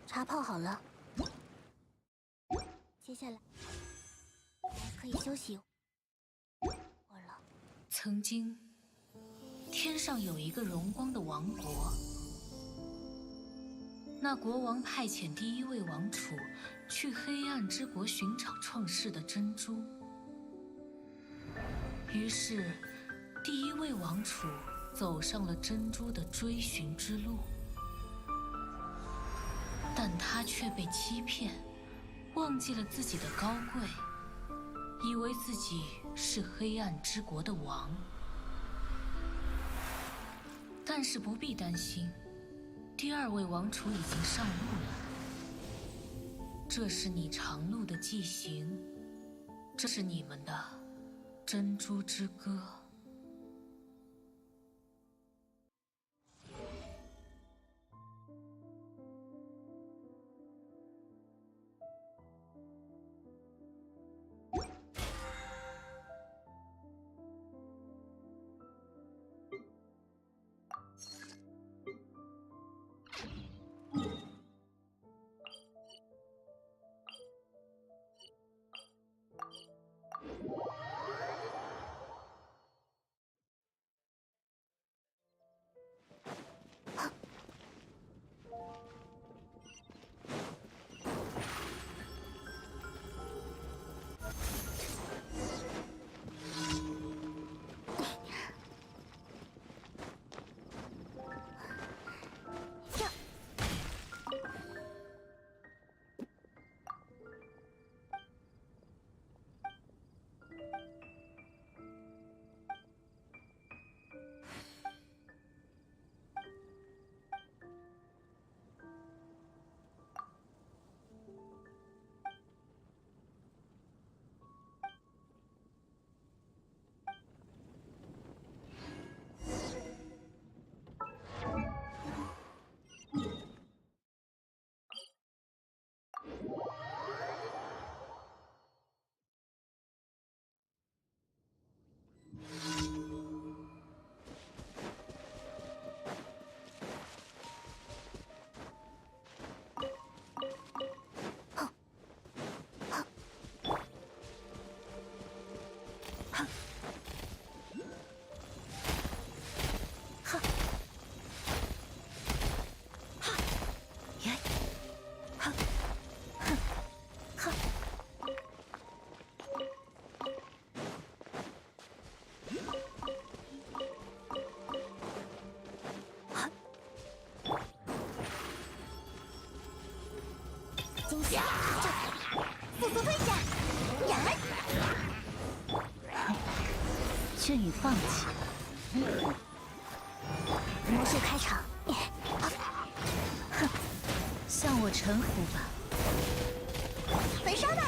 茶泡好了，接下来可以休息一会儿了。曾经，天上有一个荣光的王国，那国王派遣第一位王储去黑暗之国寻找创世的珍珠。于是，第一位王储走上了珍珠的追寻之路，但他却被欺骗，忘记了自己的高贵，以为自己是黑暗之国的王。但是不必担心，第二位王储已经上路了。这是你长路的纪行，这是你们的珍珠之歌。惊喜！速速退下！劝你放弃。魔术开场。向我臣服吧。焚烧吧！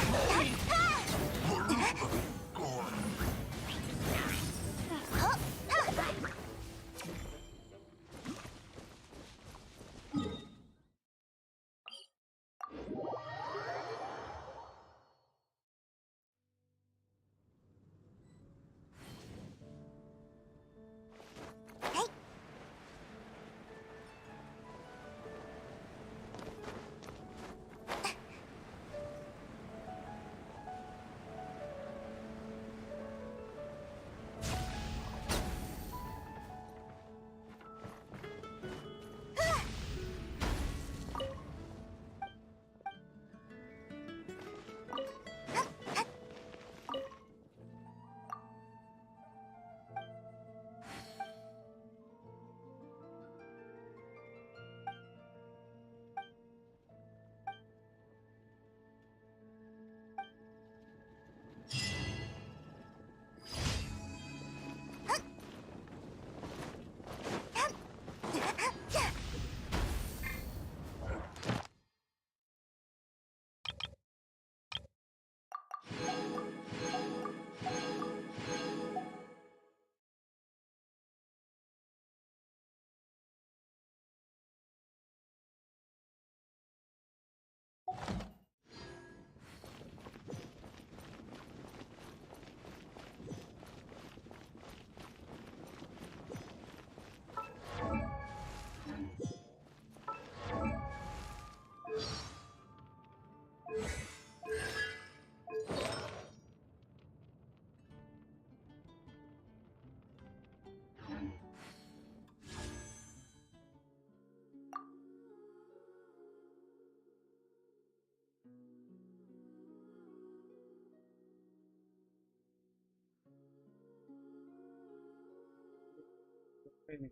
那个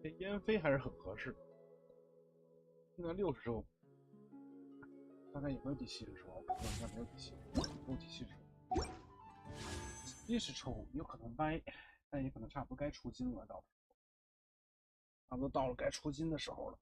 这烟飞还是很合适。现在60周，大概有没有第70抽？我感觉应该没有第70，没有第70抽。70抽有可能掰，但也可能差不多该出金了，到差不多到了该出金的时候了。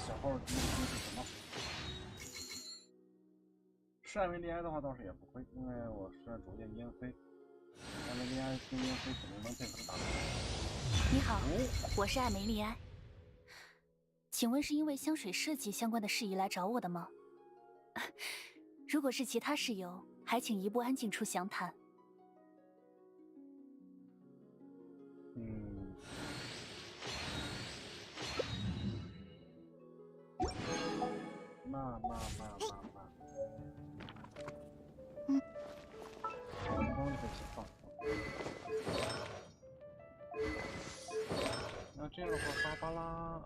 小号第一是什么？是艾梅利埃的话倒是也不会，因为我是逐渐烟飞，艾梅利埃跟烟飞肯定能配合的打。你好，我是艾梅利埃。请问是因为香水设计相关的事宜来找我的吗？如果是其他事由，还请移步安静处详谈。那，光就可以先放。那这样的话，芭芭拉。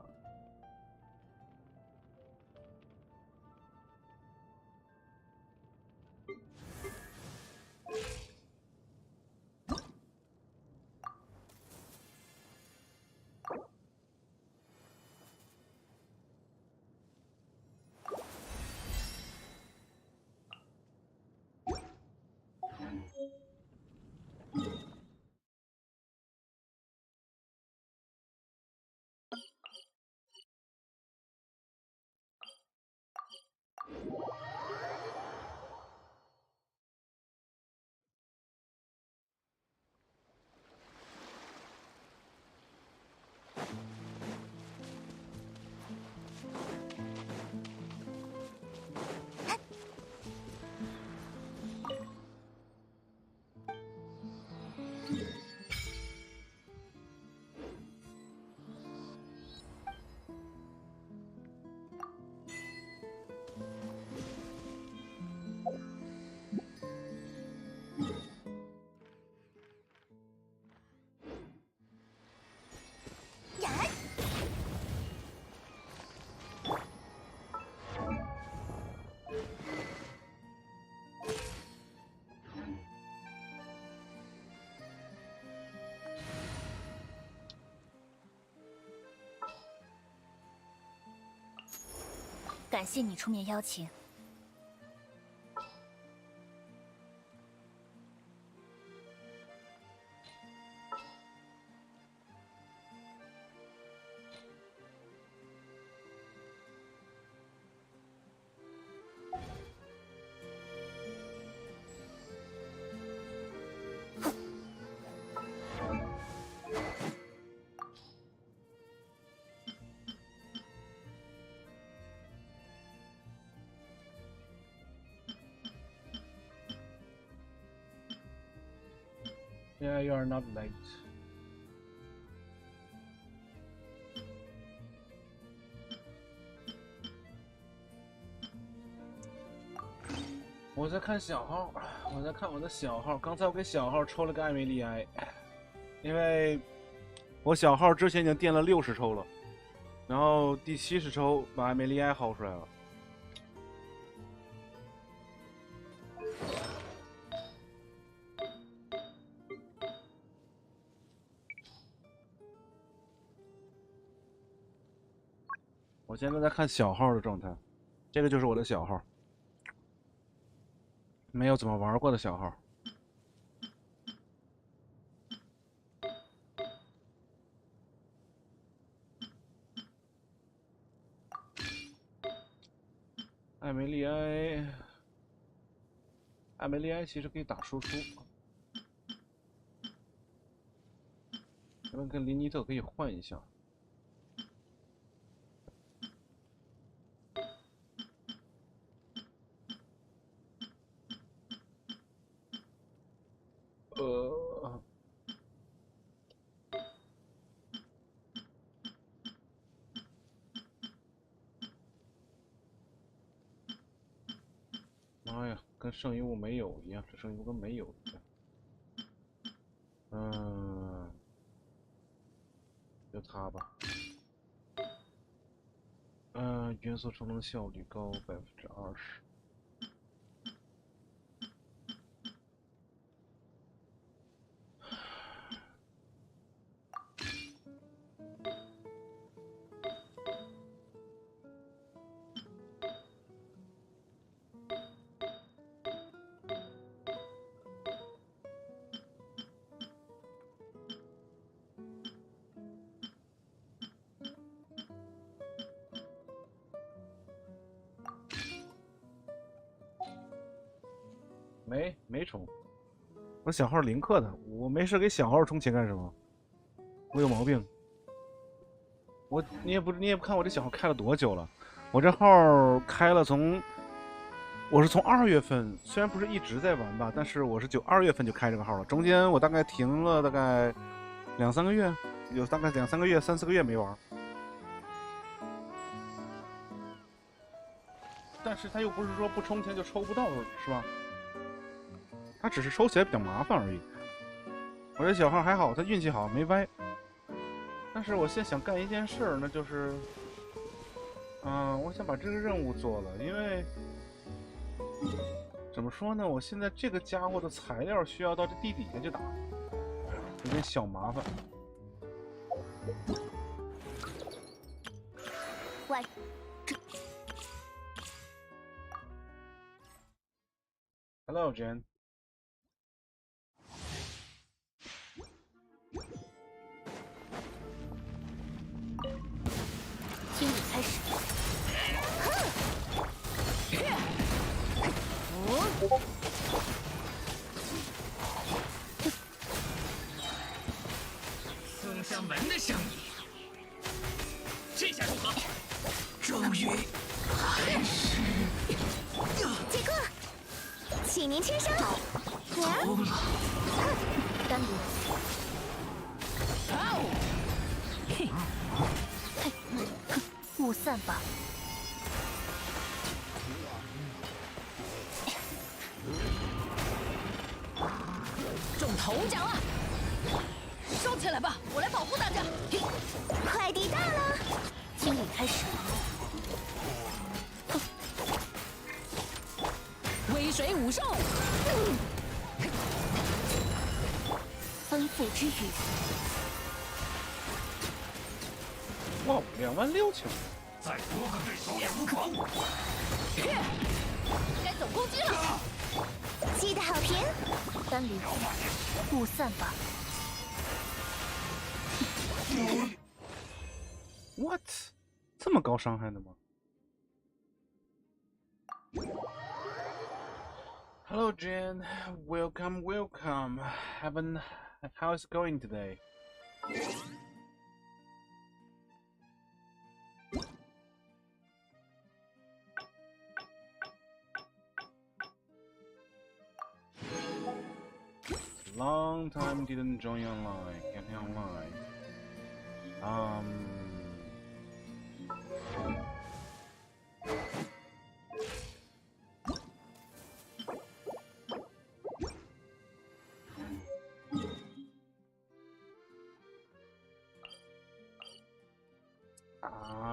感谢你出面邀请。Yeah, you are not late. 我在看小号，我在看我的小号。刚才我给小号抽了个艾梅利埃，因为我小号之前已经垫了60抽了，然后第70抽把艾梅利埃薅出来了。我现在在看小号的状态，这个就是我的小号，没有怎么玩过的小号。艾梅利埃，艾梅利埃其实可以打输出，咱们跟林尼特可以换一下。妈呀，跟剩余物没有一样，这剩余物跟没有一样。就它吧。元素生成效率高20%。没充，我小号零氪的，我没事给小号充钱干什么？我有毛病。你也不看我这小号开了多久了？我这号开了我是从2月份，虽然不是一直在玩吧，但是我是2月份就开这个号了。中间我大概停了大概2、3个月，有大概2、3个月、3、4个月没玩。但是他又不是说不充钱就抽不到，是吧？他只是抽起来比较麻烦而已。我这小号还好，他运气好没歪。但是我现在想干一件事，那就是，我想把这个任务做了，因为怎么说呢，我现在这个家伙的材料需要到这地底下去打，有点小麻烦。喂，这 Hello, Jen。清理开始。送上门的生意，这下如何？终于还是结果，请您签收。疯了！单独。嘿，雾散吧。中头奖了，收起来吧，我来保护大家。快递到了，清理开始。微水武兽，丰富之雨。哇，26000！再多个对手也无妨。该走攻击了。记得好评。单离雾散吧。What？ 这么高伤害的吗？Hello, Jen. Welcome, welcome. How's it going today? Long time didn't join online. Get me online.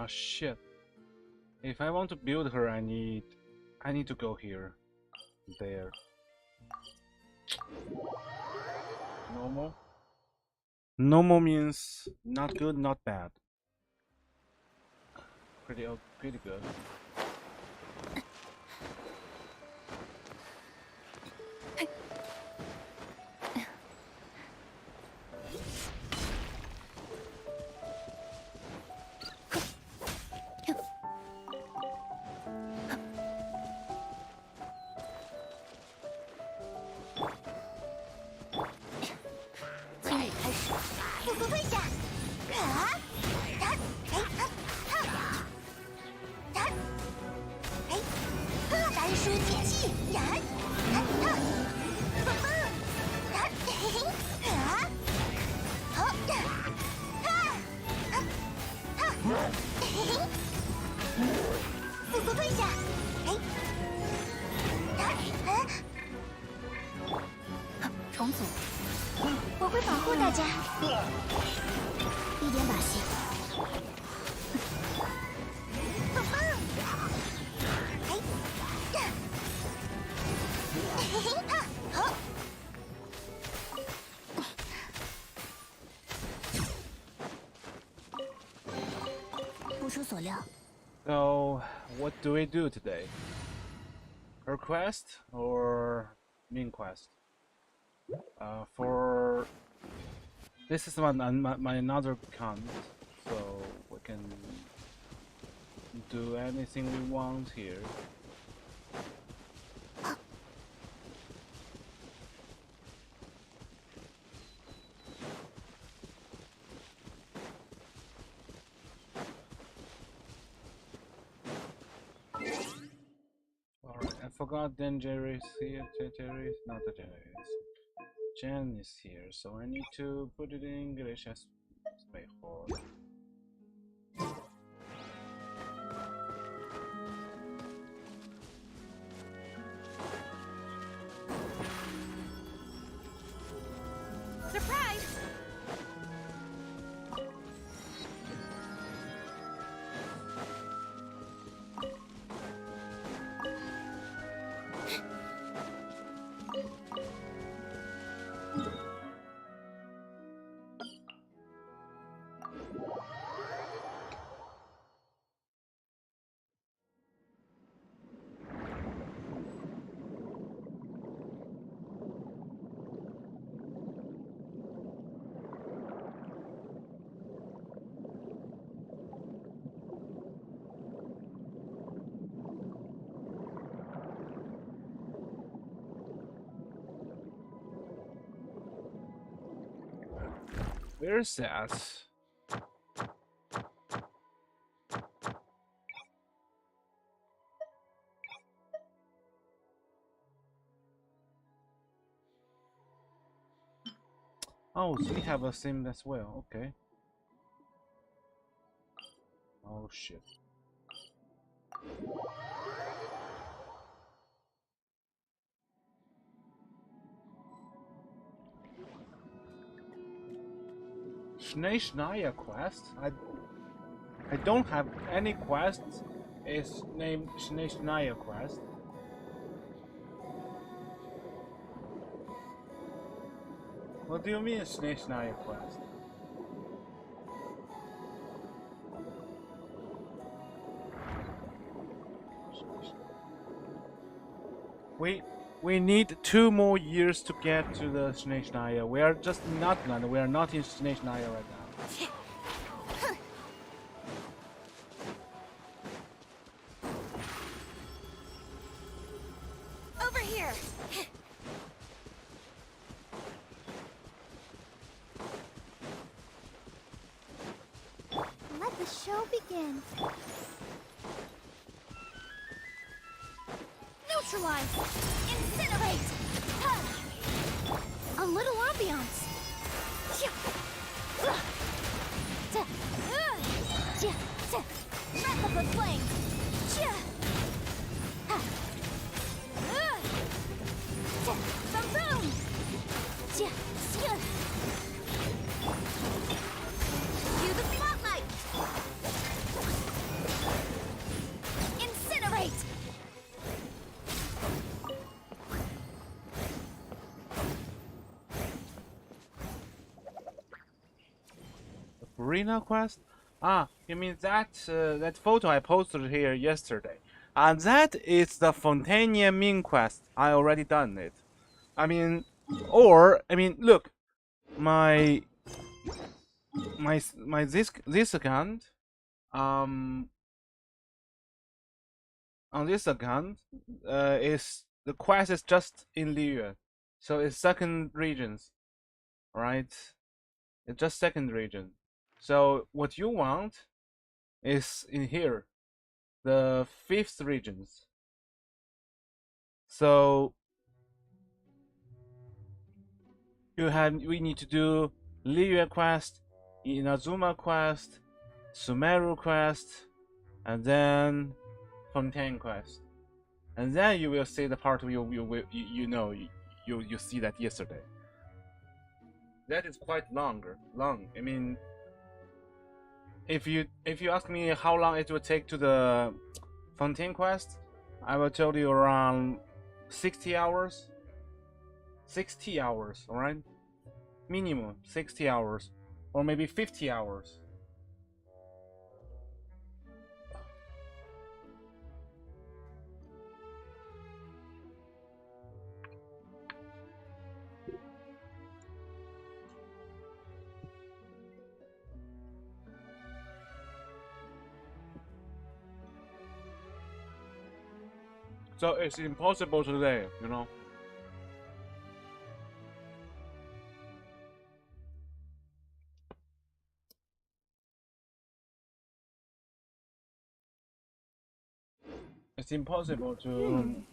Shit. If I want to build her, I need to go here. There. Normal? Normal means not good, not bad. Pretty good. 组。我会保护大家。一点把戏。棒棒！哎，嘿嘿啊，好。不出所料。 So, what do we do today? Her quest or main quest? For this is my another account, so we can do anything we want here. Alright, I forgot then Jerry is here. Jerry is not the Jerry. Jen is here, so I need to put it in English as mejor. Surprise! Where's that? Oh, so we have a sim as well. Okay. Oh shit. Schnee quest? I don't have any quests. It's named Schnee quest. What do you mean Schnee quest? We need 2 more years to get to the Schnee. We are just not land. We are not in Schnee right now. Over here! Let the show begin. Neutralize! Incinerate! A little ambiance. Breath of the flame! Boom! Cue the spotlight! Incinerate! Arena quest? Ah, you mean that that photo I posted here yesterday? That is the Fontania main quest. I already done it. I mean, look, my this account, on this account, is the quest is just in Liyue, so it's second regions, right? It's just second region. So what you want is in here, the 5th regions. So we need to do Liyue quest, Inazuma quest, Sumeru quest, and then Fontaine quest, and then you will see the part you see that yesterday. that is quite long. I mean, if you ask me how long it will take to the Fontaine quest, I will tell you around 60 hours. 60 hours, all right? Minimum 60 hours, or maybe 50 hours. So it's impossible today, you know. It's impossible to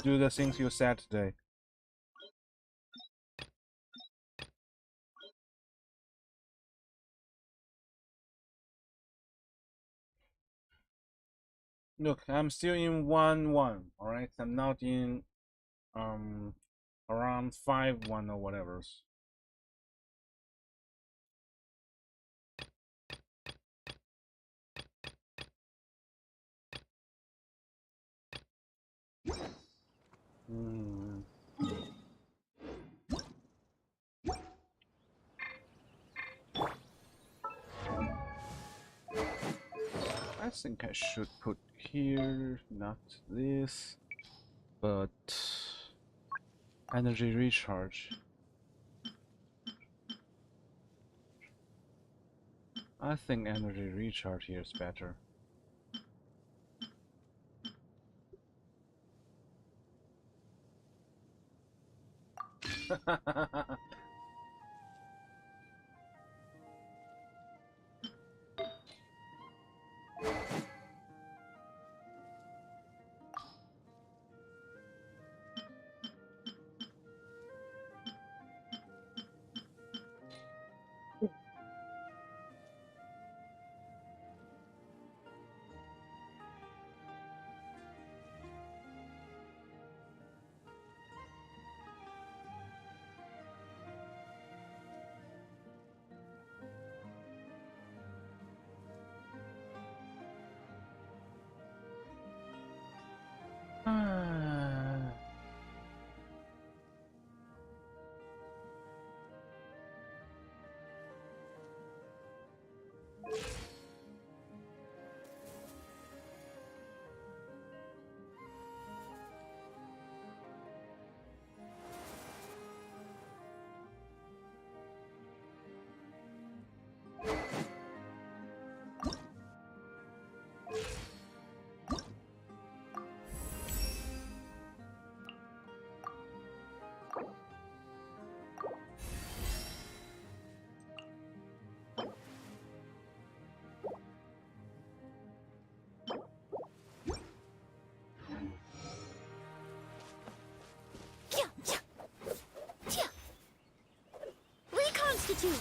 do the things you said today. Look, I'm still in 1-1, alright? I'm not in around 5-1 or whatever. I think I should put here, not this, but energy recharge. I think energy recharge here is better. Reconstitute.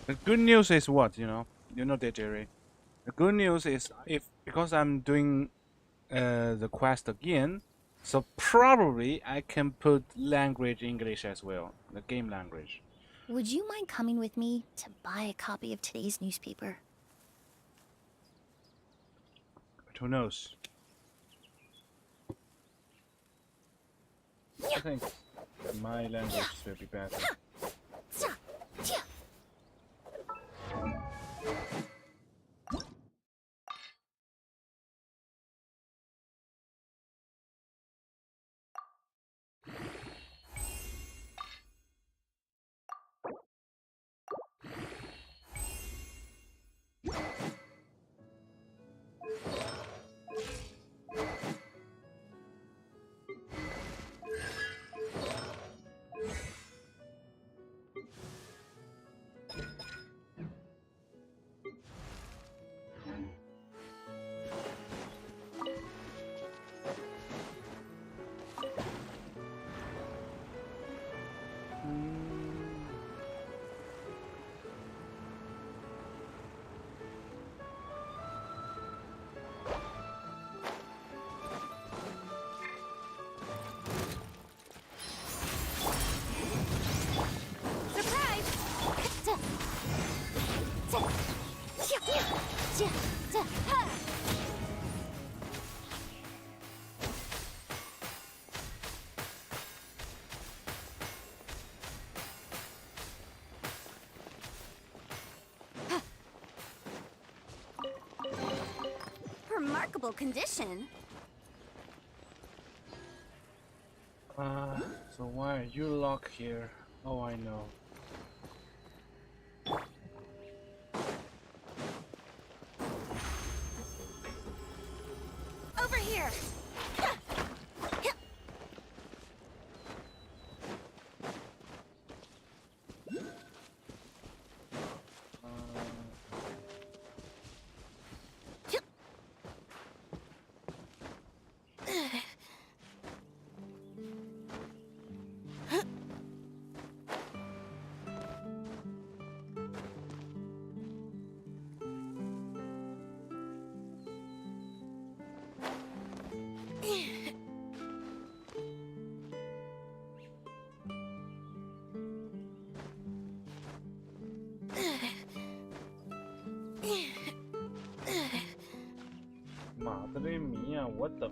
The good news is what, you know that, Jerry. The good news is because I'm doing the quest again, so probably I can put language English as well, the game language. Would you mind coming with me to buy a copy of today's newspaper? But who knows? I think my language will be better. Remarkable condition. So why are you locked here? Oh, I know. Over here.妈的这迷啊！我的。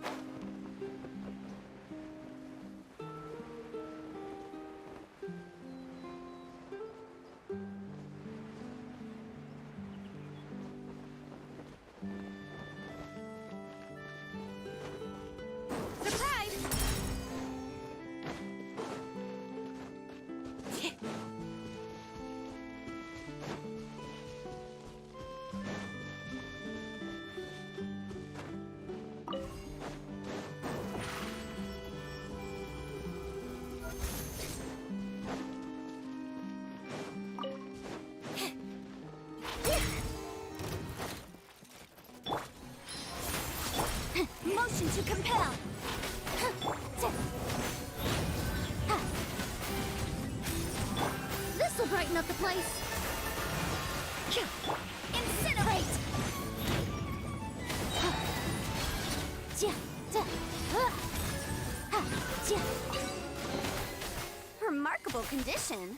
Surprise! Motion to compel. This will brighten up the place. Incinerate. Remarkable condition.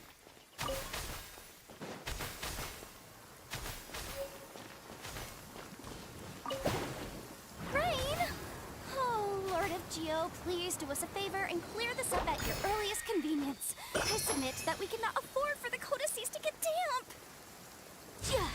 Geo, please do us a favor and clear this up at your earliest convenience. I submit that we cannot afford for the codices to get damp. Yeah.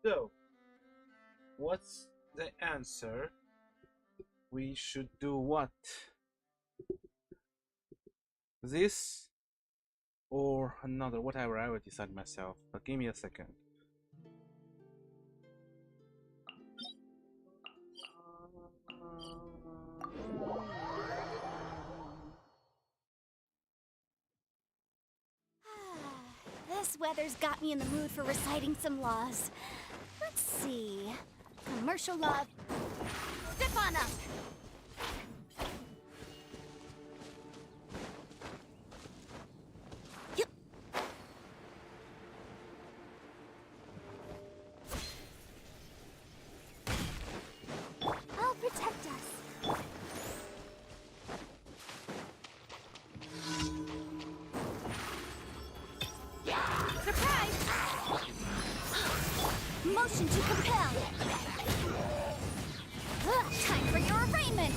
So, what's the answer? We should do what? This or another, whatever. I will decide myself. But give me a second. This weather's got me in the mood for reciting some laws. Let's see. Commercial law. Step on up. Yep. I'll protect us. Surprise! Motion to compel. Time for your arraignment.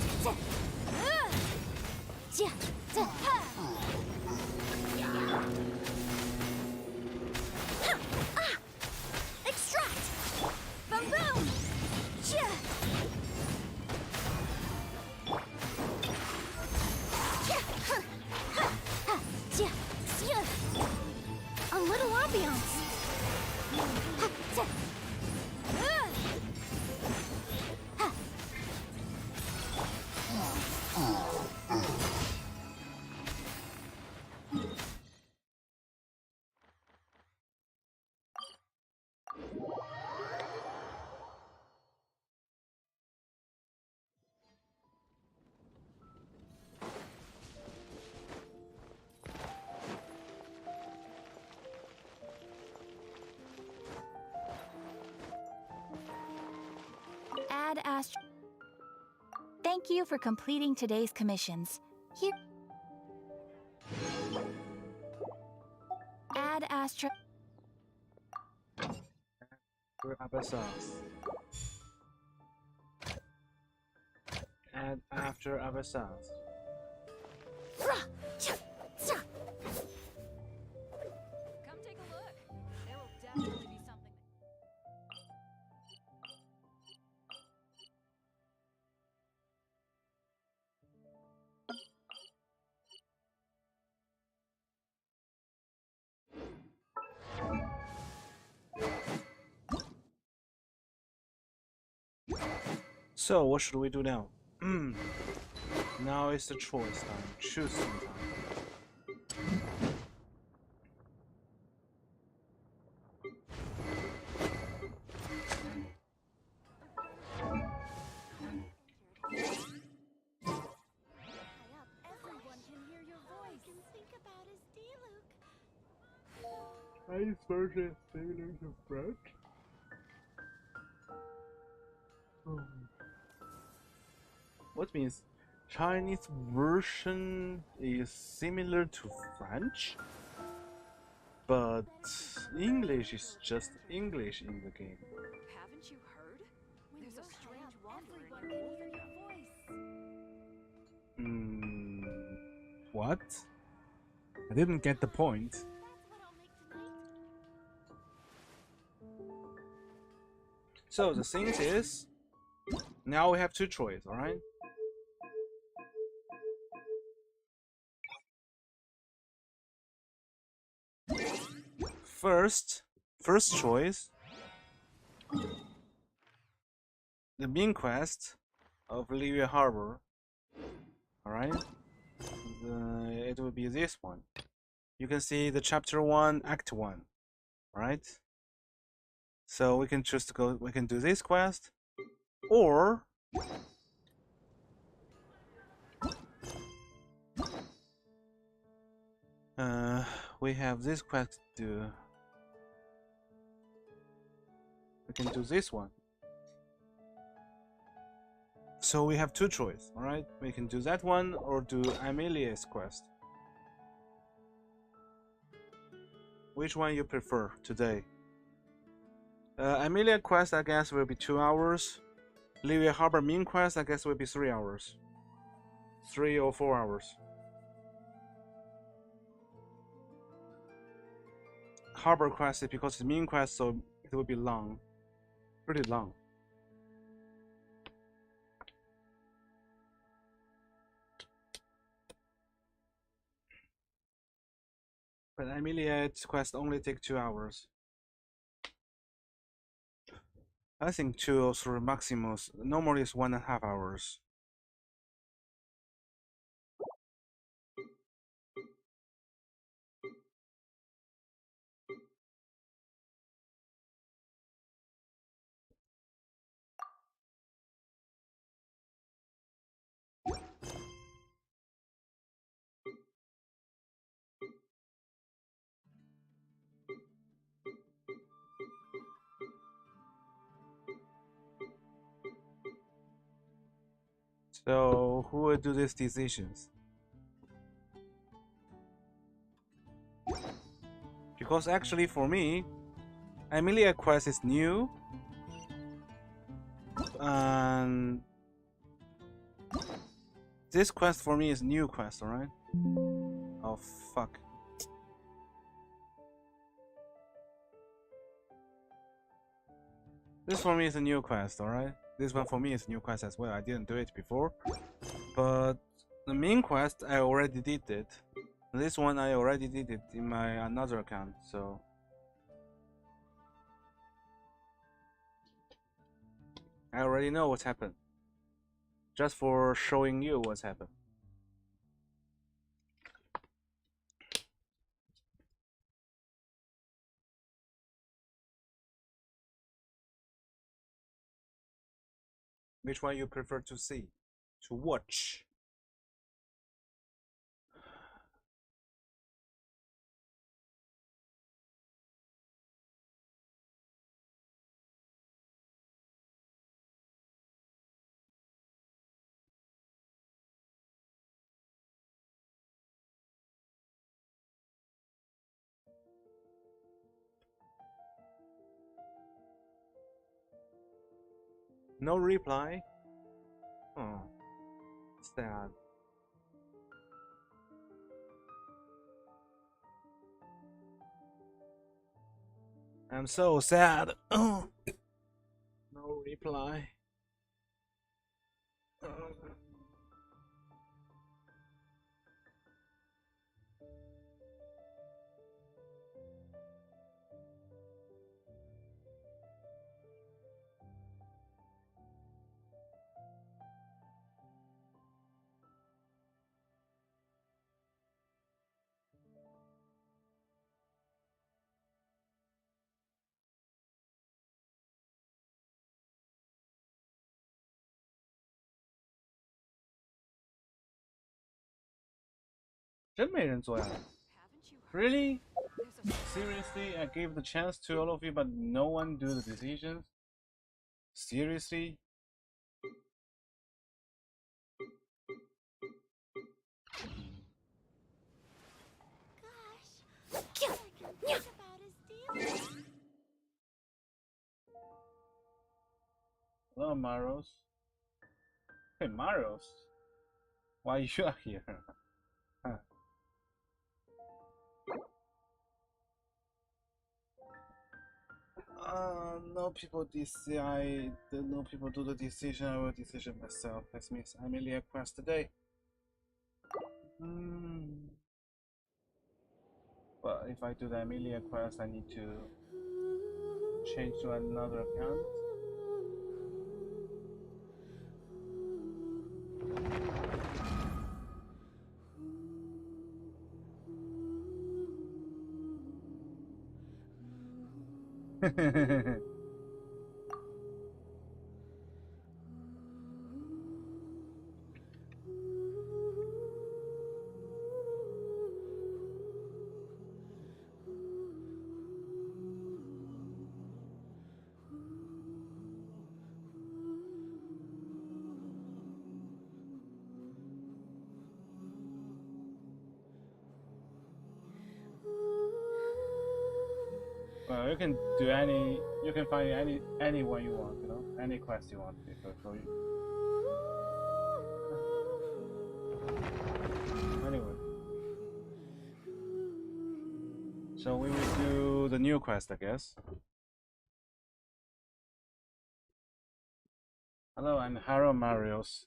Extract. Boom boom. A little ambiance. Thank you for completing today's commissions. Here. Add Astra. Abyssals. And after Abyssals. Come take a look. There will definitely be something. So, what should we do now? Now it's the choice time. Choose some time. Everyone can hear your voice. Can think about his Diluc. Chinese version similar to French? What means Chinese version is similar to French? But English is just English in the game. Haven't you heard? There's a strange wanderer. Everyone can hear your voice. What? I didn't get the point. That's what I'll make tonight. So the thing is, now we have two choices, alright? First choice, the main quest of Liyue Harbor, alright? It will be this one. You can see the chapter 1, act 1, alright? So we can choose to go, we can do this quest, or we have this quest to do. We can do this one. So we have two choices, alright? We can do that one or do Amelia's quest. Which one you prefer today? Amelia quest, I guess, will be 2 hours. Liyue Harbor main quest, I guess, will be 3 hours. 3 or 4 hours. Harbor quest is because it's main quest, so it will be long. Pretty long. But Amelia's quest only take 2 hours. I think 2 or 3 maximum. Normally it's 1.5 hours. So who will do these decisions? Because actually for me, Amelia quest is new, and this quest for me is new quest, alright? Oh fuck. This for me is a new quest, alright? This one for me is a new quest as well. I didn't do it before. But the main quest, I already did it. This one, I already did it in my another account, so... I already know what's happened. Just for showing you what's happened. Which one you prefer to see? To watch? No reply. Oh, sad. I'm so sad. No reply.真没人做呀 Really? Seriously? I gave the chance to all of you, but no one do the decisions? Seriously? Gosh, all I can think about is dealing. Hello, Maros. Hey, Maros. Why you are here? Huh. No people decide. No people do the decision. I will decision myself. That means Amelia quest today. But if I do the Amelia quest, I need to change to another account. Well, you can do any. You can find anyone you want. You know, any quest you want. For you. Anyway, so we will do the new quest, I guess. Hello, I'm Haro Marios.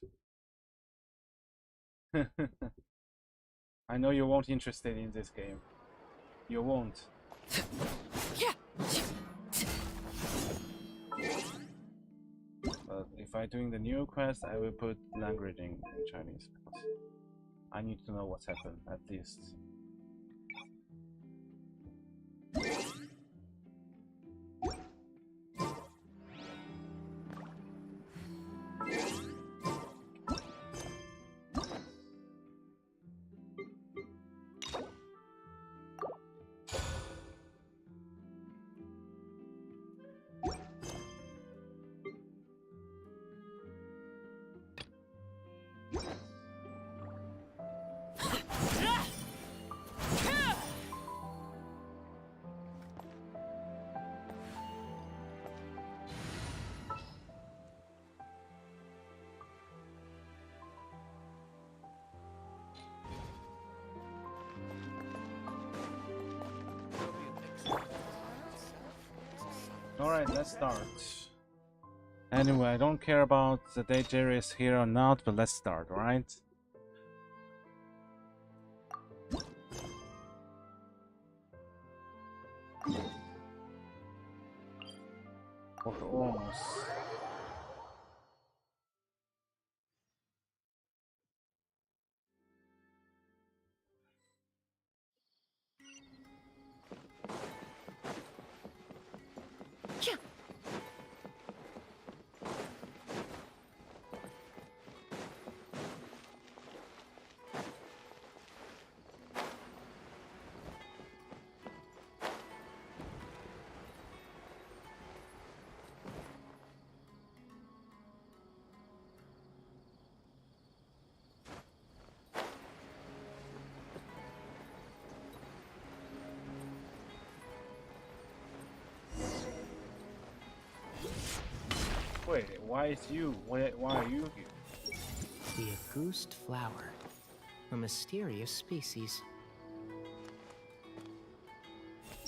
I know you won't interested in this game. You won't. But if I'm doing the new quest, I will put language in Chinese because I need to know what's happened at least. Alright, let's start. Anyway, I don't care about the day Jerry is here or not, but let's start, alright? Almost. Why is you? Why are you here? The Auguste flower. A mysterious species.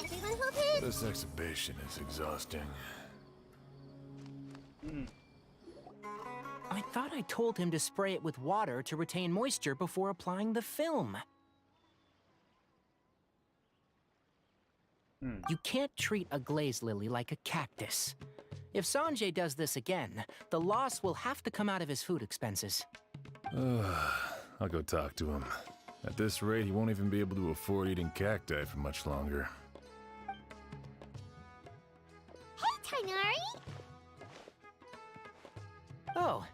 Everyone hold hands. This exhibition is exhausting. I thought I told him to spray it with water to retain moisture before applying the film. You can't treat a glaze lily like a cactus. If Sanjay does this again, the loss will have to come out of his food expenses. I'll go talk to him. At this rate, he won't even be able to afford eating cacti for much longer. Hey, Tainari! Oh,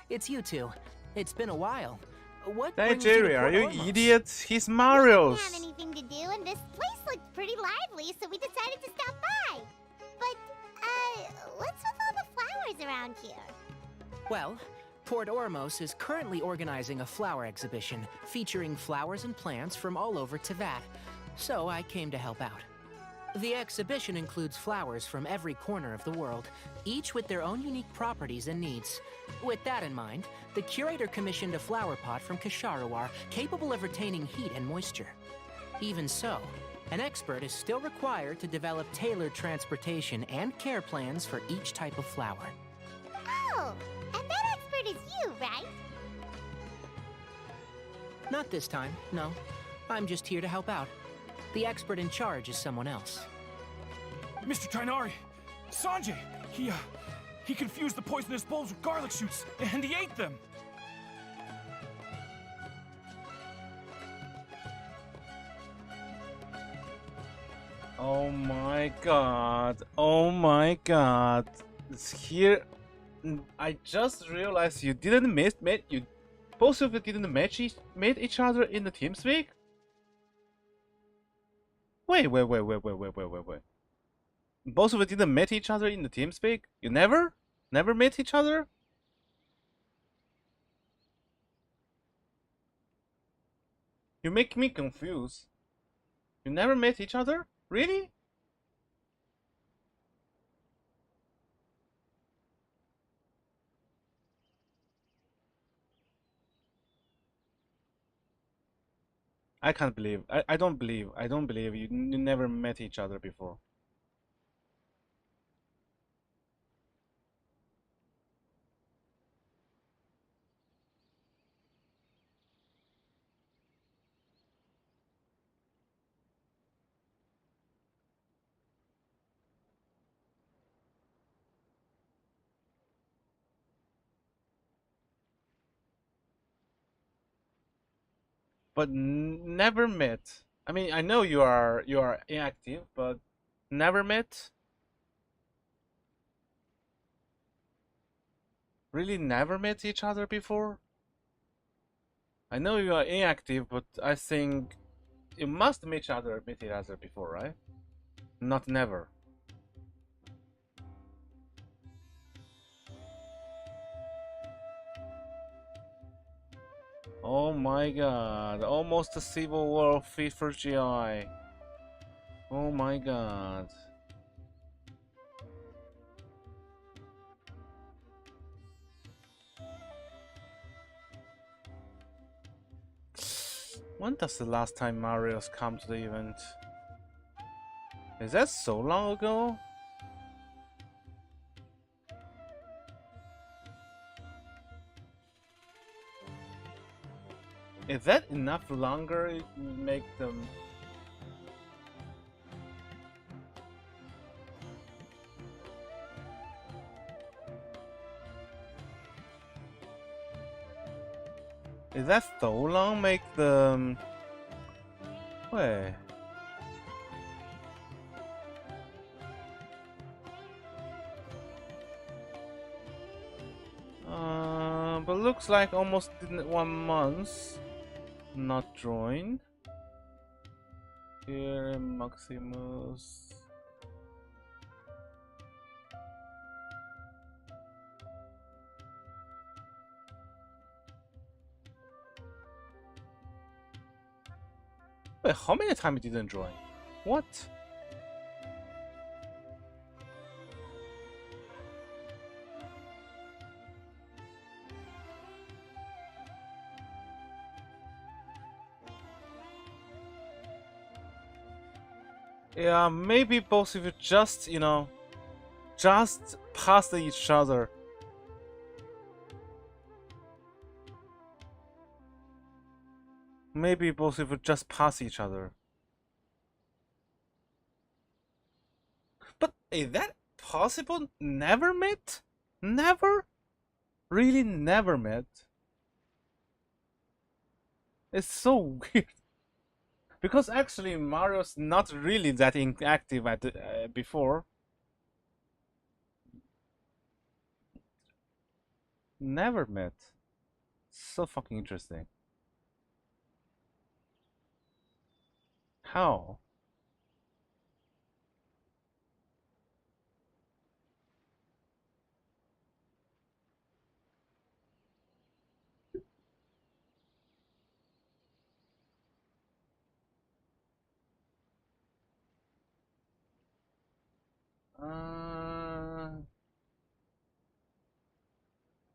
it's you two. It's been a while. What Hey brings you to Jerry, are Port you Ormos? idiot? He's We Mario's. didn't have anything to do, and this place looked pretty lively, so we decided to stop by. But, what's with all the flowers around here? Well, Port Ormos is currently organizing a flower exhibition featuring flowers and plants from all over Teyvat, so I came to help out. The exhibition includes flowers from every corner of the world, each with their own unique properties and needs. With that in mind, the curator commissioned a flower pot from Kasharawar capable of retaining heat and moisture. Even so, an expert is still required to develop tailored transportation and care plans for each type of flower. Oh, and that expert is you, right? Not this time, no. I'm just here to help out. The expert in charge is someone else. Mr. Tainari! Sanjay! He confused the poisonous bulbs with garlic shoots, and he ate them! Oh my god. Oh my god. It's here. I just realized you didn't both of you didn't meet each other in the TeamSpeak? Wait. Both of you didn't meet each other in the TeamSpeak? You never? Never met each other? You make me confused. You never met each other? Really? I can't believe. I don't believe. I don't believe you never met each other before. But never met. I mean, I know you are inactive, but never met. Really, never met each other before. I know you are inactive, but I think you must meet each other before, right? Not never. Oh my god, almost a Civil War fit for GI. Oh my god. When does the last time Mario's come to the event? Is that so long ago? Is that enough longer to make them? Is that so long make them? Wait. But looks like almost 1 month. Not join. Here Maximus. Wait, how many times didn't join? What? Yeah, maybe both of you just, you know, just past each other. Maybe both of you just pass each other. But is that possible? Never met? Never? Really never met? It's so weird. Because actually Mario's not really that inactive at before. Never met. So fucking interesting. How?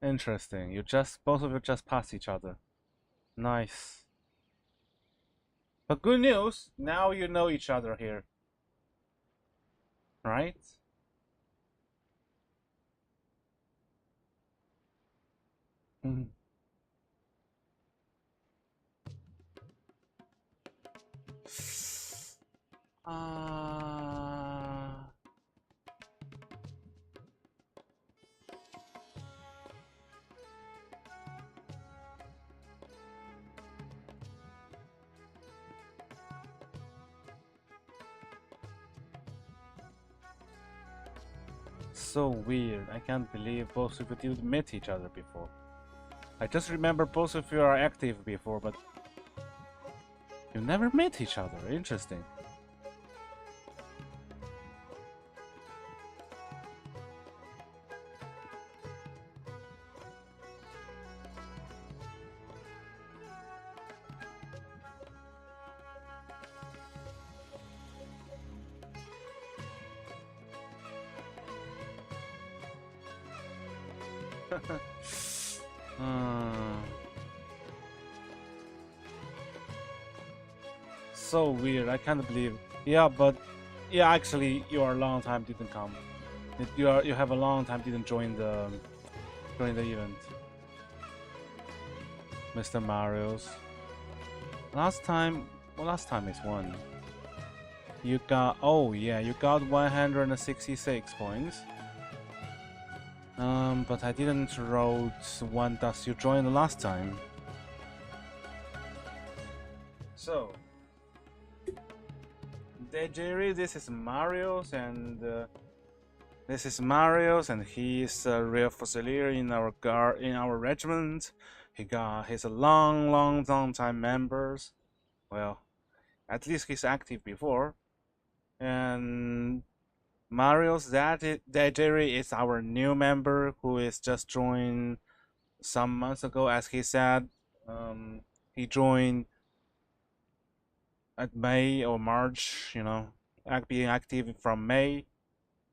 Interesting. You just both of you just pass each other. Nice. But good news, now you know each other here. Right? Mhm. Ah. So weird. I can't believe both of you didn't meet each other before. I just remember both of you are active before, but you never met each other. Interesting. So weird. I can't believe. Yeah, but yeah, actually, you are a long time didn't come. You have a long time didn't join the event. Mr. Mario's. Last time is one. You got, oh yeah, you got 166 points. But I didn't wrote one that you joined last time. So, Jerry, this is Mario's, and he is a real fusilier in our regiment. He's a long time members. Well, at least he's active before. And Mario's Jerry is our new member who is just joined some months ago, as he said. He joined at May or March, you know, being active from May,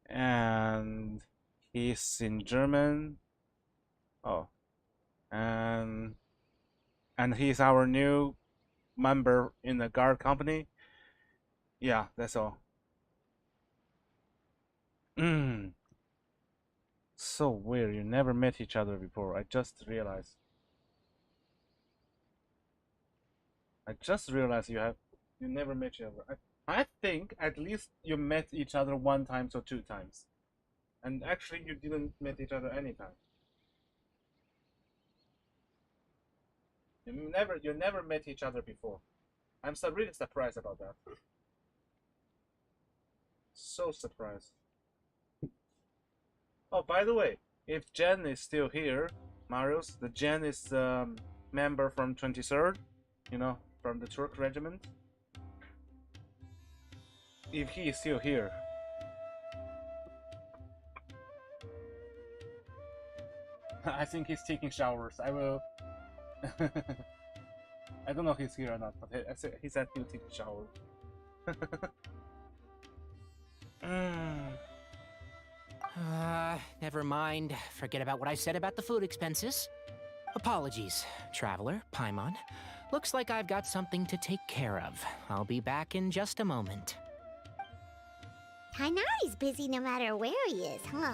and he's in German. Oh, and he's our new member in the guard company. Yeah, that's all. So weird. You never met each other before. I just realized you never met each other. I think at least you met each other one time or two times, and actually you didn't meet each other anytime. You never met each other before. I'm so really surprised about that. So surprised. Oh, by the way, if Jen is still here, Marius, the Jen is member from 23rd, you know, from the Turk regiment. If he is still here. I think he's taking showers. I will. I don't know if he's here or not, but he said he'll take a shower. Never mind. Forget about what I said about the food expenses. Apologies, traveler, Paimon. Looks like I've got something to take care of. I'll be back in just a moment. Tainari's busy no matter where he is, huh?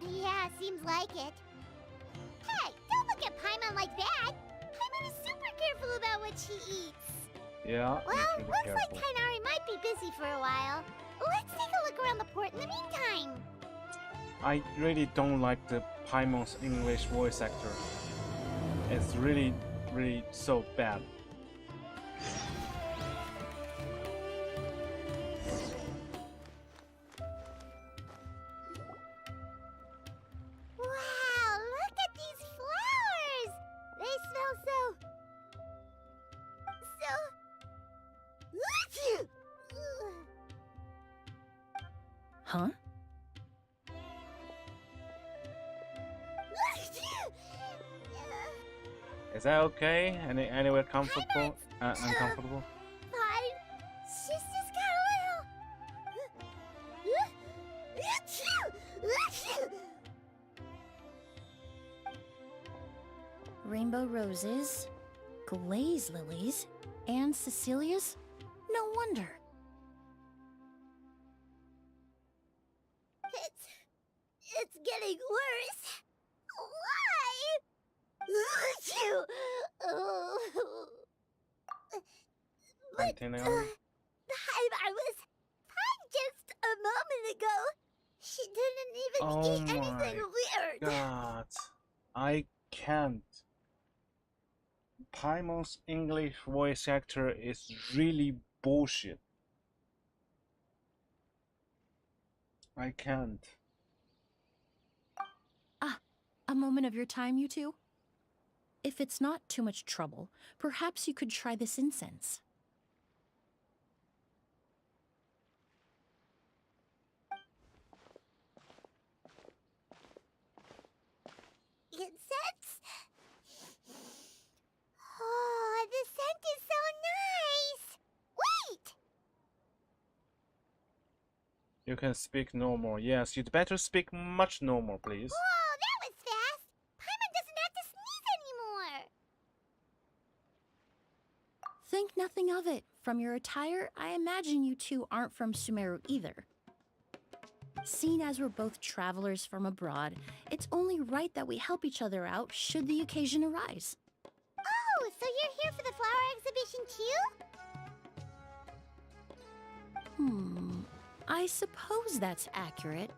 Yeah, seems like it. Hey, don't look at Paimon like that! Paimon is super careful about what she eats. Yeah. Well, be looks careful. like Tainari might be busy for a while. Let's take a look around the port in the meantime. I really don't like the Paimon's English voice actor. It's really so bad. Wow, look at these flowers! They smell Huh? Is that okay? Anywhere comfortable? Uncomfortable? Fine. She's just got a little. Rainbow roses, glaze lilies, and Cecilia's? No wonder. It's getting worse. Why? But Continue. I was fine just a moment ago. She didn't even eat anything weird. God, I can't. Paimon's English voice actor is really bullshit. I can't. A moment of your time, you two? If it's not too much trouble, perhaps you could try this incense. Incense? Oh, the scent is so nice! Wait! You can speak normal. Yes, you'd better speak much normal, please. Whoa, that was fast! Paimon doesn't have to sneeze anymore! Think nothing of it. From your attire, I imagine you two aren't from Sumeru either. Seeing as we're both travelers from abroad, it's only right that we help each other out should the occasion arise. Oh, so you're here for the flower exhibition too? I suppose that's accurate.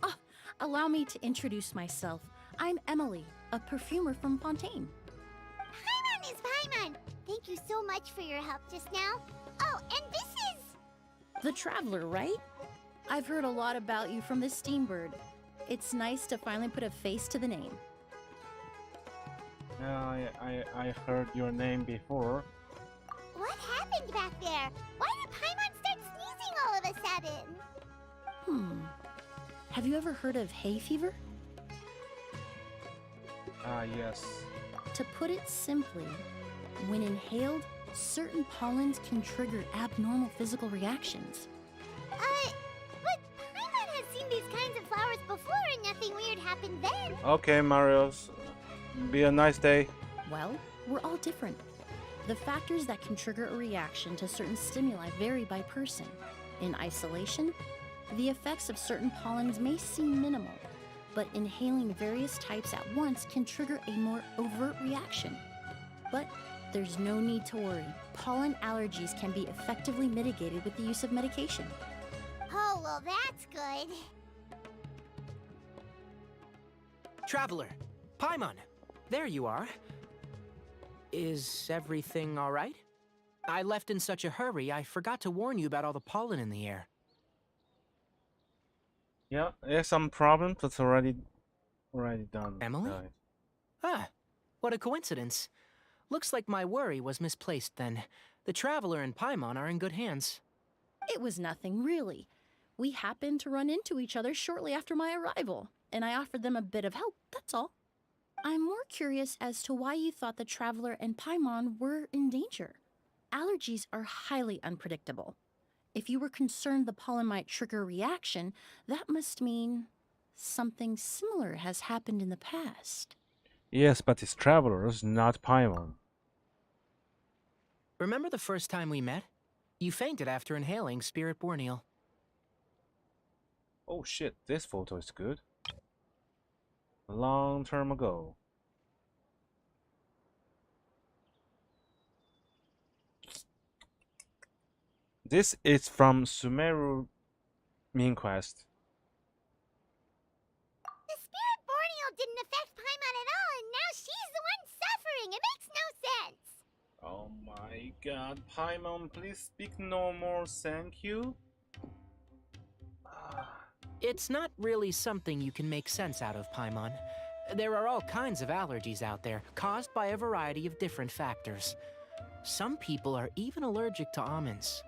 Oh, allow me to introduce myself. I'm Emily, a perfumer from Fontaine. Paimon is Paimon! Thank you so much for your help just now. Oh, and this is... The Traveler, right? I've heard a lot about you from the Steambird. It's nice to finally put a face to the name. I heard your name before. What happened back there? Why did Paimon start sneezing all of a sudden? Have you ever heard of hay fever? Yes. To put it simply, when inhaled, certain pollens can trigger abnormal physical reactions. But Paimon has seen these kinds of flowers before and nothing weird happened then. Okay, Marios. Be a nice day. Well, we're all different. The factors that can trigger a reaction to certain stimuli vary by person. In isolation, the effects of certain pollens may seem minimal, but inhaling various types at once can trigger a more overt reaction. But there's no need to worry. Pollen allergies can be effectively mitigated with the use of medication. Oh, well, that's good. Traveler, Paimon, there you are. Is everything all right? I left in such a hurry, I forgot to warn you about all the pollen in the air. Yeah, there's some problems, but it's already done. Emily? Right. Ah, what a coincidence. Looks like my worry was misplaced then. The Traveler and Paimon are in good hands. It was nothing, really. We happened to run into each other shortly after my arrival, and I offered them a bit of help, that's all. I'm more curious as to why you thought the Traveler and Paimon were in danger. Allergies are highly unpredictable. If you were concerned the pollen might trigger a reaction, that must mean something similar has happened in the past. Yes, but it's travelers, not Paimon. Remember the first time we met? You fainted after inhaling Spirit Borneal. Oh shit, this photo is good. A long time ago. This is from Sumeru main quest. The Spirit Borneal didn't affect Paimon at all, and now she's the one suffering. It makes no sense. Oh my god, Paimon, please speak no more, thank you. It's not really something you can make sense out of, Paimon. There are all kinds of allergies out there, caused by a variety of different factors. Some people are even allergic to almonds.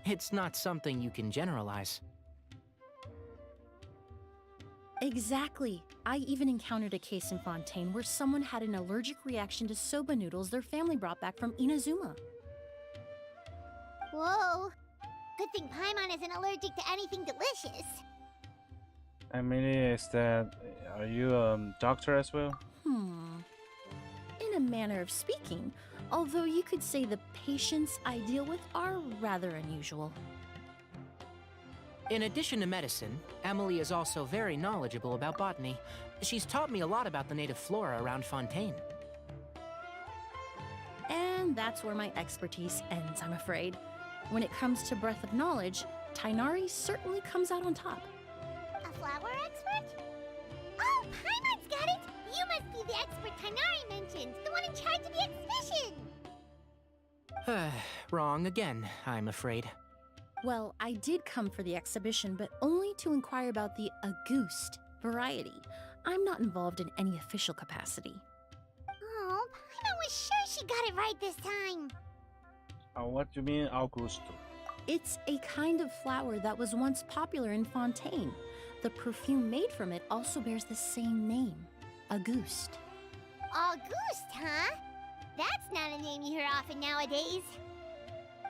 It's not something you can generalize. Exactly. I even encountered a case in Fontaine where someone had an allergic reaction to soba noodles their family brought back from Inazuma. Whoa. Good thing Paimon isn't allergic to anything delicious. Emily, are you a doctor as well? In a manner of speaking, although you could say the patients I deal with are rather unusual. In addition to medicine, Emily is also very knowledgeable about botany. She's taught me a lot about the native flora around Fontaine. And that's where my expertise ends, I'm afraid. When it comes to breadth of knowledge, Tainari certainly comes out on top. A flower expert? Oh, Paimon's got it! You must be the expert Tainari mentioned, the one in charge of the exhibition! Wrong again, I'm afraid. Well, I did come for the exhibition, but only to inquire about the Auguste variety. I'm not involved in any official capacity. Oh, Paimon was sure she got it right this time. What do you mean, Augusto? It's a kind of flower that was once popular in Fontaine. The perfume made from it also bears the same name, Auguste. Auguste, huh? That's not a name you hear often nowadays.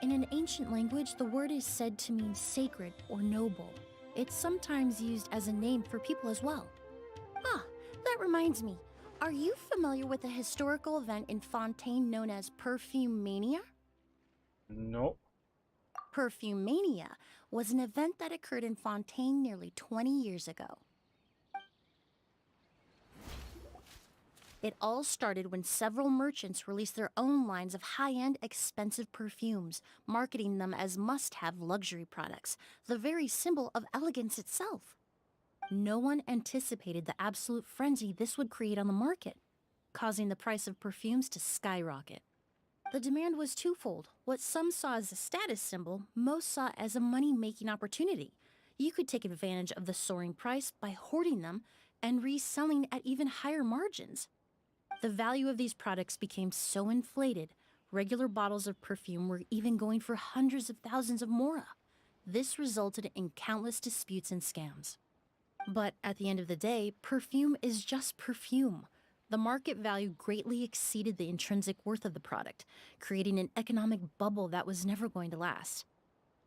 In an ancient language, the word is said to mean sacred or noble. It's sometimes used as a name for people as well. Ah, that reminds me. Are you familiar with a historical event in Fontaine known as Perfume Mania? No. Perfume Mania was an event that occurred in Fontaine nearly 20 years ago. It all started when several merchants released their own lines of high-end, expensive perfumes, marketing them as must-have luxury products, the very symbol of elegance itself. No one anticipated the absolute frenzy this would create on the market, causing the price of perfumes to skyrocket. The demand was twofold. What some saw as a status symbol, most saw as a money-making opportunity. You could take advantage of the soaring price by hoarding them and reselling at even higher margins. The value of these products became so inflated, regular bottles of perfume were even going for hundreds of thousands of mora. This resulted in countless disputes and scams. But at the end of the day, perfume is just perfume. The market value greatly exceeded the intrinsic worth of the product, creating an economic bubble that was never going to last.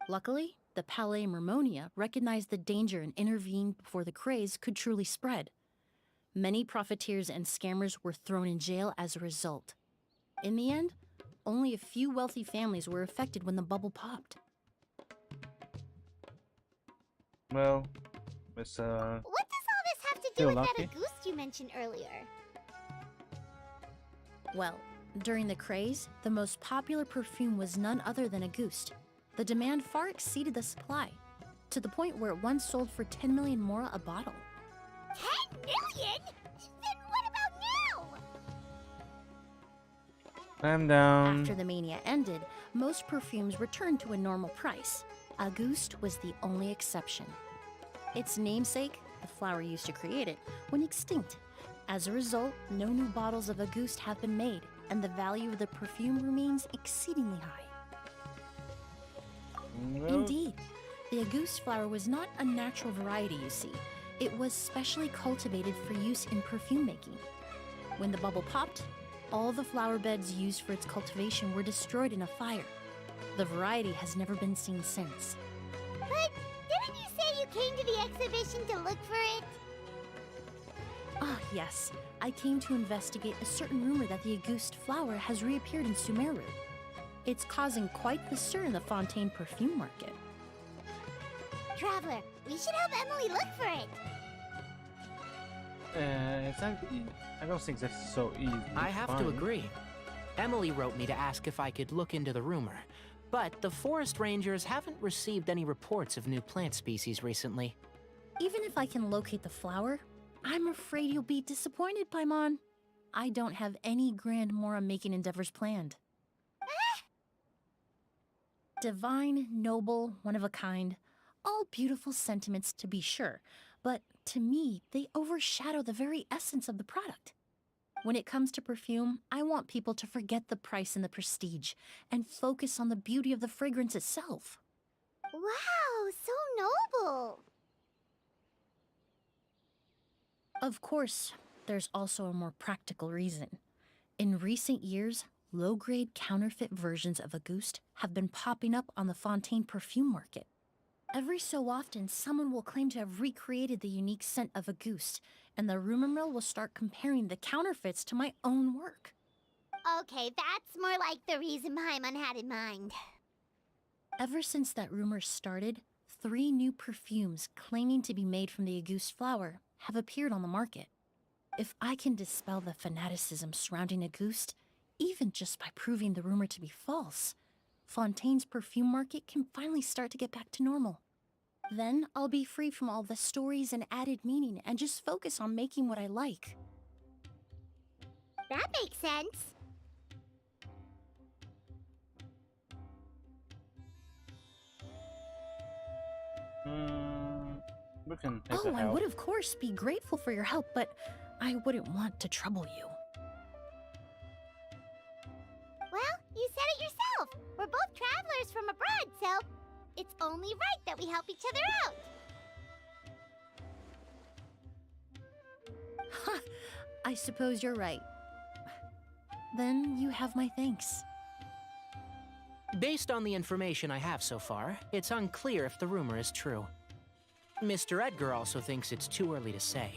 Luckily, the Palais Mermonia recognized the danger and intervened before the craze could truly spread. Many profiteers and scammers were thrown in jail as a result. In the end, only a few wealthy families were affected when the bubble popped. Well, it's What does all this have to do Feel with lucky? that Auguste you mentioned earlier? Well, during the craze, the most popular perfume was none other than Auguste. The demand far exceeded the supply, to the point where it once sold for 10 million mora a bottle. 10 million? Then what about now? I'm down. After the mania ended, most perfumes returned to a normal price. Auguste was the only exception. Its namesake, the flower used to create it, went extinct. As a result, no new bottles of Auguste have been made, and the value of the perfume remains exceedingly high. Well, Indeed, the Auguste flower was not a natural variety, you see. It was specially cultivated for use in perfume making. When the bubble popped, all the flower beds used for its cultivation were destroyed in a fire. The variety has never been seen since. But didn't you say you came to the exhibition to look for it? Ah, yes. I came to investigate a certain rumor that the Auguste flower has reappeared in Sumeru. It's causing quite the stir in the Fontaine perfume market. Traveler, we should help Emily look for it. I don't think that's so easy. I have to agree. Emily wrote me to ask if I could look into the rumor, but the forest rangers haven't received any reports of new plant species recently. Even if I can locate the flower, I'm afraid you'll be disappointed, Paimon. I don't have any grand Mora-making endeavors planned. Divine, noble, one of a kind, all beautiful sentiments to be sure, but to me, they overshadow the very essence of the product. When it comes to perfume, I want people to forget the price and the prestige and focus on the beauty of the fragrance itself. Wow, so noble. Of course, there's also a more practical reason. In recent years, low-grade counterfeit versions of Auguste have been popping up on the Fontaine perfume market. Every so often, someone will claim to have recreated the unique scent of Auguste, and the rumor mill will start comparing the counterfeits to my own work. Okay, that's more like the reason Paimon had in mind. Ever since that rumor started, 3 new perfumes claiming to be made from the Auguste flower have appeared on the market. If I can dispel the fanaticism surrounding Auguste, even just by proving the rumor to be false, Fontaine's perfume market can finally start to get back to normal. Then I'll be free from all the stories and added meaning and just focus on making what I like. That makes sense. We can take Oh, the I help. would of course be grateful for your help, but I wouldn't want to trouble you. Well, you said it yourself. We're both travelers from abroad, so it's only right that we help each other out. Ha! I suppose you're right. Then you have my thanks. Based on the information I have so far, it's unclear if the rumor is true. Mr. Edgar also thinks it's too early to say,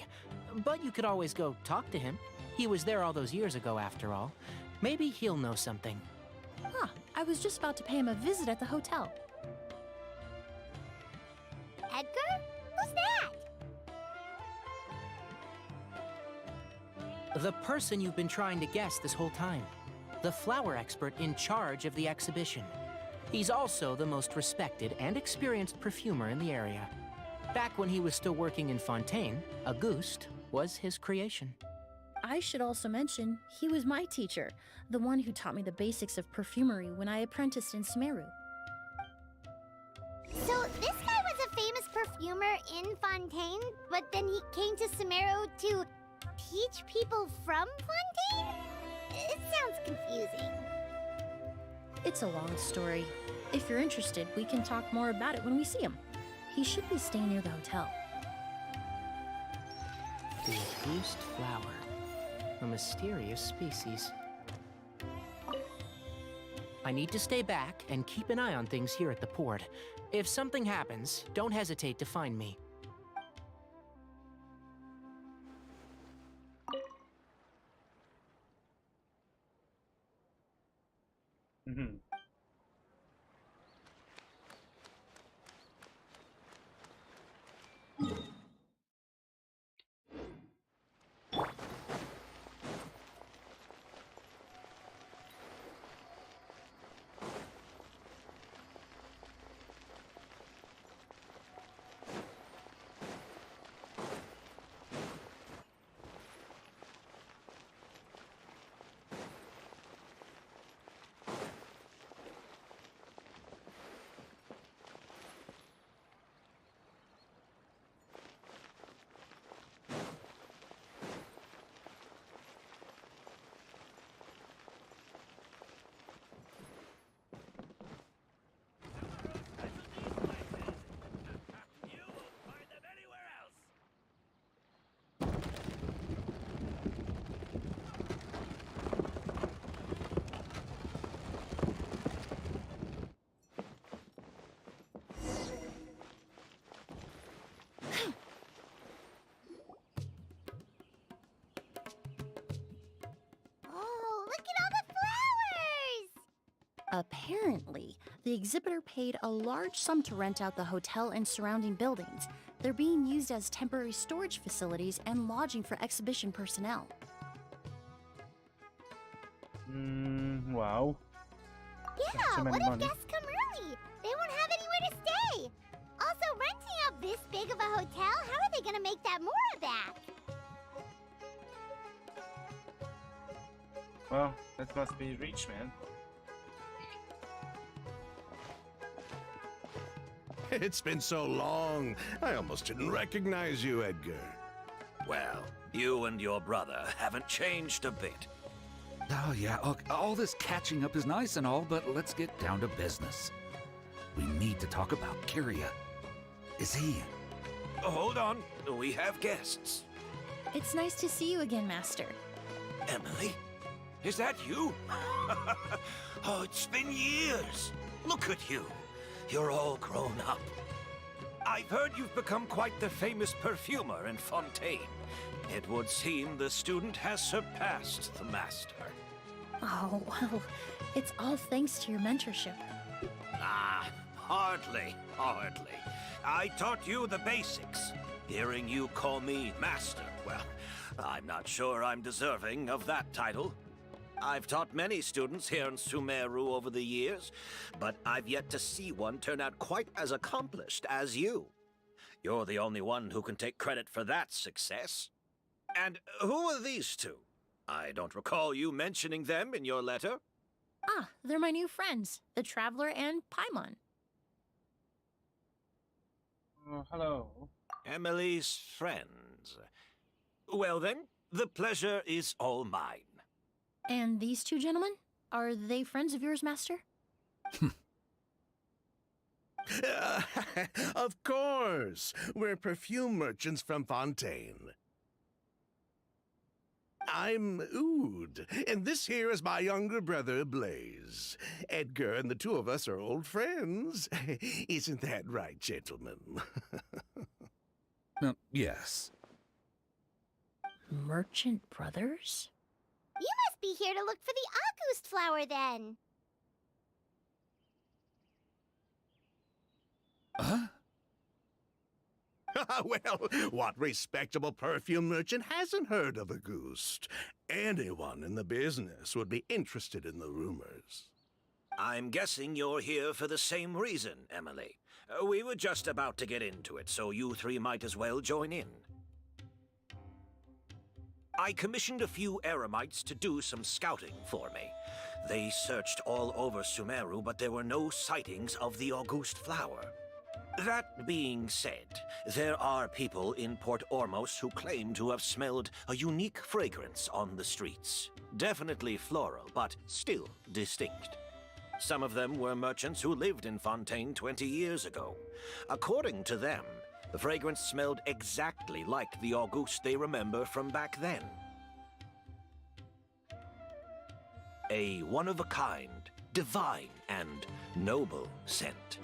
but you could always go talk to him. He was there all those years ago, after all. Maybe he'll know something. Huh, I was just about to pay him a visit at the hotel. Edgar? Who's that? The person you've been trying to guess this whole time. The flower expert in charge of the exhibition. He's also the most respected and experienced perfumer in the area. Back when he was still working in Fontaine, Auguste was his creation. I should also mention, he was my teacher, the one who taught me the basics of perfumery when I apprenticed in Sumeru. So this guy was a famous perfumer in Fontaine, but then he came to Sumeru to teach people from Fontaine? It sounds confusing. It's a long story. If you're interested, we can talk more about it when we see him. He should be staying near the hotel. The Auguste flower. A mysterious species. I need to stay back and keep an eye on things here at the port. If something happens, don't hesitate to find me. Mhm. Apparently, the exhibitor paid a large sum to rent out the hotel and surrounding buildings. They're being used as temporary storage facilities and lodging for exhibition personnel. Wow. Yeah, so what many if money. guests come early? They won't have anywhere to stay. Also, renting out this big of a hotel, how are they gonna make that more back? Well, that must be rich, man. It's been so long, I almost didn't recognize you, Edgar. Well, you and your brother haven't changed a bit. Oh, yeah, all this catching up is nice and all, but let's get down to business. We need to talk about Kyria. Is he... Hold on, we have guests. It's nice to see you again, Master. Emily? Is that you? Oh, it's been years. Look at you. You're all grown up. I've heard you've become quite the famous perfumer in Fontaine. It would seem the student has surpassed the master. Oh, well, it's all thanks to your mentorship. Ah, hardly. I taught you the basics. Hearing you call me master, well, I'm not sure I'm deserving of that title. I've taught many students here in Sumeru over the years, but I've yet to see one turn out quite as accomplished as you. You're the only one who can take credit for that success. And who are these two? I don't recall you mentioning them in your letter. Ah, they're my new friends, the Traveler and Paimon. Hello. Emily's friends. Well then, the pleasure is all mine. And these two gentlemen? Are they friends of yours, Master? Of course! We're perfume merchants from Fontaine. I'm Oud, and this here is my younger brother, Blaze. Edgar and the two of us are old friends. Isn't that right, gentlemen? Yes. Merchant brothers? You must be here to look for the August flower then. Huh? Well, what respectable perfume merchant hasn't heard of a Auguste? Anyone in the business would be interested in the rumors. I'm guessing you're here for the same reason, Emily. We were just about to get into it, so you three might as well join in. I commissioned a few eremites to do some scouting for me. They searched all over Sumeru, but there were no sightings of the Auguste flower. That being said, there are people in Port Ormos who claim to have smelled a unique fragrance on the streets. Definitely floral, but still distinct. Some of them were merchants who lived in Fontaine 20 years ago. According to them, the fragrance smelled exactly like the Auguste they remember from back then. A one-of-a-kind, divine, and noble scent.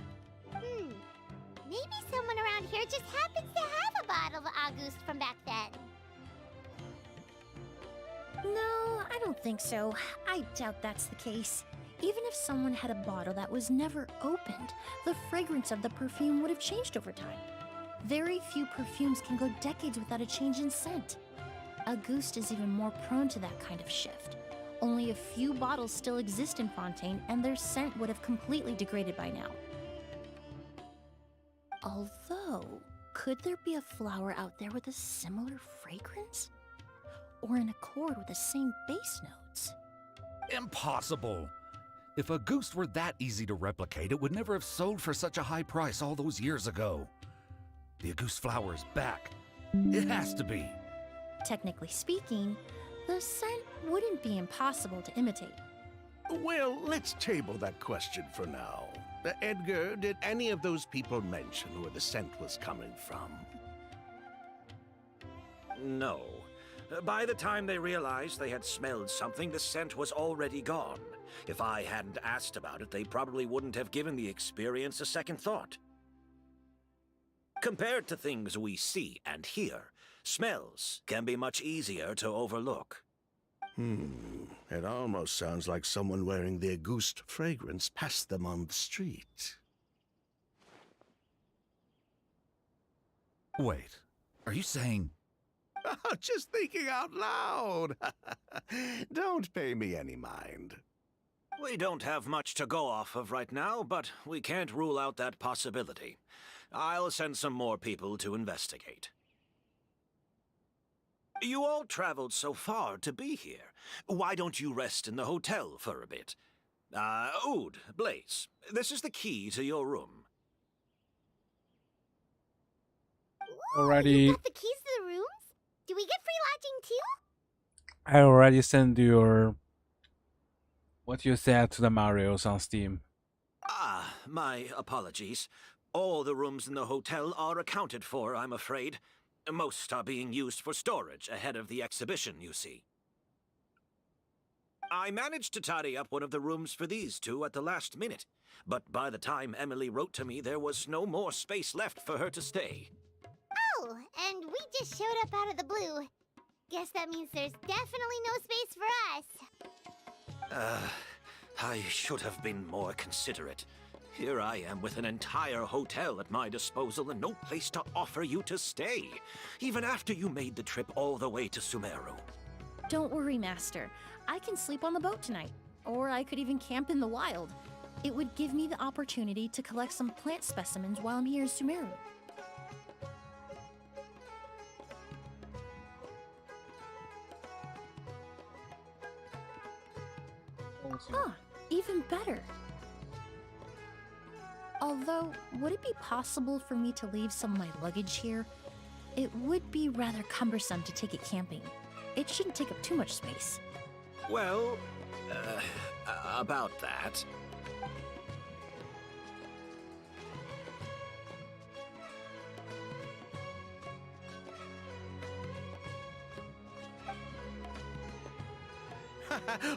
Maybe someone around here just happens to have a bottle of August from back then. No, I don't think so. I doubt that's the case. Even if someone had a bottle that was never opened, the fragrance of the perfume would have changed over time. Very few perfumes can go decades without a change in scent. Auguste is even more prone to that kind of shift. Only a few bottles still exist in Fontaine, and their scent would have completely degraded by now. Although, could there be a flower out there with a similar fragrance? Or in accord with the same base notes? Impossible! If Auguste were that easy to replicate, it would never have sold for such a high price all those years ago. The Auguste flower is back. It has to be. Technically speaking, the scent wouldn't be impossible to imitate. Well, let's table that question for now. Edgar, did any of those people mention where the scent was coming from? No. By the time they realized they had smelled something, the scent was already gone. If I hadn't asked about it, they probably wouldn't have given the experience a second thought. Compared to things we see and hear, smells can be much easier to overlook. It almost sounds like someone wearing the Auguste fragrance passed them on the street. Wait, are you saying... Just thinking out loud. Don't pay me any mind. We don't have much to go off of right now, but we can't rule out that possibility. I'll send some more people to investigate. You all traveled so far to be here. Why don't you rest in the hotel for a bit? Oud, Blaze, this is the key to your room. Already, You got the keys to the rooms? Do we get free lodging too? I already sent your what you said to the Marios on Steam. Ah, my apologies. All the rooms in the hotel are accounted for, I'm afraid. Most are being used for storage ahead of the exhibition, you see. I managed to tidy up one of the rooms for these two at the last minute, but by the time Emily wrote to me, there was no more space left for her to stay. Oh, and we just showed up out of the blue. Guess that means there's definitely no space for us. I should have been more considerate. Here I am with an entire hotel at my disposal and no place to offer you to stay, even after you made the trip all the way to Sumeru. Don't worry, Master. I can sleep on the boat tonight. Or I could even camp in the wild. It would give me the opportunity to collect some plant specimens while I'm here in Sumeru. Ah, even better. Although, would it be possible for me to leave some of my luggage here? It would be rather cumbersome to take it camping. It shouldn't take up too much space. Well, about that.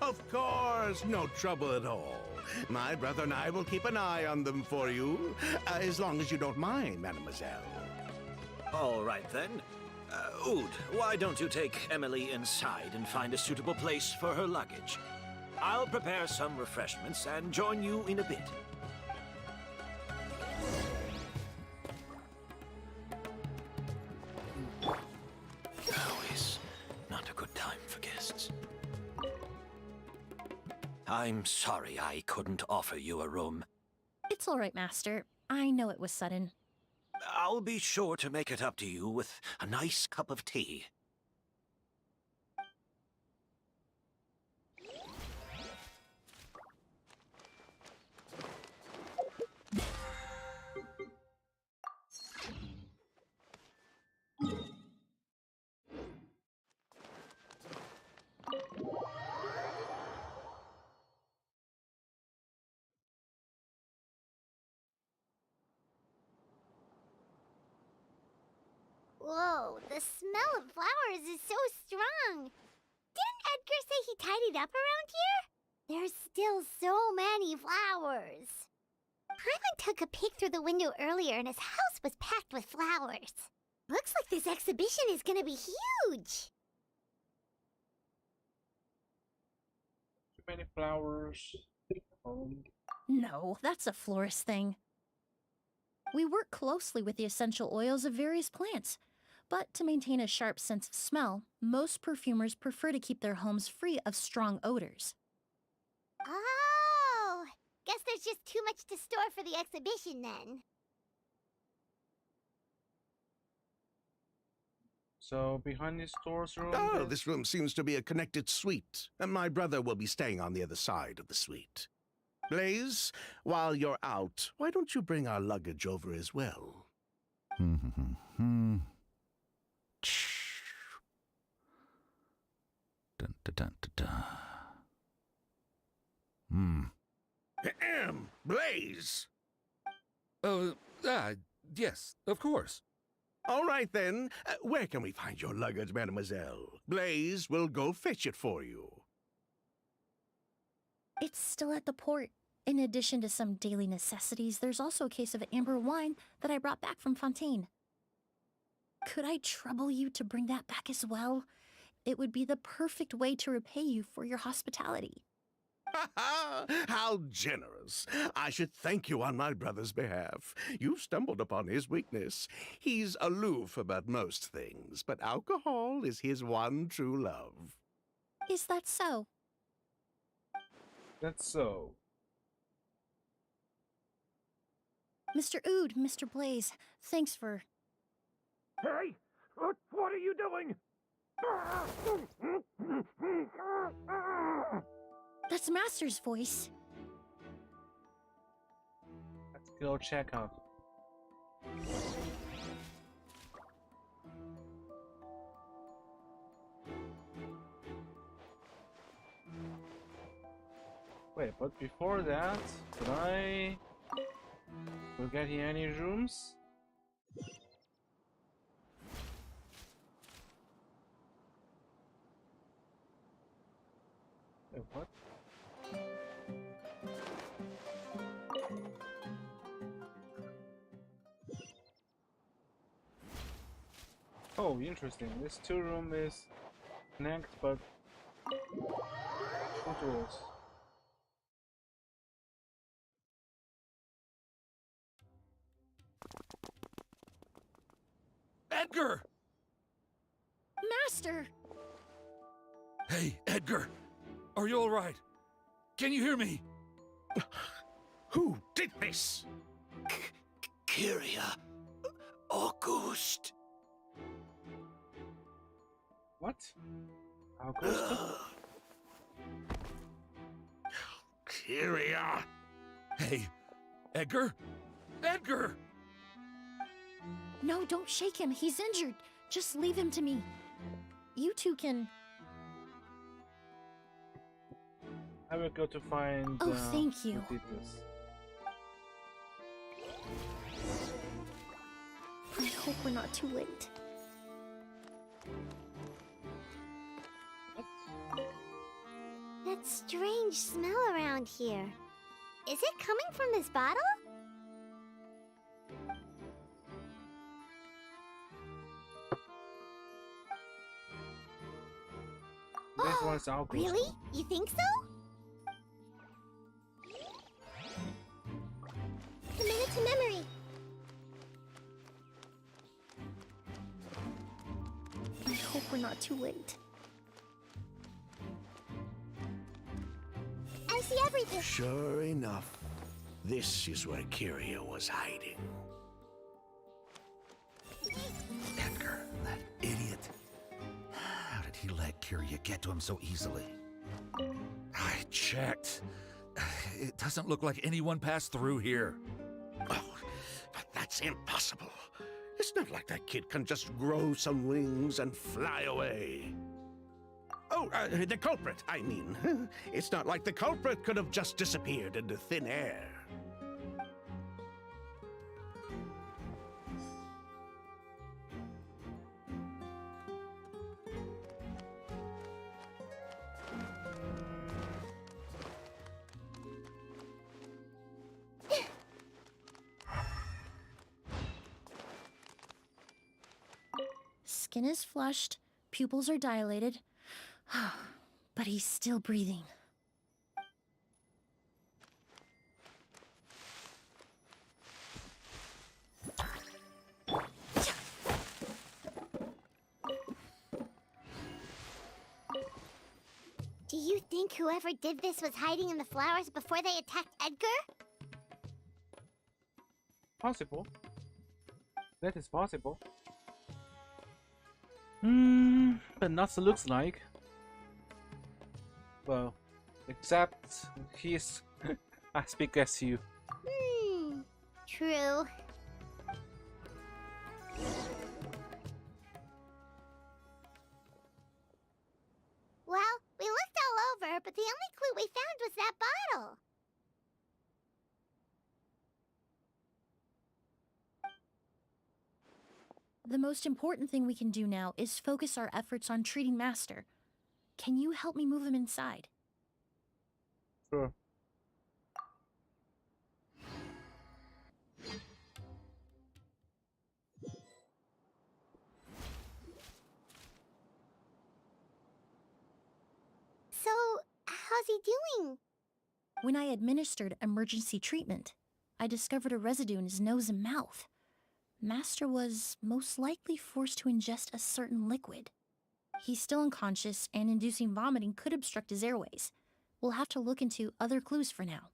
Of course, no trouble at all. My brother and I will keep an eye on them for you, as long as you don't mind, mademoiselle. All right, then. Oud, why don't you take Emily inside and find a suitable place for her luggage? I'll prepare some refreshments and join you in a bit. Now is not a good time for guests. I'm sorry I couldn't offer you a room. It's all right, Master. I know it was sudden. I'll be sure to make it up to you with a nice cup of tea. Whoa, the smell of flowers is so strong. Didn't Edgar say he tidied up around here? There's still so many flowers. Paimon took a peek through the window earlier and his house was packed with flowers. Looks like this exhibition is gonna be huge. Too many flowers. No, that's a florist thing. We work closely with the essential oils of various plants, but to maintain a sharp sense of smell, most perfumers prefer to keep their homes free of strong odors. Oh, guess there's just too much to store for the exhibition then. So behind this door's room. Oh, this room seems to be a connected suite, and my brother will be staying on the other side of the suite. Blaze, while you're out, why don't you bring our luggage over as well? Dun, dun, dun, dun, dun. Ahem, Blaze! Yes, of course. All right, then. Where can we find your luggage, mademoiselle? Blaze will go fetch it for you. It's still at the port. In addition to some daily necessities, there's also a case of amber wine that I brought back from Fontaine. Could I trouble you to bring that back as well? It would be the perfect way to repay you for your hospitality. How generous. I should thank you on my brother's behalf. You stumbled upon his weakness. He's aloof about most things, but alcohol is his one true love. Is that so? That's so. Mr. Ood, Mr. Blaze, thanks for... Hey! What are you doing? That's Master's voice. Let's go check out. Wait, but before that, could I get here any rooms? Wait, what? Oh, interesting. This two room is connect, but two doors. Edgar! Master! Hey, Edgar! Are you alright? Can you hear me? Who did this? Kyria. August. What? Augusta? Kyria. Hey, Edgar? Edgar! No, don't shake him. He's injured. Just leave him to me. You two can... I will go to find. Oh, thank you. who did this. I hope we're not too late. That strange smell around here. Is it coming from this bottle? This one's Augusta. Really? You think so? Commit it to memory. I hope we're not too late. I see everything. Sure enough, this is where Kyria was hiding. Edgar, that idiot. How did he let Kyria get to him so easily? I checked. It doesn't look like anyone passed through here. Oh, but that's impossible. It's not like that kid can just grow some wings and fly away. Oh, the culprit, I mean. It's not like the culprit could have just disappeared into thin air. Skin is flushed, pupils are dilated, but he's still breathing. Do you think whoever did this was hiding in the flowers before they attacked Edgar? Possible. That is possible. But not looks like. Well, except he's as big as you. True. Well, we looked all over, but the only clue we found was that bottle. The most important thing we can do now is focus our efforts on treating Master. Can you help me move him inside? Sure. was he doing? When I administered emergency treatment, I discovered a residue in his nose and mouth. Master was most likely forced to ingest a certain liquid. He's still unconscious, and inducing vomiting could obstruct his airways. We'll have to look into other clues for now.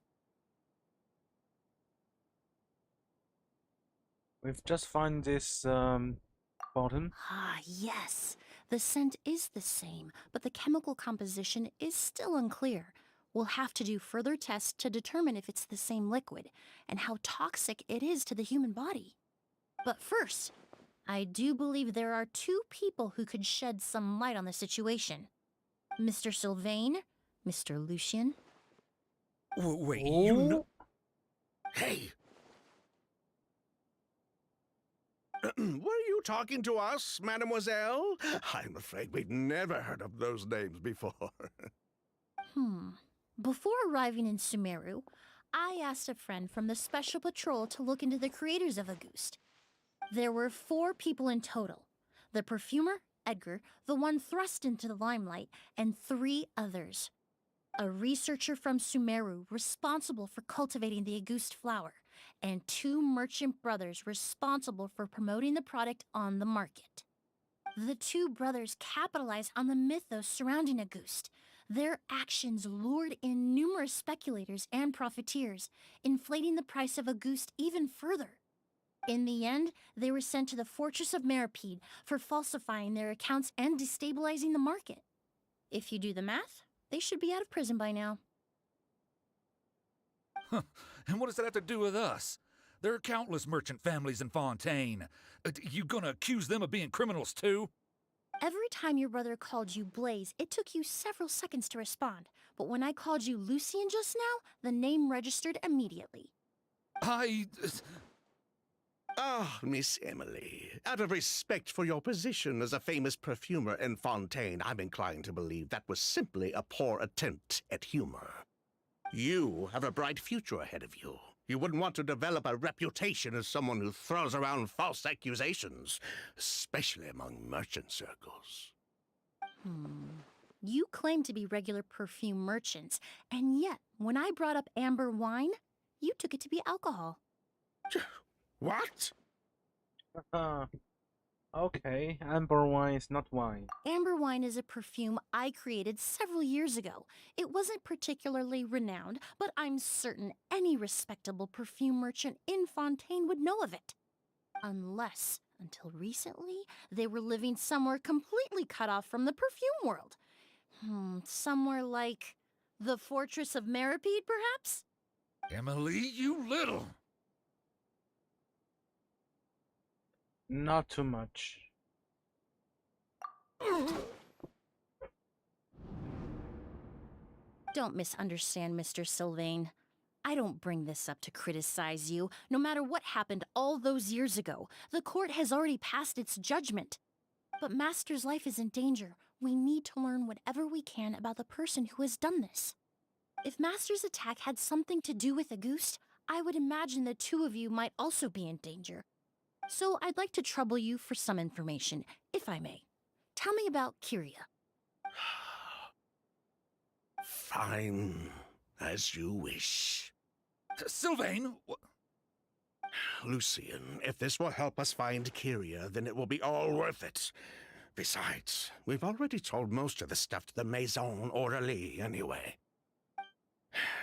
We've just found this bottle. Ah, yes. The scent is the same, but the chemical composition is still unclear. We'll have to do further tests to determine if it's the same liquid and how toxic it is to the human body. But first, I do believe there are two people who could shed some light on the situation. Mr. Sylvain, Mr. Lucien. Wait, you know... Hey! Were you talking to us, mademoiselle? I'm afraid we've never heard of those names before. Before arriving in Sumeru, I asked a friend from the Special Patrol to look into the creators of Auguste. There were 4 people in total. The perfumer, Edgar, the one thrust into the limelight, and 3 others. A researcher from Sumeru responsible for cultivating the Auguste flower, and 2 merchant brothers responsible for promoting the product on the market. The 2 brothers capitalized on the mythos surrounding Auguste. Their actions lured in numerous speculators and profiteers, inflating the price of Auguste even further. In the end, they were sent to the Fortress of Meripede for falsifying their accounts and destabilizing the market. If you do the math, they should be out of prison by now. Huh. And what does that have to do with us? There are countless merchant families in Fontaine. You gonna accuse them of being criminals too? Every time your brother called you Blaze, it took you several seconds to respond. But when I called you Lucien just now, the name registered immediately. Ah, Miss Emily, out of respect for your position as a famous perfumer in Fontaine, I'm inclined to believe that was simply a poor attempt at humor. You have a bright future ahead of you. You wouldn't want to develop a reputation as someone who throws around false accusations, especially among merchant circles. You claim to be regular perfume merchants, and yet, when I brought up amber wine, you took it to be alcohol. What? Okay, amber wine is not wine. Amber wine is a perfume I created several years ago. It wasn't particularly renowned, but I'm certain any respectable perfume merchant in Fontaine would know of it. Unless, until recently, they were living somewhere completely cut off from the perfume world. Somewhere like the Fortress of Meripede, perhaps? Emily, you little... Not too much. Don't misunderstand, Mr. Sylvain. I don't bring this up to criticize you. No matter what happened all those years ago, the court has already passed its judgment. But Master's life is in danger. We need to learn whatever we can about the person who has done this. If Master's attack had something to do with Auguste, I would imagine the 2 of you might also be in danger. So I'd like to trouble you for some information, if I may. Tell me about Kyria. Fine, as you wish. Sylvain! Lucien, if this will help us find Kyria, then it will be all worth it. Besides, we've already told most of the stuff to the Maison Orderly anyway.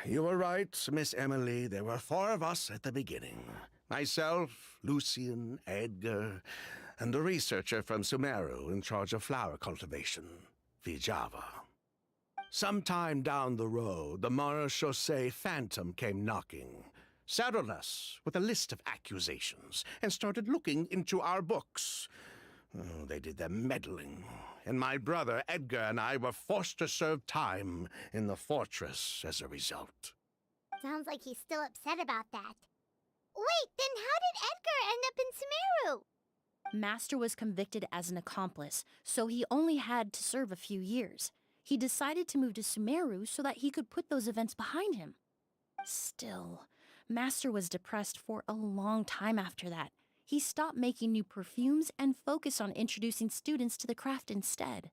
You were right, Miss Emily. There were 4 of us at the beginning. Myself, Lucien, Edgar, and the researcher from Sumeru in charge of flower cultivation, Vijava. Sometime down the road, the Marechaussee Phantom came knocking, saddled us with a list of accusations, and started looking into our books. Oh, they did their meddling, and my brother Edgar and I were forced to serve time in the fortress as a result. Sounds like he's still upset about that. Wait, then how did Edgar end up in Sumeru? Master was convicted as an accomplice, so he only had to serve a few years. He decided to move to Sumeru so that he could put those events behind him. Still, Master was depressed for a long time after that. He stopped making new perfumes and focused on introducing students to the craft instead.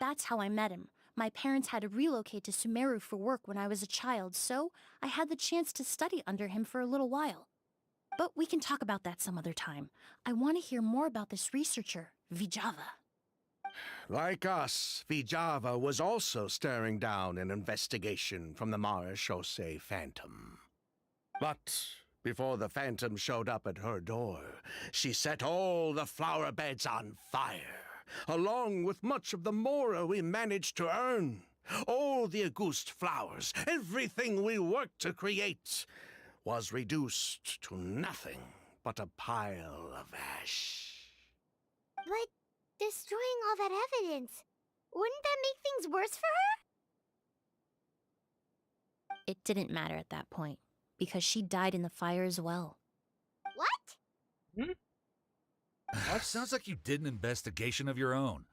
That's how I met him. My parents had to relocate to Sumeru for work when I was a child, so I had the chance to study under him for a little while. But we can talk about that some other time. I want to hear more about this researcher, Vijava. Like us, Vijava was also staring down an investigation from the Marechaussee Phantom. But before the Phantom showed up at her door, she set all the flower beds on fire, along with much of the mora we managed to earn. All the Auguste flowers, everything we worked to create, was reduced to nothing but a pile of ash. But destroying all that evidence, wouldn't that make things worse for her? It didn't matter at that point, because she died in the fire as well. What? Sounds like you did an investigation of your own.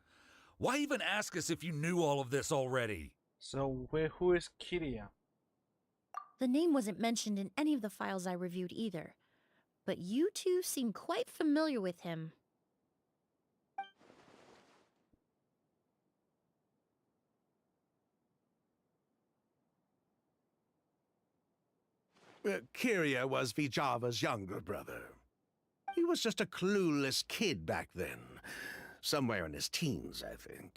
Why even ask us if you knew all of this already? So, who is Kiria? The name wasn't mentioned in any of the files I reviewed either, but you two seem quite familiar with him. Kiria was Vijava's younger brother. He was just a clueless kid back then. Somewhere in his teens, I think.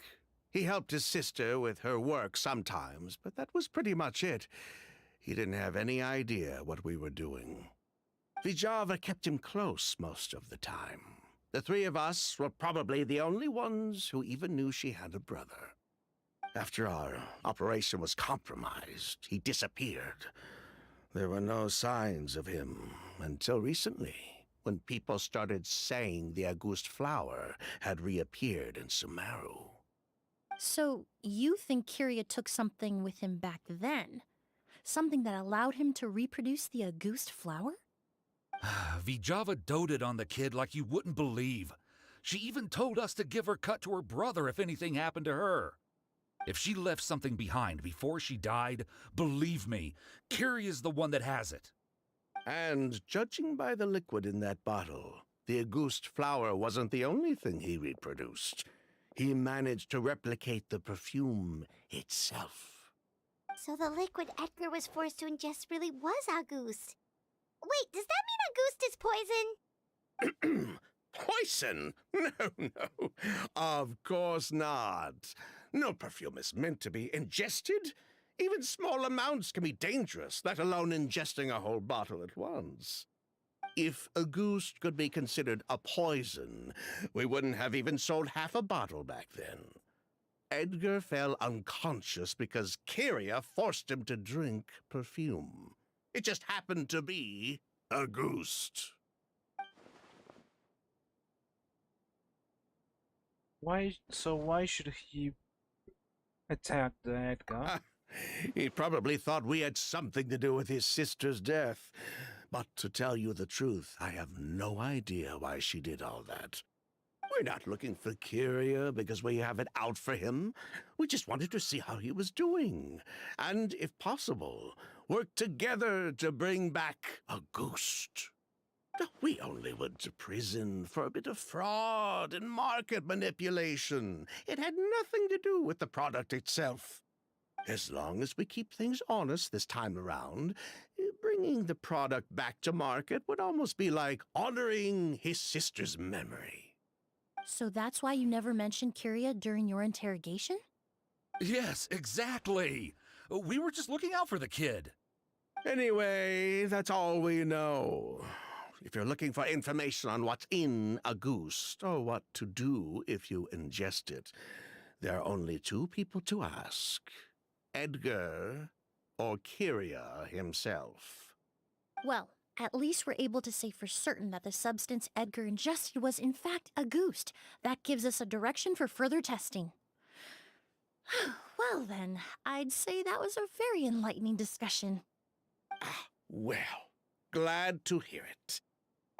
He helped his sister with her work sometimes, but that was pretty much it. He didn't have any idea what we were doing. Vijava kept him close most of the time. The three of us were probably the only ones who even knew she had a brother. After our operation was compromised, he disappeared. There were no signs of him until recently, when people started saying the Auguste flower had reappeared in Sumeru. So, you think Kiria took something with him back then? Something that allowed him to reproduce the Auguste flower? Vijava doted on the kid like you wouldn't believe. She even told us to give her cut to her brother if anything happened to her. If she left something behind before she died, believe me, Kiria's the one that has it. And judging by the liquid in that bottle, the Auguste flower wasn't the only thing he reproduced. He managed to replicate the perfume itself. So the liquid Edgar was forced to ingest really was Auguste. Wait, does that mean Auguste is poison? Poison? No. Of course not. No perfume is meant to be ingested. Even small amounts can be dangerous, let alone ingesting a whole bottle at once. If Auguste could be considered a poison, we wouldn't have even sold half a bottle back then. Edgar fell unconscious because Kiria forced him to drink perfume. It just happened to be Auguste. Why should he attack the Edgar? He probably thought we had something to do with his sister's death. But to tell you the truth, I have no idea why she did all that. We're not looking for Kiria because we have it out for him. We just wanted to see how he was doing. And, if possible, work together to bring back Auguste. We only went to prison for a bit of fraud and market manipulation. It had nothing to do with the product itself. As long as we keep things honest this time around, bringing the product back to market would almost be like honoring his sister's memory. So that's why you never mentioned Kiria during your interrogation? Yes, exactly. We were just looking out for the kid. Anyway, that's all we know. If you're looking for information on what's in Auguste, or what to do if you ingest it, there are only two people to ask. Edgar or Kiria himself. Well, at least we're able to say for certain that the substance Edgar ingested was in fact Auguste. That gives us a direction for further testing. Well then, I'd say that was a very enlightening discussion. Well, glad to hear it.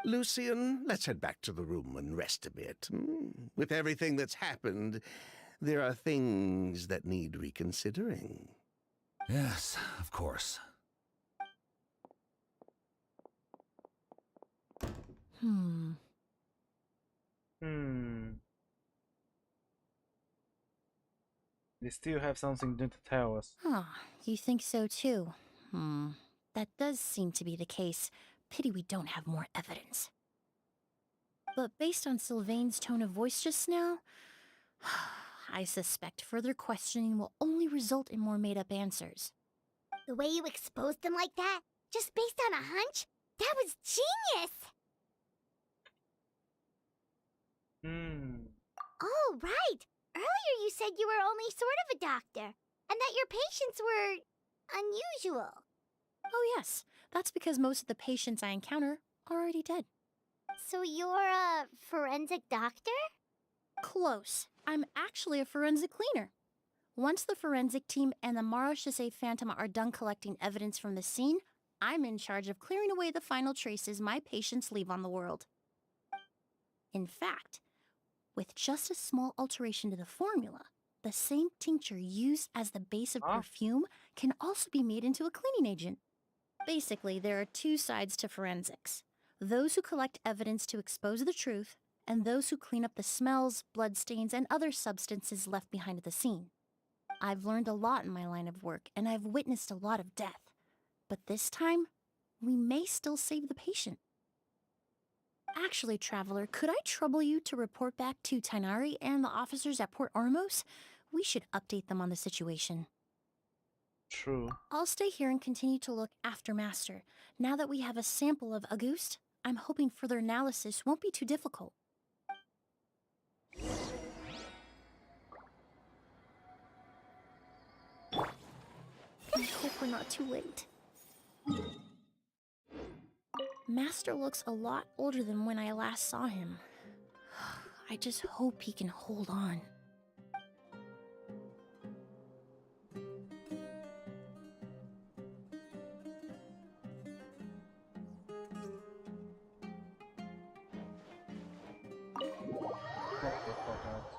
Lucian, let's head back to the room and rest a bit. With everything that's happened, there are things that need reconsidering. Yes, of course. They still have something to tell us. Huh, you think so too? That does seem to be the case. Pity we don't have more evidence. But based on Sylvain's tone of voice just now, I suspect further questioning will only result in more made-up answers. The way you exposed them like that, just based on a hunch, that was genius! Oh, right! Earlier you said you were only sort of a doctor, and that your patients were unusual. Oh yes, that's because most of the patients I encounter are already dead. So you're a forensic doctor? Close. I'm actually a forensic cleaner. Once the forensic team and the Marechaussee Phantom are done collecting evidence from the scene, I'm in charge of clearing away the final traces my patients leave on the world. In fact, with just a small alteration to the formula, the same tincture used as the base of perfume can also be made into a cleaning agent. Basically, there are two sides to forensics. Those who collect evidence to expose the truth, and those who clean up the smells, bloodstains, and other substances left behind at the scene. I've learned a lot in my line of work, and I've witnessed a lot of death. But this time, we may still save the patient. Actually, Traveler, could I trouble you to report back to Tainari and the officers at Port Ormos? We should update them on the situation. True. I'll stay here and continue to look after Master. Now that we have a sample of Auguste, I'm hoping further analysis won't be too difficult. I hope we're not too late. Master looks a lot older than when I last saw him. I just hope he can hold on. What the fuck out?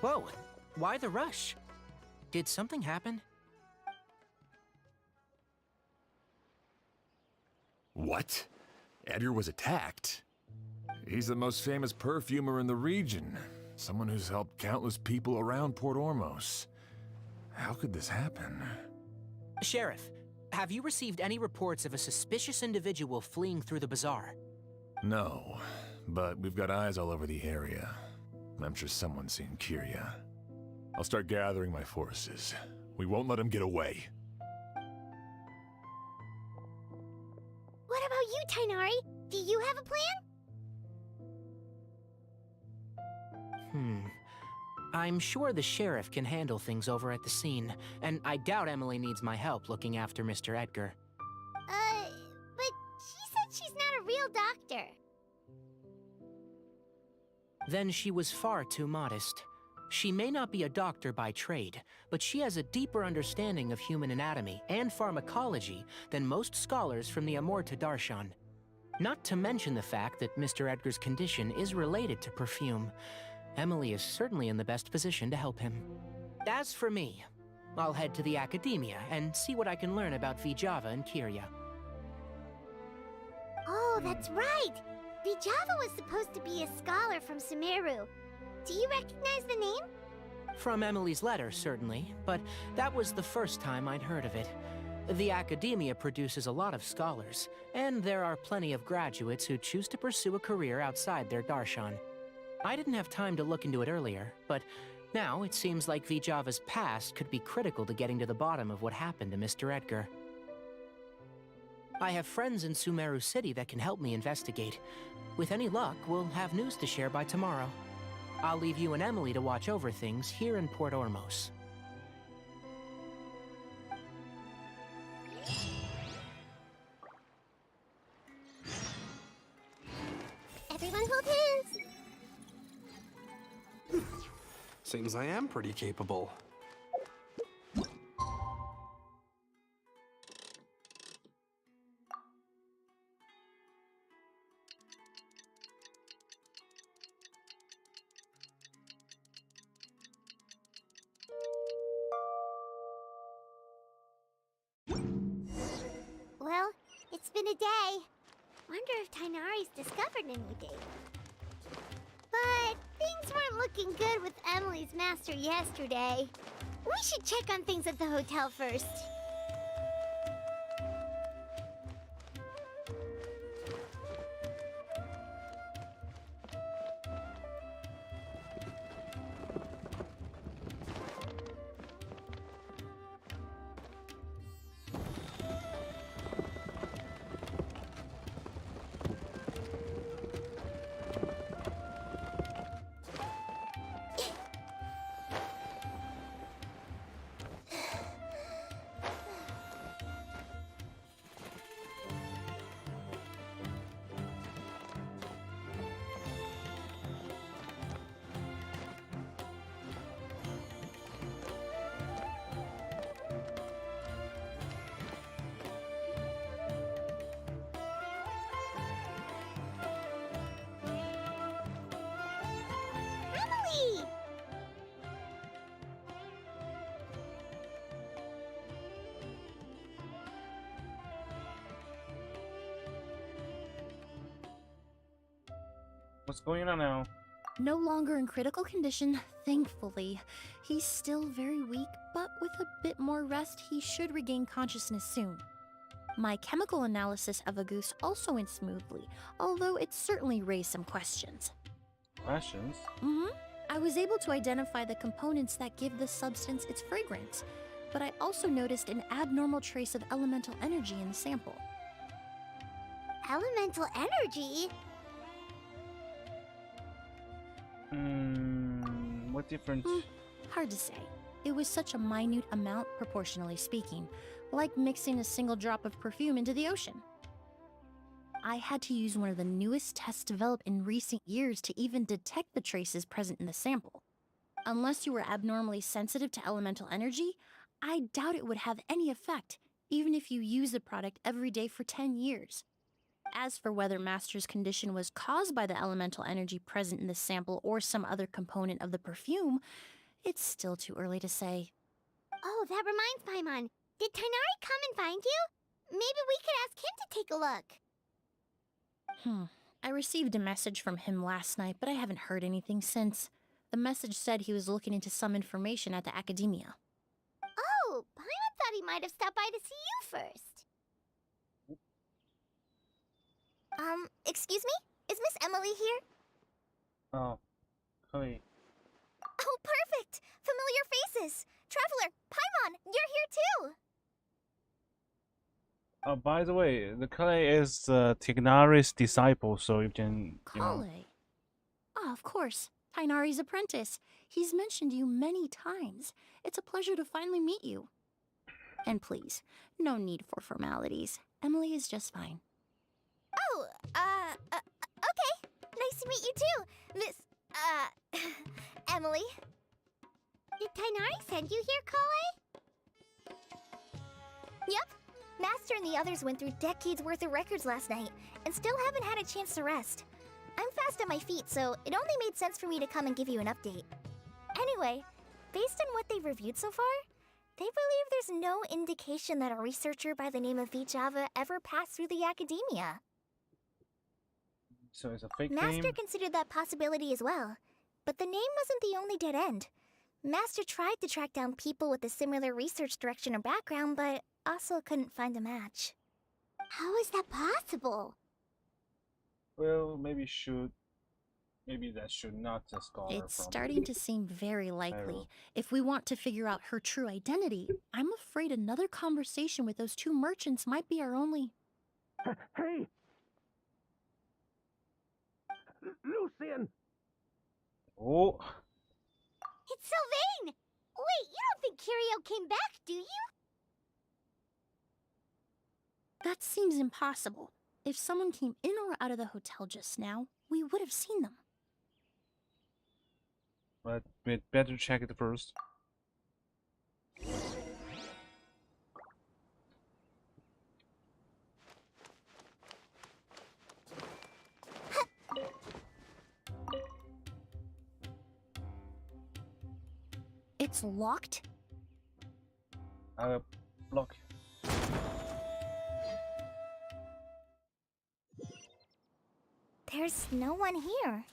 Whoa, why the rush? Did something happen? What? Edgar was attacked? He's the most famous perfumer in the region. Someone who's helped countless people around Port Ormos. How could this happen? Sheriff, have you received any reports of a suspicious individual fleeing through the bazaar? No, but we've got eyes all over the area. I'm sure someone's seen Kiria. I'll start gathering my forces. We won't let him get away. What about you, Tainari? Do you have a plan? I'm sure the sheriff can handle things over at the scene, and I doubt Emily needs my help looking after Mr. Edgar. But she said she's not a real doctor. Then she was far too modest. She may not be a doctor by trade, but she has a deeper understanding of human anatomy and pharmacology than most scholars from the Amorta Darshan. Not to mention the fact that Mr. Edgar's condition is related to perfume. Emily is certainly in the best position to help him. As for me, I'll head to the academia and see what I can learn about Vijava and Kiria. Oh, that's right! Vijava was supposed to be a scholar from Sumeru. Do you recognize the name? From Emily's letter, certainly, but that was the first time I'd heard of it. The academia produces a lot of scholars, and there are plenty of graduates who choose to pursue a career outside their darshan. I didn't have time to look into it earlier, but now it seems like Vijava's past could be critical to getting to the bottom of what happened to Mr. Edgar. I have friends in Sumeru City that can help me investigate. With any luck, we'll have news to share by tomorrow. I'll leave you and Emily to watch over things here in Port Ormos. Seems I am pretty capable. Well, it's been a day. Wonder if Tainari's discovered anything. But things weren't looking good with Emily's master yesterday. We should check on things at the hotel first. Emily! What's going on now? No longer in critical condition, thankfully. He's still very weak, but with a bit more rest, he should regain consciousness soon. My chemical analysis of Auguste also went smoothly, although it certainly raised some questions. Questions? I was able to identify the components that give the substance its fragrance, but I also noticed an abnormal trace of elemental energy in the sample. Elemental energy? What difference? Hard to say. It was such a minute amount, proportionally speaking, like mixing a single drop of perfume into the ocean. I had to use one of the newest tests developed in recent years to even detect the traces present in the sample. Unless you were abnormally sensitive to elemental energy, I doubt it would have any effect, even if you use the product every day for 10 years. As for whether Master's condition was caused by the elemental energy present in the sample or some other component of the perfume, it's still too early to say. Oh, that reminds Paimon. Did Tainari come and find you? Maybe we could ask him to take a look. I received a message from him last night, but I haven't heard anything since. The message said he was looking into some information at the academia. Oh, Paimon thought he might have stopped by to see you first. Excuse me? Is Miss Emily here? Oh, 可以. Oh, perfect! Familiar faces! Traveler, Paimon, you're here too! By the way, the Clay is Tignari's disciple, so you can, Kale? Oh, of course. Tainari's apprentice. He's mentioned you many times. It's a pleasure to finally meet you. And please, no need for formalities. Emily is just fine. Oh, okay. Nice to meet you too, Miss, Emily. Did Tainari send you here, Kale? Yep. Master and the others went through decades worth of records last night, and still haven't had a chance to rest. I'm fast on my feet, so it only made sense for me to come and give you an update. Anyway, based on what they've reviewed so far, they believe there's no indication that a researcher by the name of Vijava ever passed through the academia. So it's a fake Master name? considered that possibility as well, but the name wasn't the only dead end. Master tried to track down people with a similar research direction or background, but also couldn't find a match. How is that possible? Well, maybe that should not a scholar It's from starting to seem very likely. Cairo. If we want to figure out her true identity, I'm afraid another conversation with those two merchants might be our only... Hey! Lucian! Oh, It's Sylvain! Wait, you don't think Kirio came back, do you? That seems impossible. If someone came in or out of the hotel just now, we would have seen them. but better check it first. It's locked? Block. There's no one here.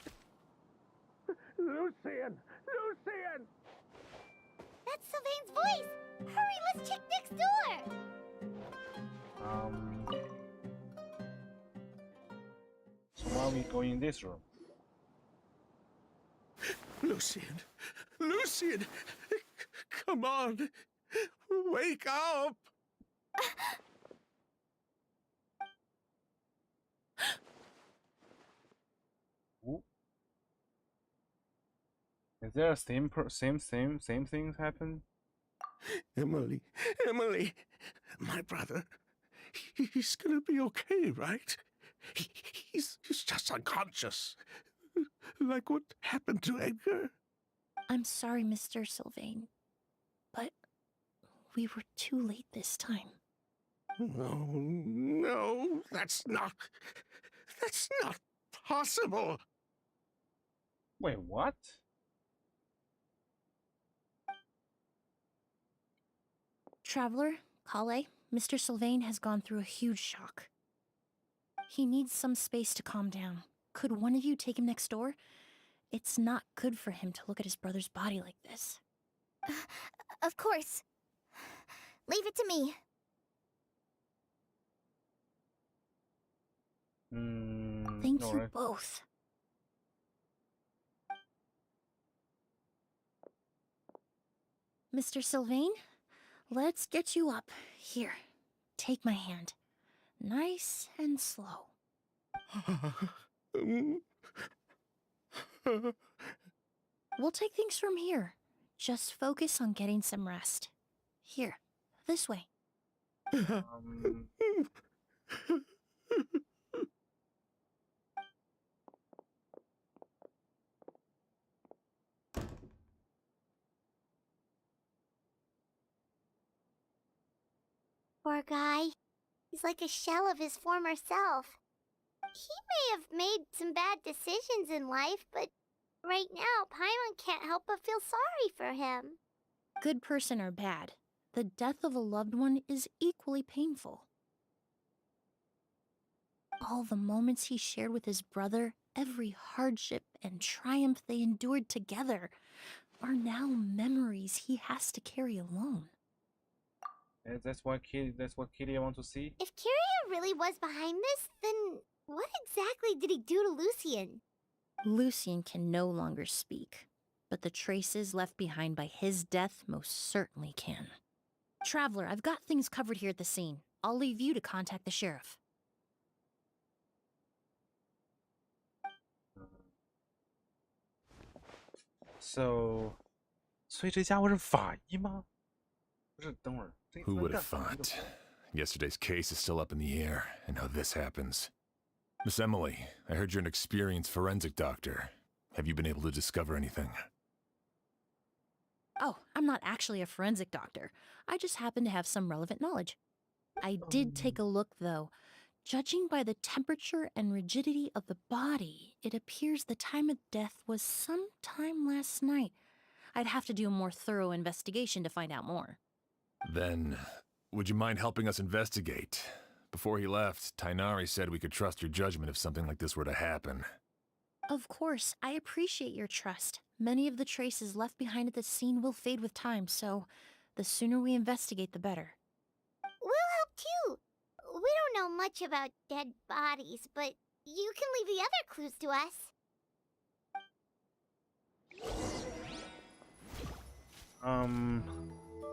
Lucian! Lucian! That's Sylvain's voice! Hurry, let's check next door! So why are we going in this room? Lucian! Lucian! Come on! Wake up! Ooh. Is there a same things happen? Emily, Emily, my brother, he's gonna be okay, right? He's just unconscious. Like what happened to Edgar? I'm sorry, Mr. Sylvain, but we were too late this time. No, no, that's not possible. Wait, what? Traveler, Kale, Mr. Sylvain has gone through a huge shock. He needs some space to calm down. Could one of you take him next door? It's not good for him to look at his brother's body like this. Of course. Leave it to me. Thank you alright. both. Mr. Sylvain, let's get you up. Here, take my hand. Nice and slow. We'll take things from here. Just focus on getting some rest. Here, this way. Poor guy. He's like a shell of his former self. He may have made some bad decisions in life, but right now, Paimon can't help but feel sorry for him. Good person or bad, the death of a loved one is equally painful. All the moments he shared with his brother, every hardship and triumph they endured together, are now memories he has to carry alone. That's what Kitty I want to see. If Kiria really was behind this, then what exactly did he do to Lucian? Lucian can no longer speak, but the traces left behind by his death most certainly can. Traveler, I've got things covered here at the scene. I'll leave you to contact the sheriff. So， 所以这家伙是法医吗？不是，等会儿。 Who would have thought? Yesterday's case is still up in the air, and now this happens. Miss Emily, I heard you're an experienced forensic doctor. Have you been able to discover anything? Oh, I'm not actually a forensic doctor. I just happen to have some relevant knowledge. I did take a look, though. Judging by the temperature and rigidity of the body, it appears the time of death was sometime last night. I'd have to do a more thorough investigation to find out more. Then, would you mind helping us investigate? Before he left, Tainari said we could trust your judgment if something like this were to happen. Of course, I appreciate your trust. Many of the traces left behind at the scene will fade with time, so the sooner we investigate, the better. We'll help too. We don't know much about dead bodies, but you can leave the other clues to us.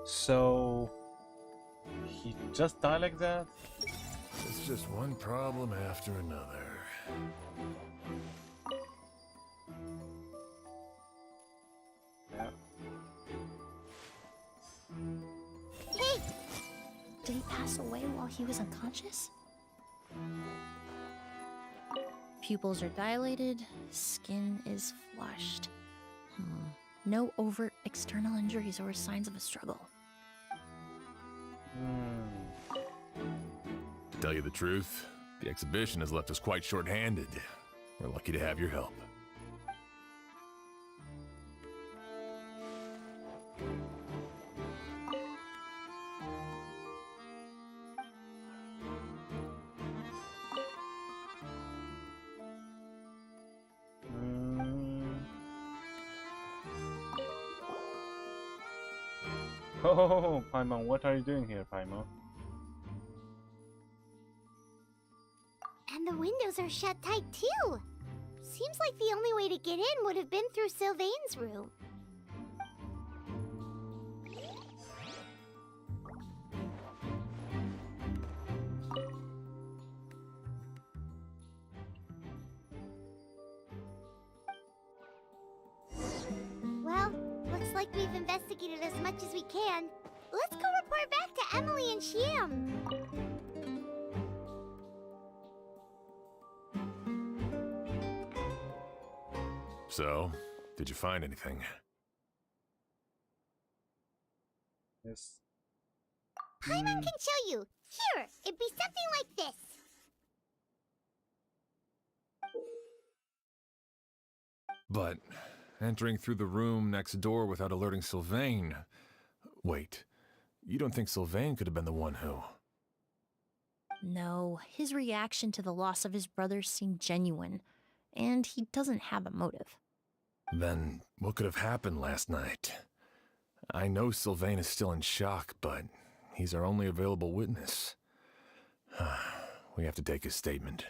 So he just died like that? It's just one problem after another. Yeah. Hey! Did he pass away while he was unconscious? Pupils are dilated, skin is flushed. No overt external injuries or signs of a struggle. To tell you the truth, the exhibition has left us quite short-handed. We're lucky to have your help. Oh, Paimon, what are you doing here, Paimon? And the windows are shut tight too. Seems like the only way to get in would have been through Sylvain's room. Well, looks like we've investigated as much as we can. Let's go report back to Emily and Shiam. So, did you find anything? Yes. Paimon can show you. Here, it'd be something like this. But entering through the room next door without alerting Sylvain... Wait, you don't think Sylvain could have been the one who... No, his reaction to the loss of his brother seemed genuine, and he doesn't have a motive. Then what could have happened last night? I know Sylvain is still in shock, but he's our only available witness. We have to take his statement.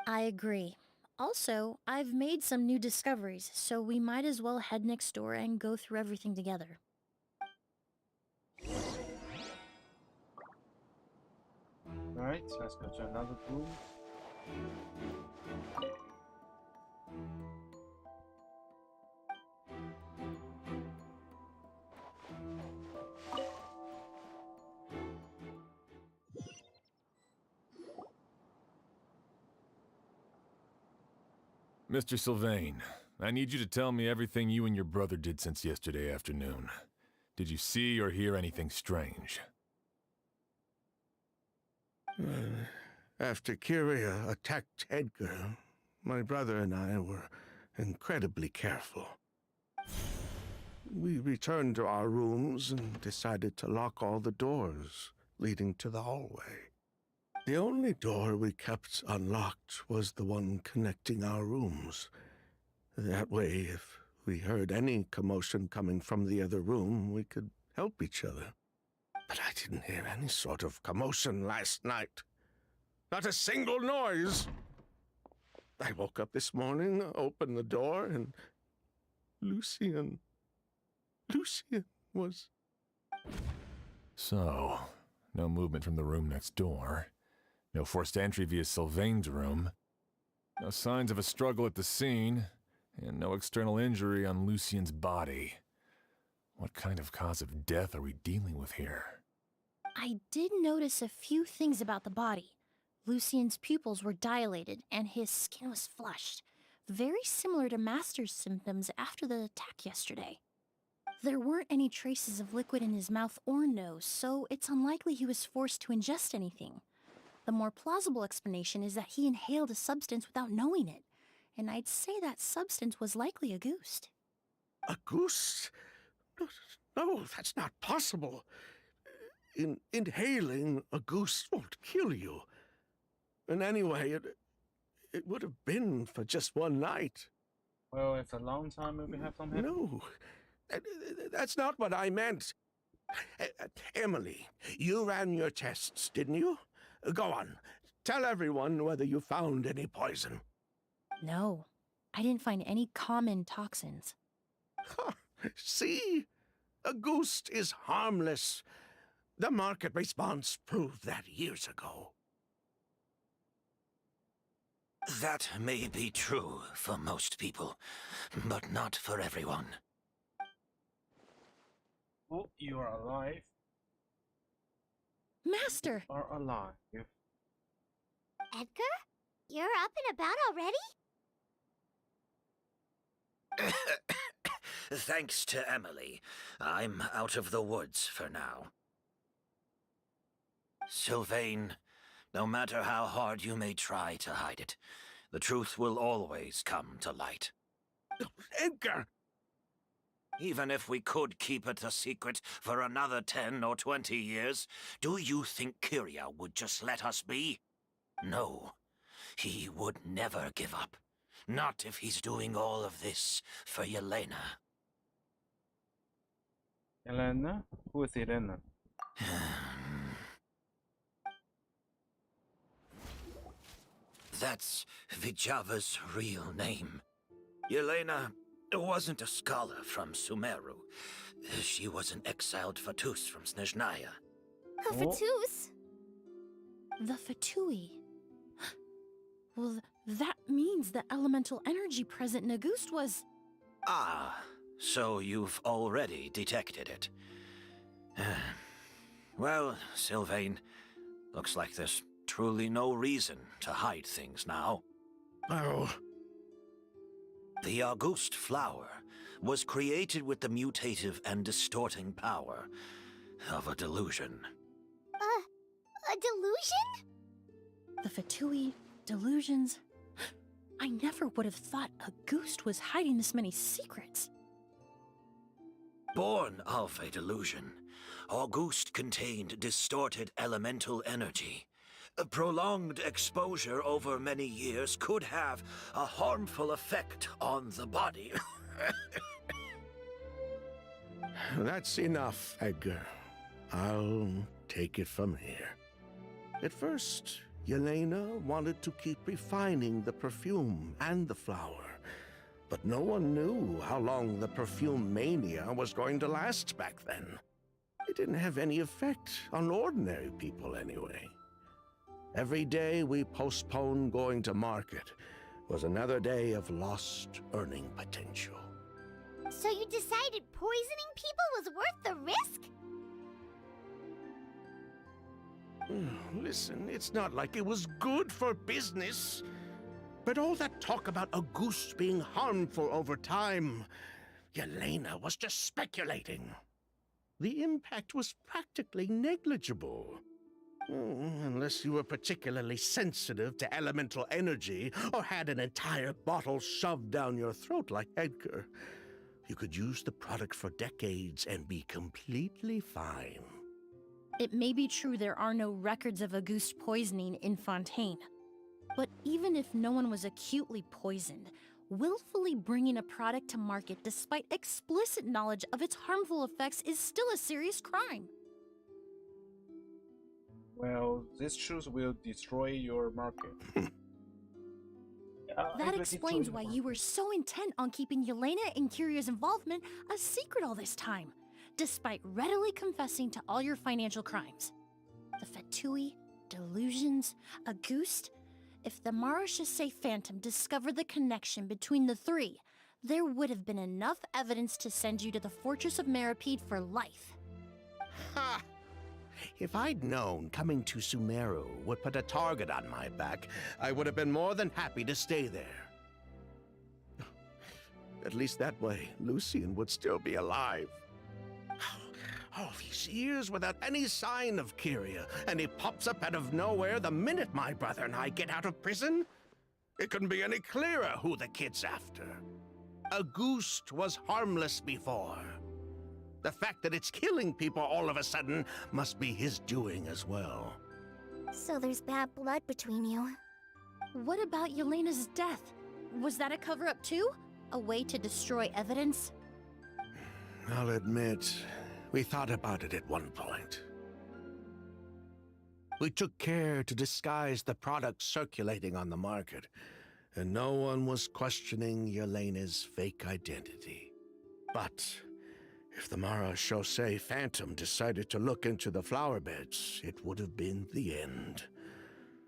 I agree. Also, I've made some new discoveries, so we might as well head next door and go through everything together. Right, let's go to another room. Mr. Sylvain, I need you to tell me everything you and your brother did since yesterday afternoon. Did you see or hear anything strange? After Kyria attacked Edgar, my brother and I were incredibly careful. We returned to our rooms and decided to lock all the doors leading to the hallway. The only door we kept unlocked was the one connecting our rooms. That way, if we heard any commotion coming from the other room, we could help each other. But I didn't hear any sort of commotion last night. Not a single noise. I woke up this morning, opened the door, and Lucian was... So, no movement from the room next door. No forced entry via Sylvain's room. No signs of a struggle at the scene. And no external injury on Lucian's body. What kind of cause of death are we dealing with here? I did notice a few things about the body. Lucian's pupils were dilated, and his skin was flushed, very similar to Master's symptoms after the attack yesterday. There weren't any traces of liquid in his mouth or nose, so it's unlikely he was forced to ingest anything. The more plausible explanation is that he inhaled a substance without knowing it, and I'd say that substance was likely a ghost. A goose? No, that's not possible. Inhaling a goose won't kill you. And anyway, it would have been for just one night. Well, it's a long time if we have some help. No, that's not what I meant. Emily, you ran your tests, didn't you? Go on, tell everyone whether you found any poison. No, I didn't find any common toxins. See? A ghost is harmless. The market response proved that years ago. That may be true for most people, but not for everyone. Oh, you are alive. Master! You are alive. Edgar? You're up and about already? Thanks to Emily, I'm out of the woods for now. Sylvain, no matter how hard you may try to hide it, the truth will always come to light. Edgar! Even if we could keep it a secret for another 10 or 20 years, do you think Kyria would just let us be? No. He would never give up. Not if he's doing all of this for Yelena. Elena? Who is Elena? That's Vijava's real name. Yelena wasn't a scholar from Sumeru. She was an exiled Fatus from Snezhnaya. A Fatus? The Fatui. Well, that means the elemental energy present in Auguste was... Ah, so you've already detected it. Well, Sylvain, looks like there's truly no reason to hide things now. Oh, The Auguste flower was created with the mutative and distorting power of a delusion. A delusion? The Fatui, delusions... I never would have thought Auguste was hiding this many secrets. Born of a delusion, Auguste contained distorted elemental energy. A prolonged exposure over many years could have a harmful effect on the body. that's enough, Edgar. I'll take it from here. At first, Yelena wanted to keep refining the perfume and the flower, but no one knew how long the perfume mania was going to last back then. It didn't have any effect on ordinary people anyway. Every day we postponed going to market was another day of lost earning potential. So you decided poisoning people was worth the risk? Listen, it's not like it was good for business. But all that talk about Auguste being harmful over time, Yelena was just speculating. The impact was practically negligible. Unless you were particularly sensitive to elemental energy or had an entire bottle shoved down your throat like Edgar. You could use the product for decades and be completely fine. It may be true there are no records of Auguste poisoning in Fontaine. But even if no one was acutely poisoned, willfully bringing a product to market despite explicit knowledge of its harmful effects is still a serious crime. Well, these shoes will destroy your market. That explains why you were so intent on keeping Yelena and Kyria's involvement a secret all this time, despite readily confessing to all your financial crimes. The Fatui, delusions, Auguste. If the Marechaussee Phantom discovered the connection between the three, there would have been enough evidence to send you to the Fortress of Meripede for life. Ha! If I'd known coming to Sumeru would put a target on my back, I would have been more than happy to stay there. At least that way, Lucien would still be alive. All these years without any sign of Kyria, and he pops up out of nowhere the minute my brother and I get out of prison? It couldn't be any clearer who the kid's after. Auguste was harmless before. The fact that it's killing people all of a sudden must be his doing as well. So there's bad blood between you. What about Yelena's death? Was that a cover-up too? A way to destroy evidence? I'll admit, we thought about it at one point. We took care to disguise the products circulating on the market, and no one was questioning Yelena's fake identity. But if the Marechaussee Phantom decided to look into the flower beds, it would have been the end.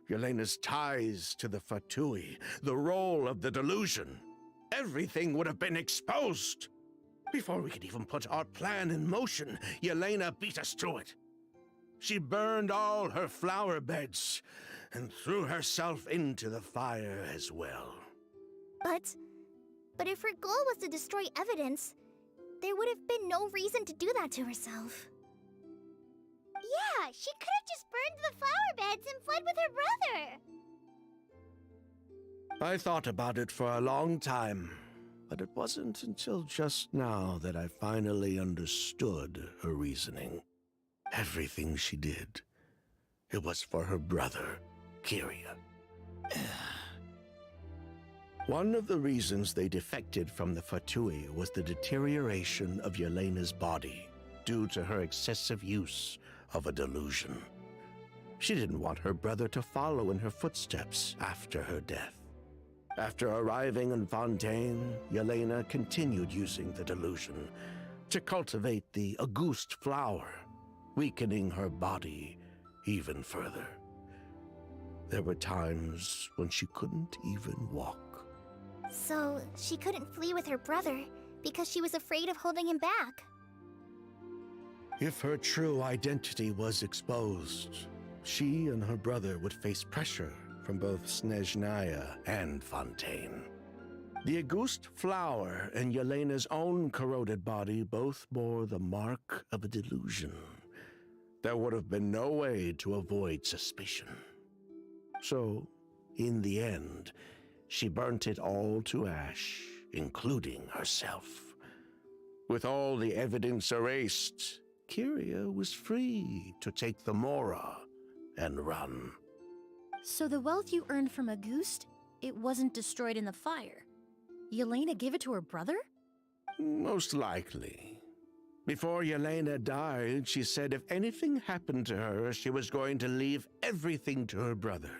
Yelena's ties to the Fatui, the role of the delusion, everything would have been exposed. Before we could even put our plan in motion, Yelena beat us to it. She burned all her flower beds and threw herself into the fire as well. But if her goal was to destroy evidence, there would have been no reason to do that to herself. Yeah, she could have just burned the flower beds and fled with her brother. I thought about it for a long time, but it wasn't until just now that I finally understood her reasoning. Everything she did, it was for her brother, Kyria. One of the reasons they defected from the Fatui was the deterioration of Yelena's body due to her excessive use of a delusion. She didn't want her brother to follow in her footsteps after her death. After arriving in Fontaine, Yelena continued using the delusion to cultivate the Auguste flower, weakening her body even further. There were times when she couldn't even walk. So, she couldn't flee with her brother because she was afraid of holding him back. If her true identity was exposed, she and her brother would face pressure from both Snezhnaya and Fontaine. The Auguste flower and Yelena's own corroded body both bore the mark of a delusion. There would have been no way to avoid suspicion. So, in the end, she burnt it all to ash, including herself. With all the evidence erased, Kyria was free to take the Mora and run. So the wealth you earned from Auguste, it wasn't destroyed in the fire. Yelena gave it to her brother? Most likely. Before Yelena died, she said if anything happened to her, she was going to leave everything to her brother.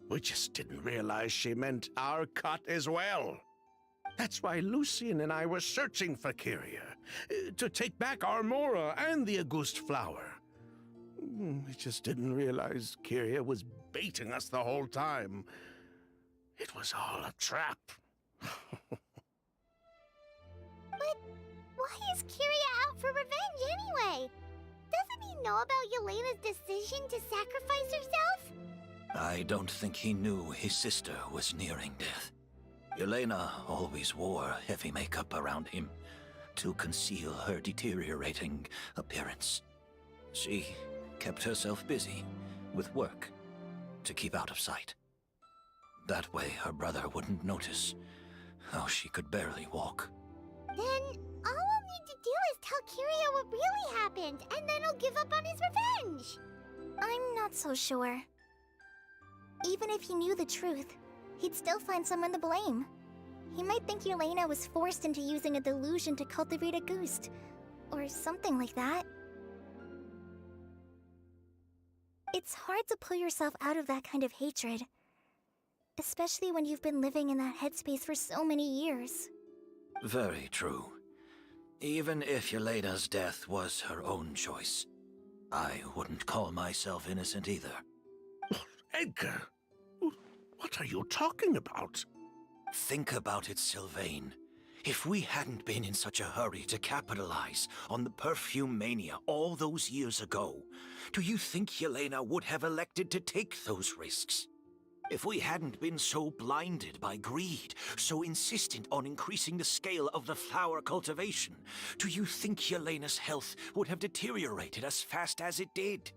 We just didn't realize she meant our cut as well. That's why Lucian and I were searching for Kyria, to take back our Mora and the Auguste flower. We just didn't realize Kyria was baiting us the whole time. It was all a trap. But why is Kyria out for revenge anyway? Doesn't he know about Yelena's decision to sacrifice herself? I don't think he knew his sister was nearing death. Yelena always wore heavy makeup around him to conceal her deteriorating appearance. She kept herself busy with work to keep out of sight. That way her brother wouldn't notice how she could barely walk. Then all we'll need to do is tell Kyria what really happened, and then he'll give up on his revenge. I'm not so sure. Even if he knew the truth, he'd still find someone to blame. He might think Yelena was forced into using a delusion to cultivate Auguste, or something like that. It's hard to pull yourself out of that kind of hatred, especially when you've been living in that headspace for so many years. Very true. Even if Yelena's death was her own choice, I wouldn't call myself innocent either. Edgar, what are you talking about? Think about it, Sylvain. If we hadn't been in such a hurry to capitalize on the perfume mania all those years ago, do you think Yelena would have elected to take those risks? If we hadn't been so blinded by greed, so insistent on increasing the scale of the flower cultivation, do you think Yelena's health would have deteriorated as fast as it did?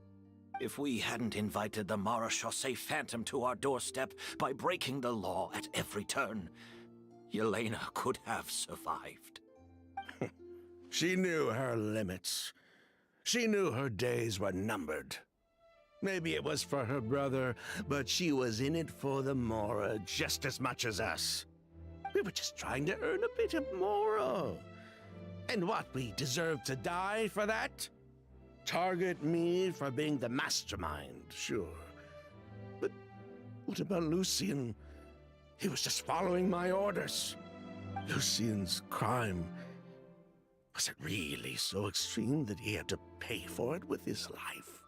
If we hadn't invited the Marechaussee Phantom to our doorstep by breaking the law at every turn, Yelena could have survived. She knew her limits. She knew her days were numbered. Maybe it was for her brother, but she was in it for the Mora just as much as us. We were just trying to earn a bit of Mora. And what, we deserve to die for that? Target me for being the mastermind, sure. But what about Lucian? He was just following my orders. Lucian's crime, was it really so extreme that he had to pay for it with his life?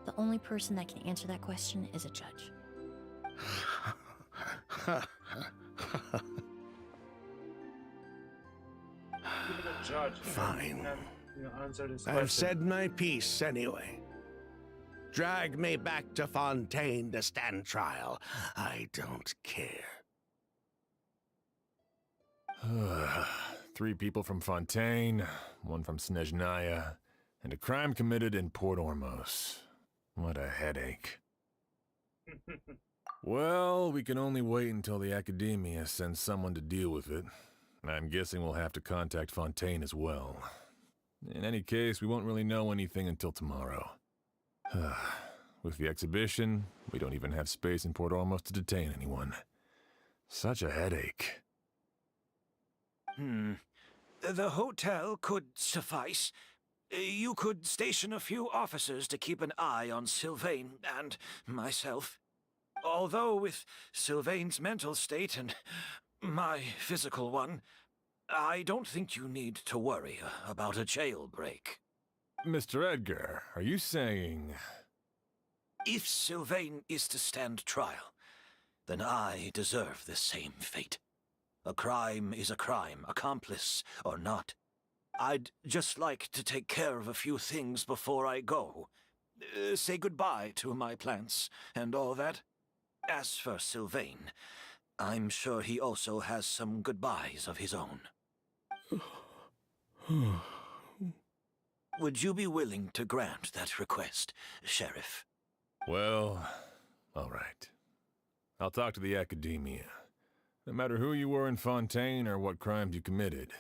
The only person that can answer that question is a judge. Fine. Answer this I've question. said my piece anyway. Drag me back to Fontaine to stand trial. I don't care. 3 people from Fontaine, 1 from Snezhnaya, and a crime committed in Port Ormos. What a headache. Well, we can only wait until the Academia sends someone to deal with it. I'm guessing we'll have to contact Fontaine as well. In any case, we won't really know anything until tomorrow. With the exhibition, we don't even have space in Port Ormos to detain anyone. Such a headache. The hotel could suffice. You could station a few officers to keep an eye on Sylvain and myself. Although with Sylvain's mental state and my physical one, I don't think you need to worry about a jailbreak. Mr. Edgar, are you saying... If Sylvain is to stand trial, then I deserve the same fate. A crime is a crime, accomplice or not. I'd just like to take care of a few things before I go. Say goodbye to my plants and all that. As for Sylvain, I'm sure he also has some goodbyes of his own. Would you be willing to grant that request, Sheriff? Well, all right. I'll talk to the Academia. No matter who you were in Fontaine or what crimes you committed,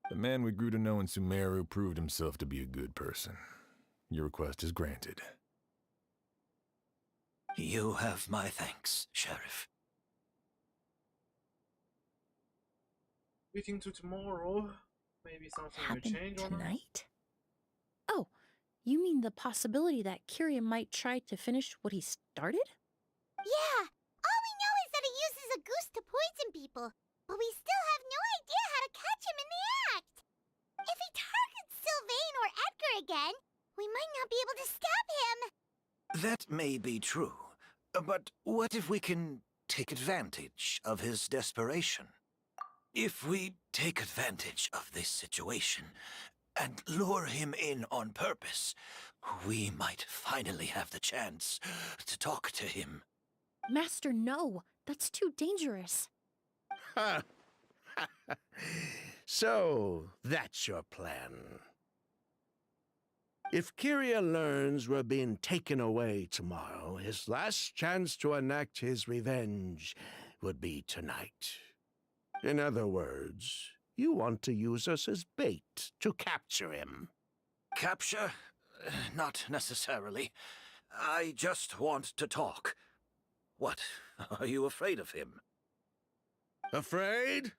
the man we grew to know in Sumeru proved himself to be a good person. Your request is granted. You have my thanks, Sheriff. Waiting to tomorrow. Maybe something will Happen change or not. tonight? Oh, you mean the possibility that Kyria might try to finish what he started? Yeah, all we know is that he uses a goose to poison people, but we still have no idea how to catch him in the act. If he targets Sylvain or Edgar again, we might not be able to stop him. That may be true, but what if we can take advantage of his desperation? If we take advantage of this situation and lure him in on purpose, we might finally have the chance to talk to him. Master, no. That's too dangerous. Ha! So, that's your plan. If Kyria learns we're being taken away tomorrow, his last chance to enact his revenge would be tonight. In other words, you want to use us as bait to capture him. Capture? Not necessarily. I just want to talk. What? Are you afraid of him? Afraid?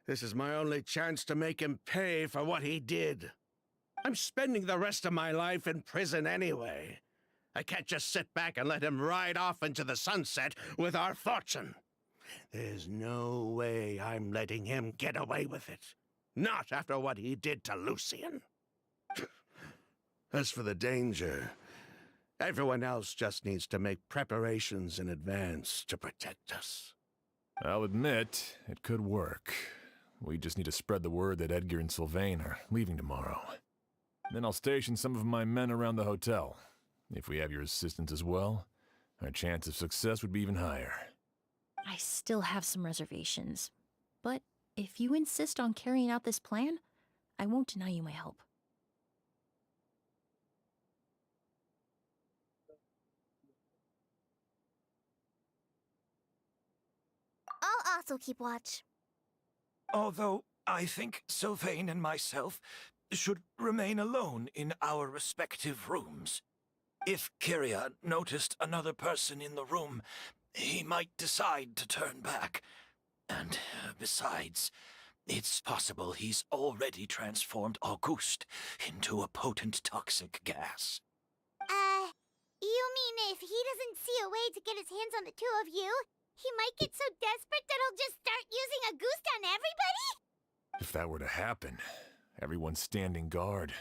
This is my only chance to make him pay for what he did. I'm spending the rest of my life in prison anyway. I can't just sit back and let him ride off into the sunset with our fortune. There's no way I'm letting him get away with it. Not after what he did to Lucian. As for the danger, everyone else just needs to make preparations in advance to protect us. I'll admit, it could work. We just need to spread the word that Edgar and Sylvain are leaving tomorrow. Then I'll station some of my men around the hotel. If we have your assistance as well, our chance of success would be even higher. I still have some reservations. But if you insist on carrying out this plan, I won't deny you my help. I'll also keep watch. Although I think Sylvain and myself should remain alone in our respective rooms. If Kyria noticed another person in the room, he might decide to turn back. And besides, it's possible he's already transformed Auguste into a potent toxic gas. You mean if he doesn't see a way to get his hands on the two of you, he might get so desperate that he'll just start using Auguste on everybody? If that were to happen, everyone standing guard,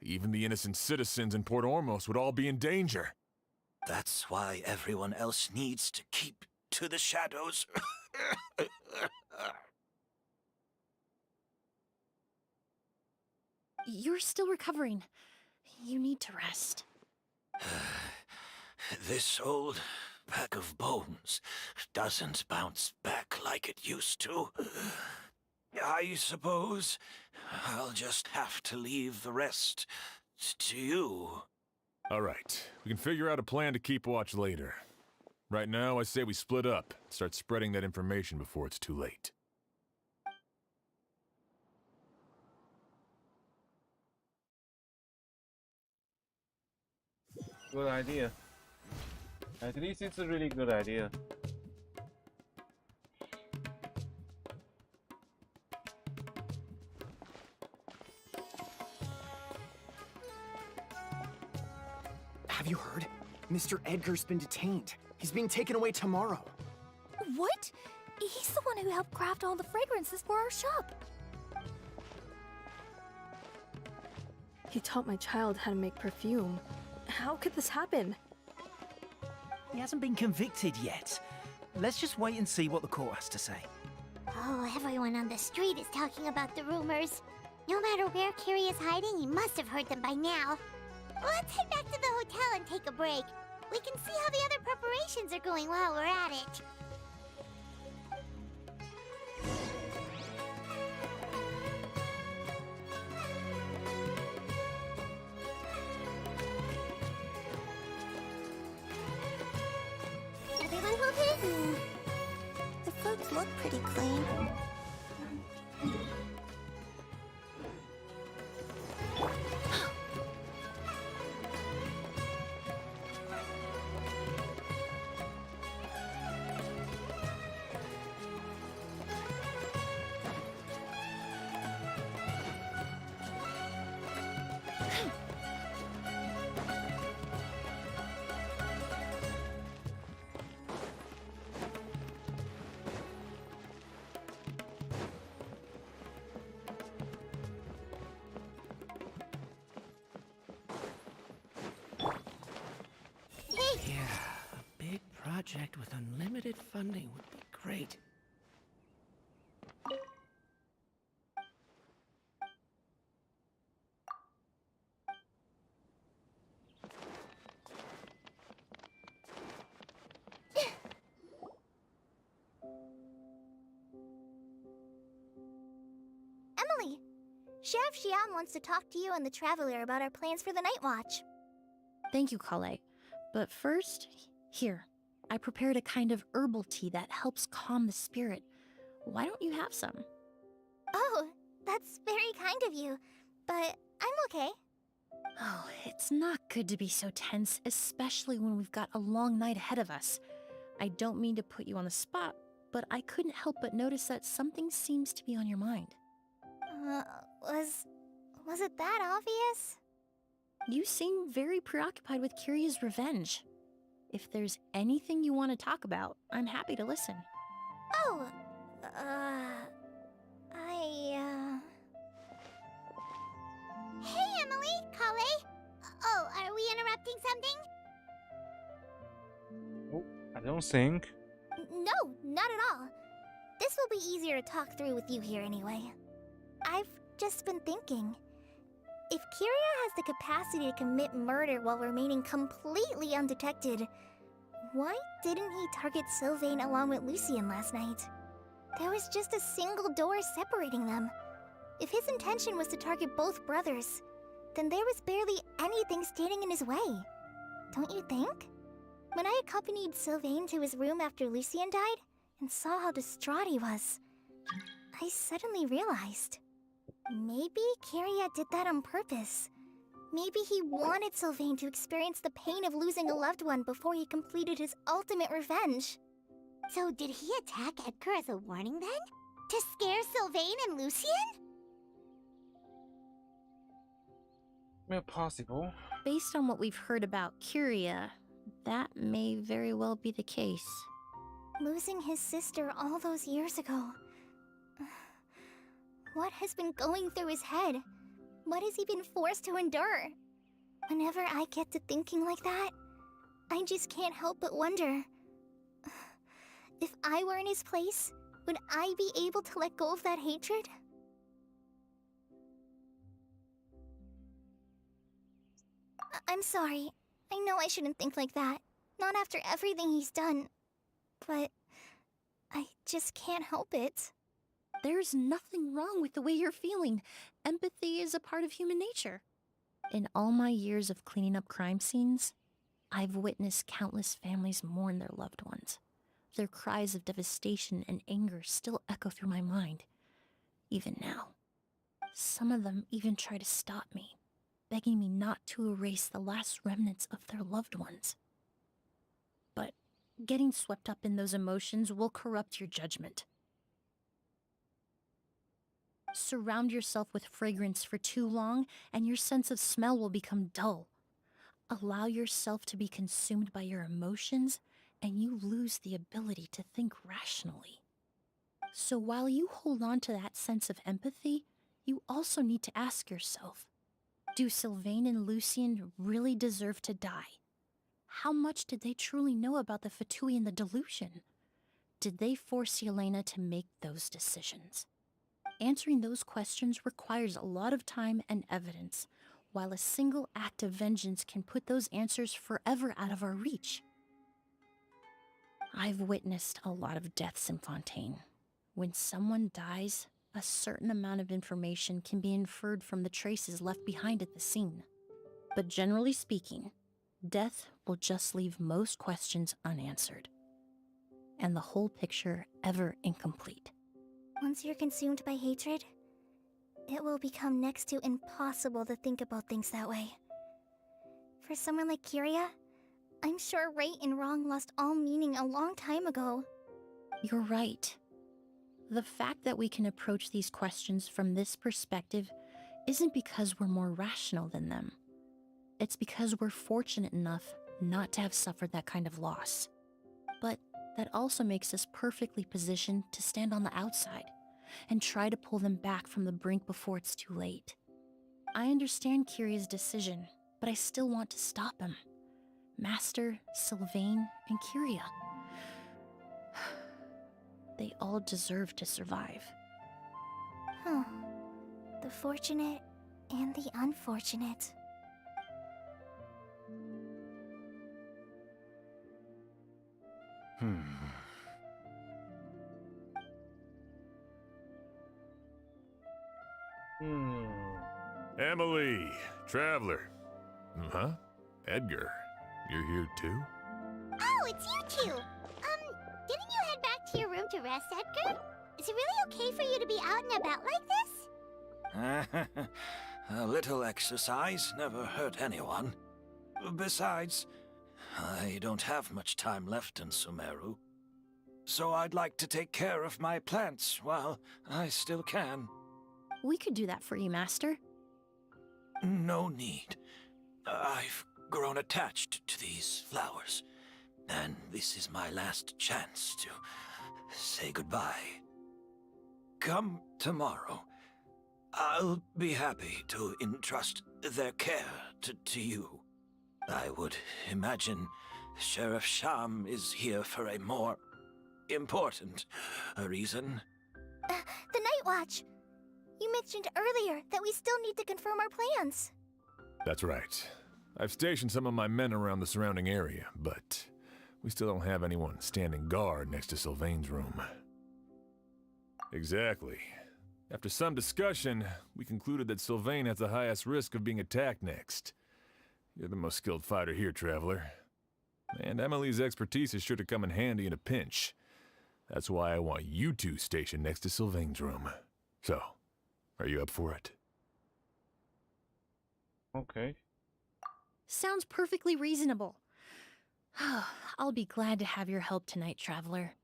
even the innocent citizens in Port Ormos would all be in danger. That's why everyone else needs to keep to the shadows. You're still recovering. You need to rest. This old bag of bones doesn't bounce back like it used to, I suppose I'll just have to leave the rest to you. All right, we can figure out a plan to keep watch later. Right now, I say we split up, start spreading that information before it's too late. Good idea. At least it's a really good idea. Have you heard? Mr. Edgar's been detained. He's being taken away tomorrow. What? He's the one who helped craft all the fragrances for our shop. He taught my child how to make perfume. How could this happen? He hasn't been convicted yet. Let's just wait and see what the court has to say. Oh, everyone on the street is talking about the rumors. No matter where Kiri is hiding, he must have heard them by now. Let's head back to the hotel and take a break. We can see how the other preparations are going while we're at it. Everyone okay? The folks look pretty clean. Yeah, a big project with unlimited funding would be great. Emily, Sheriff Xian wants to talk to you and the Traveler about our plans for the Night Watch. Thank you, Kale. But first, here, I prepared a kind of herbal tea that helps calm the spirit. Why don't you have some? Oh, that's very kind of you, but I'm okay. Oh, it's not good to be so tense, especially when we've got a long night ahead of us. I don't mean to put you on the spot, but I couldn't help but notice that something seems to be on your mind. Was it that obvious? You seem very preoccupied with Kiria's revenge. If there's anything you want to talk about, I'm happy to listen. Oh, Hey, Emily, Kale. Oh, are we interrupting something? Oh, I don't think. No, not at all. This will be easier to talk through with you here anyway. I've just been thinking. If Kiria has the capacity to commit murder while remaining completely undetected, why didn't he target Sylvain along with Lucien last night? There was just a single door separating them. If his intention was to target both brothers, then there was barely anything standing in his way. Don't you think? When I accompanied Sylvain to his room after Lucien died, and saw how distraught he was, I suddenly realized. Maybe Kiria did that on purpose. Maybe he wanted Sylvain to experience the pain of losing a loved one before he completed his ultimate revenge. So did he attack Edgar as a warning then? To scare Sylvain and Lucien? Well, possible. Based on what we've heard about Kiria, that may very well be the case. Losing his sister all those years ago. What has been going through his head? What has he been forced to endure? Whenever I get to thinking like that, I just can't help but wonder. If I were in his place, would I be able to let go of that hatred? I'm sorry. I know I shouldn't think like that. Not after everything he's done. But I just can't help it. There's nothing wrong with the way you're feeling. Empathy is a part of human nature. In all my years of cleaning up crime scenes, I've witnessed countless families mourn their loved ones. Their cries of devastation and anger still echo through my mind, even now. Some of them even try to stop me, begging me not to erase the last remnants of their loved ones. But getting swept up in those emotions will corrupt your judgment. Surround yourself with fragrance for too long, and your sense of smell will become dull. Allow yourself to be consumed by your emotions, and you lose the ability to think rationally. So while you hold on to that sense of empathy, you also need to ask yourself, do Sylvain and Lucien really deserve to die? How much did they truly know about the Fatui and the delusion? Did they force Yelena to make those decisions? Answering those questions requires a lot of time and evidence, while a single act of vengeance can put those answers forever out of our reach. I've witnessed a lot of deaths in Fontaine. When someone dies, a certain amount of information can be inferred from the traces left behind at the scene. But generally speaking, death will just leave most questions unanswered, and the whole picture ever incomplete. Once you're consumed by hatred, it will become next to impossible to think about things that way. For someone like Kyria, I'm sure right and wrong lost all meaning a long time ago. You're right. The fact that we can approach these questions from this perspective isn't because we're more rational than them. It's because we're fortunate enough not to have suffered that kind of loss. But that also makes us perfectly positioned to stand on the outside and try to pull them back from the brink before it's too late. I understand Kyria's decision, but I still want to stop him. Master, Sylvain, and Kyria. They all deserve to survive. Huh. The fortunate and the unfortunate. Emily, Traveler. Huh? Edgar, you're here too? Oh, it's you two! Didn't you head back to your room to rest, Edgar? Is it really okay for you to be out and about like this? A little exercise never hurt anyone. Besides, I don't have much time left in Sumeru. So I'd like to take care of my plants while I still can. We could do that for you, Master. No need. I've grown attached to these flowers, and this is my last chance to say goodbye. Come tomorrow. I'll be happy to entrust their care to you. I would imagine Sheriff Sham is here for a more important reason. The Night Watch! You mentioned earlier that we still need to confirm our plans. That's right. I've stationed some of my men around the surrounding area, but we still don't have anyone standing guard next to Sylvain's room. Exactly. After some discussion, we concluded that Sylvain has the highest risk of being attacked next. You're the most skilled fighter here, Traveler. And Emily's expertise is sure to come in handy in a pinch. That's why I want you two stationed next to Sylvain's room. So, are you up for it? Okay. Sounds perfectly reasonable. I'll be glad to have your help tonight, Traveler.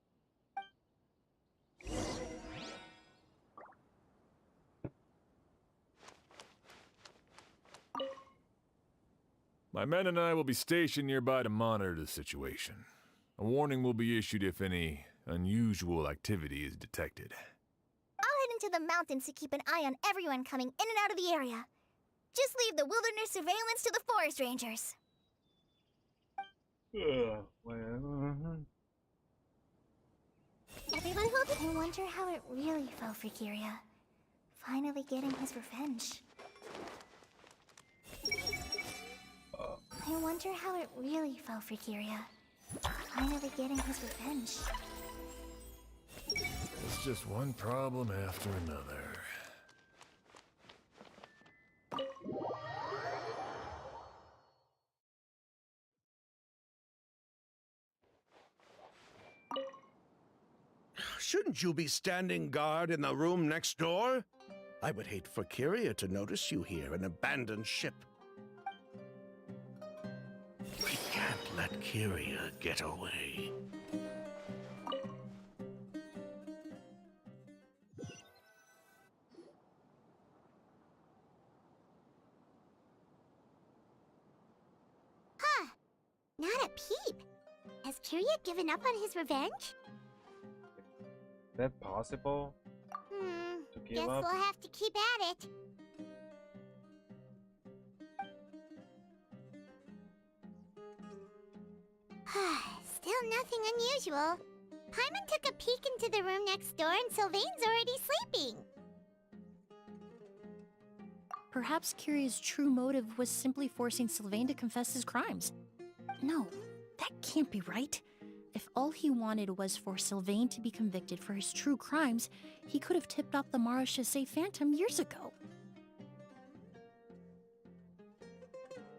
My men and I will be stationed nearby to monitor the situation. A warning will be issued if any unusual activity is detected. I'll head into the mountains to keep an eye on everyone coming in and out of the area. Just leave the wilderness surveillance to the forest rangers. Everyone I wonder how it really felt for Kyria. Finally getting his revenge. I wonder how it really felt for Kyria. finally getting his revenge. It's just one problem after another. Shouldn't you be standing guard in the room next door? I would hate for Kyria to notice you here, an abandoned ship. We can't let Kyria get away. Huh. Not a peep. Has Kyria given up on his revenge? Is that possible? To give Guess up? we'll have to keep at it. Still nothing unusual. Paimon took a peek into the room next door and Sylvain's already sleeping. Perhaps Kyria's true motive was simply forcing Sylvain to confess his crimes. No, that can't be right. If all he wanted was for Sylvain to be convicted for his true crimes, he could have tipped off the Marechaussee Phantom years ago.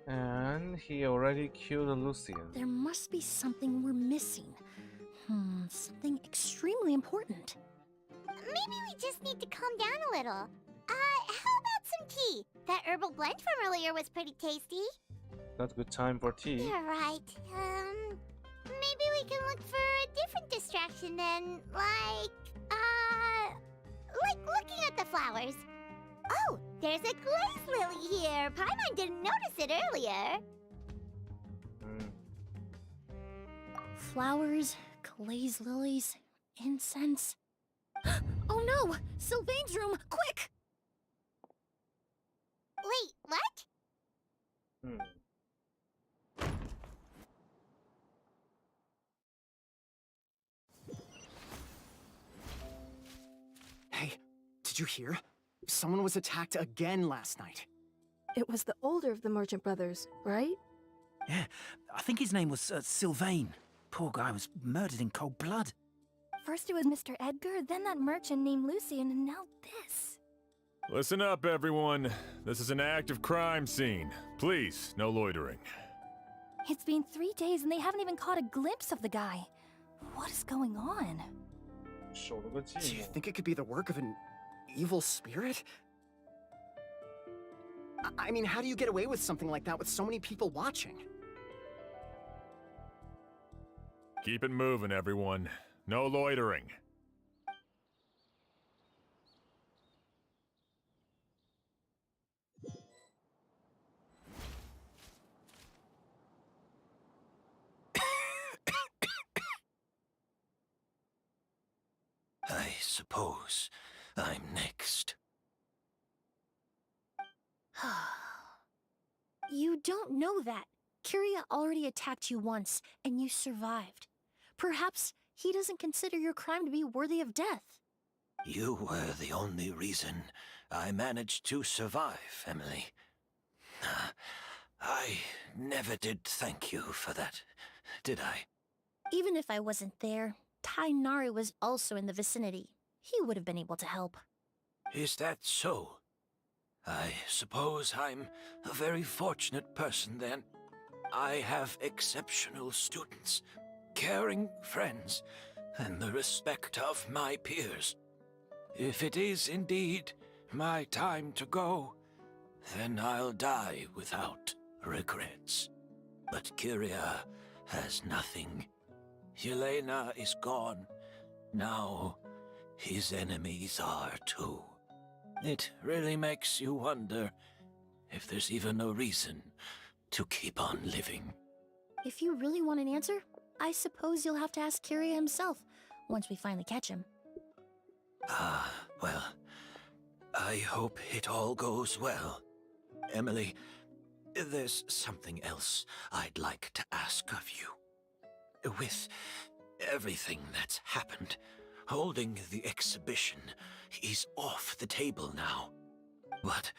And he already killed Lucian. There must be something we're missing. Something extremely important. Maybe we just need to calm down a little. How about some tea? That herbal blend from earlier was pretty tasty. Not a good time for tea. You're right. Maybe we can look for a different distraction then, like looking at the flowers. Oh, there's a glaze lily here. Paimon didn't notice it earlier. Flowers, glaze lilies, incense. Oh no! Sylvain's room! Quick! Wait, what? Hey, did you hear? Someone was attacked again last night. It was the older of the merchant brothers, right? Yeah, I think his name was Sylvain. Poor guy was murdered in cold blood. First it was Mr. Edgar, then that merchant named Lucian, and now this. Listen up, everyone. This is an active crime scene. Please, no loitering. It's been 3 days and they haven't even caught a glimpse of the guy. What is going on? Do you think it could be the work of an evil spirit? I mean, how do you get away with something like that with so many people watching? Keep it moving, everyone. No loitering. I suppose I'm next. You don't know that. Kyria already attacked you once, and you survived. Perhaps he doesn't consider your crime to be worthy of death. You were the only reason I managed to survive, Emily. I never did thank you for that, did I? Even if I wasn't there, Tainari was also in the vicinity. He would have been able to help. Is that so? I suppose I'm a very fortunate person then. I have exceptional students, caring friends, and the respect of my peers. If it is indeed my time to go, then I'll die without regrets. But Kyria has nothing. Yelena is gone. Now, his enemies are too. It really makes you wonder if there's even a reason to keep on living. If you really want an answer, I suppose you'll have to ask Kyria himself, once we finally catch him. Well, I hope it all goes well. Emily, there's something else I'd like to ask of you. With everything that's happened, holding the exhibition is off the table now. But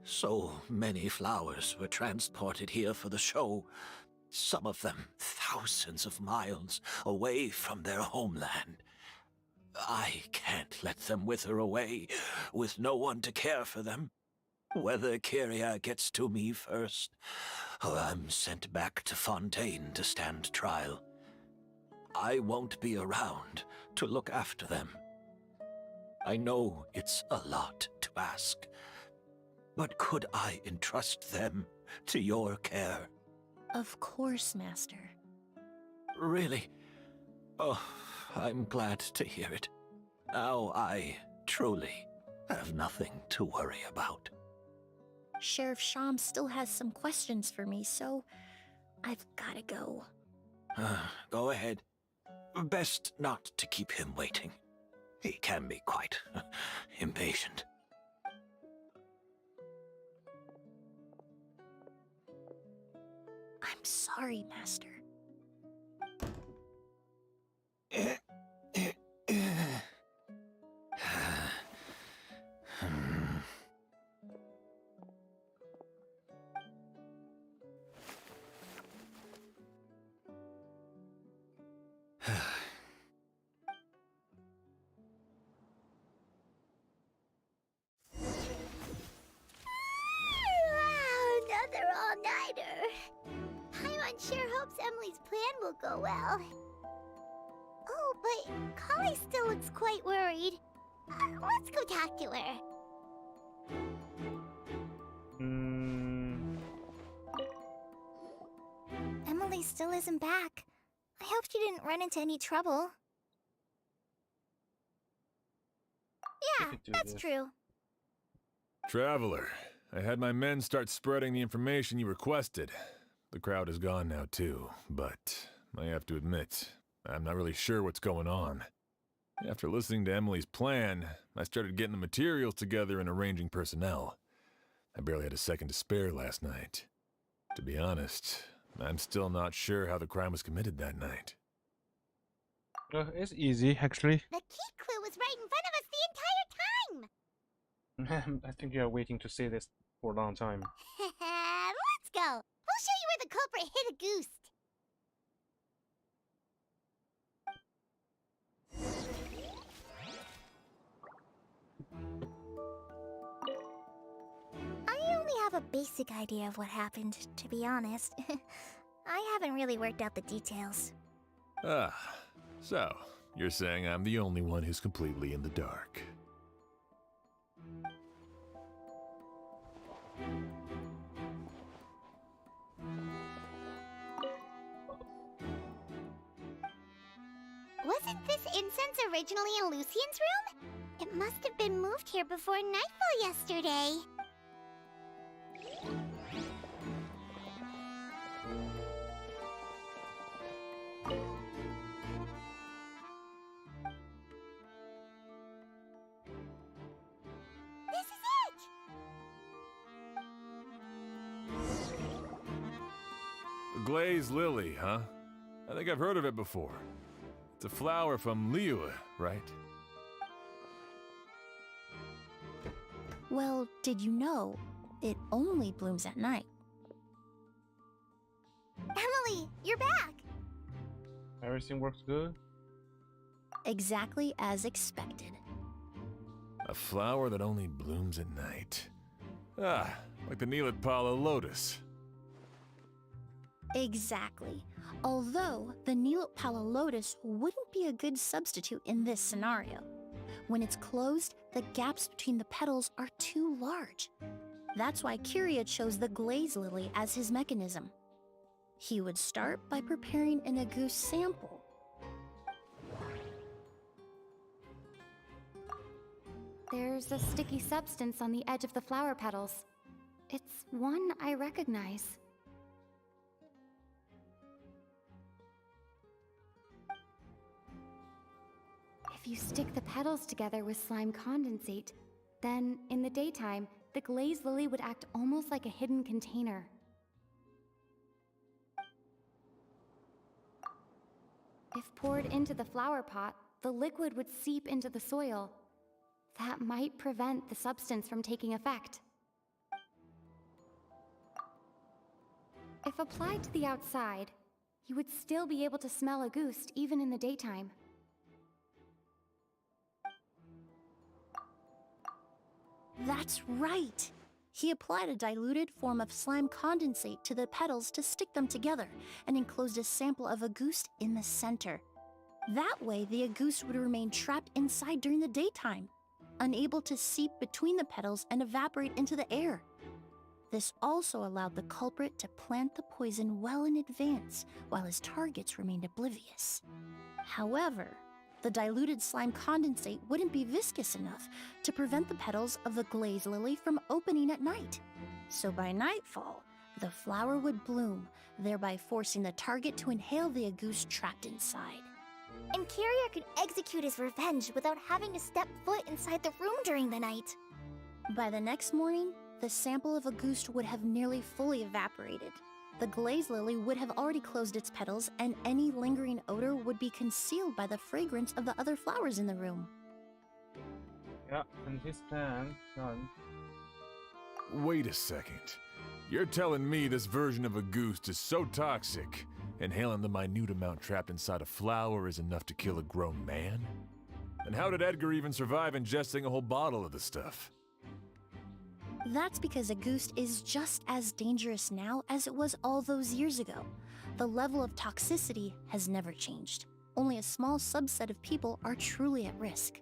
so many flowers were transported here for the show. some of them thousands of miles away from their homeland. I can't let them wither away with no one to care for them. Whether Kyria gets to me first, or I'm sent back to Fontaine to stand trial, I won't be around to look after them. I know it's a lot to ask, but could I entrust them to your care? Of course, Master. Really? Oh, I'm glad to hear it. Now I truly have nothing to worry about. Sheriff Sham still has some questions for me, so I've gotta go. Go ahead. Best not to keep him waiting. He can be quite impatient. I'm sorry, Master. Another all-nighter. Paimon sure hopes Emily's plan will go well. Oh, but Kali still looks quite worried. Let's go talk to her. Emily still isn't back. I hope she didn't run into any trouble. Yeah, that's true. Traveler, I had my men start spreading the information you requested. The crowd is gone now too, but I have to admit, I'm not really sure what's going on. After listening to Emily's plan, I started getting the materials together and arranging personnel. I barely had a second to spare last night. To be honest, I'm still not sure how the crime was committed that night. It's easy, actually. The key clue was right in front of us the entire time. I think you are waiting to say this for a long time. Let's go. We'll show you where the culprit hid a goose. I only have a basic idea of what happened, to be honest. I haven't really worked out the details. Ah, so you're saying I'm the only one who's completely in the dark. Wasn't this incense originally in Lucian's room? It must have been moved here before nightfall yesterday. This is it! The glazed lily, huh? I think I've heard of it before. It's a flower from Liyue, right? Well, did you know it only blooms at night? Emily, you're back! Everything works good? Exactly as expected. A flower that only blooms at night. Ah, like the Neelit Pala lotus. Exactly. Although the Neelit Pala lotus wouldn't be a good substitute in this scenario. When it's closed, the gaps between the petals are too large. That's why Kyria chose the glaze lily as his mechanism. He would start by preparing an Agoose sample. There's a sticky substance on the edge of the flower petals. It's one I recognize. If you stick the petals together with slime condensate, then in the daytime, the glazed lily would act almost like a hidden container. If poured into the flower pot, the liquid would seep into the soil. That might prevent the substance from taking effect. If If applied to the outside, you would still be able to smell a goose even in the daytime. That's right! He applied a diluted form of slime condensate to the petals to stick them together and enclosed a sample of agouste in the center. That way, the agouste would remain trapped inside during the daytime, unable to seep between the petals and evaporate into the air. This also allowed the culprit to plant the poison well in advance while his targets remained oblivious. However, the diluted slime condensate wouldn't be viscous enough to prevent the petals of the glaze lily from opening at night. So by nightfall, the flower would bloom, thereby forcing the target to inhale the agouste trapped inside. And Carrier could execute his revenge without having to step foot inside the room during the night. By the next morning, the sample of agouste would have nearly fully evaporated. The glaze lily would have already closed its petals, and any lingering odor would be concealed by the fragrance of the other flowers in the room. Yeah, and his plan done. Wait a second. You're telling me this version of a goose is so toxic, inhaling the minute amount trapped inside a flower is enough to kill a grown man? And how did Edgar even survive ingesting a whole bottle of the stuff? That's because agouste is just as dangerous now as it was all those years ago. The level of toxicity has never changed. Only a small subset of people are truly at risk.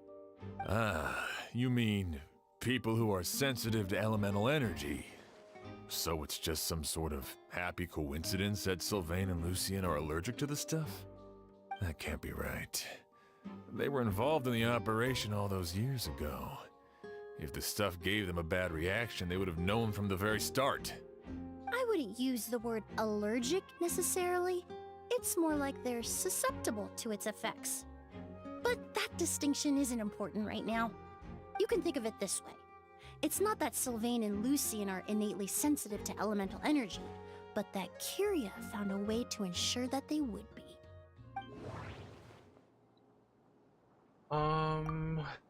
Ah, you mean people who are sensitive to elemental energy. So it's just some sort of happy coincidence that Sylvain and Lucien are allergic to the stuff? That can't be right. They were involved in the operation all those years ago. If the stuff gave them a bad reaction, they would have known from the very start. I wouldn't use the word allergic necessarily. It's more like they're susceptible to its effects. But that distinction isn't important right now. You can think of it this way. It's not that Sylvain and Lucien are innately sensitive to elemental energy, but that Kyria found a way to ensure that they would be.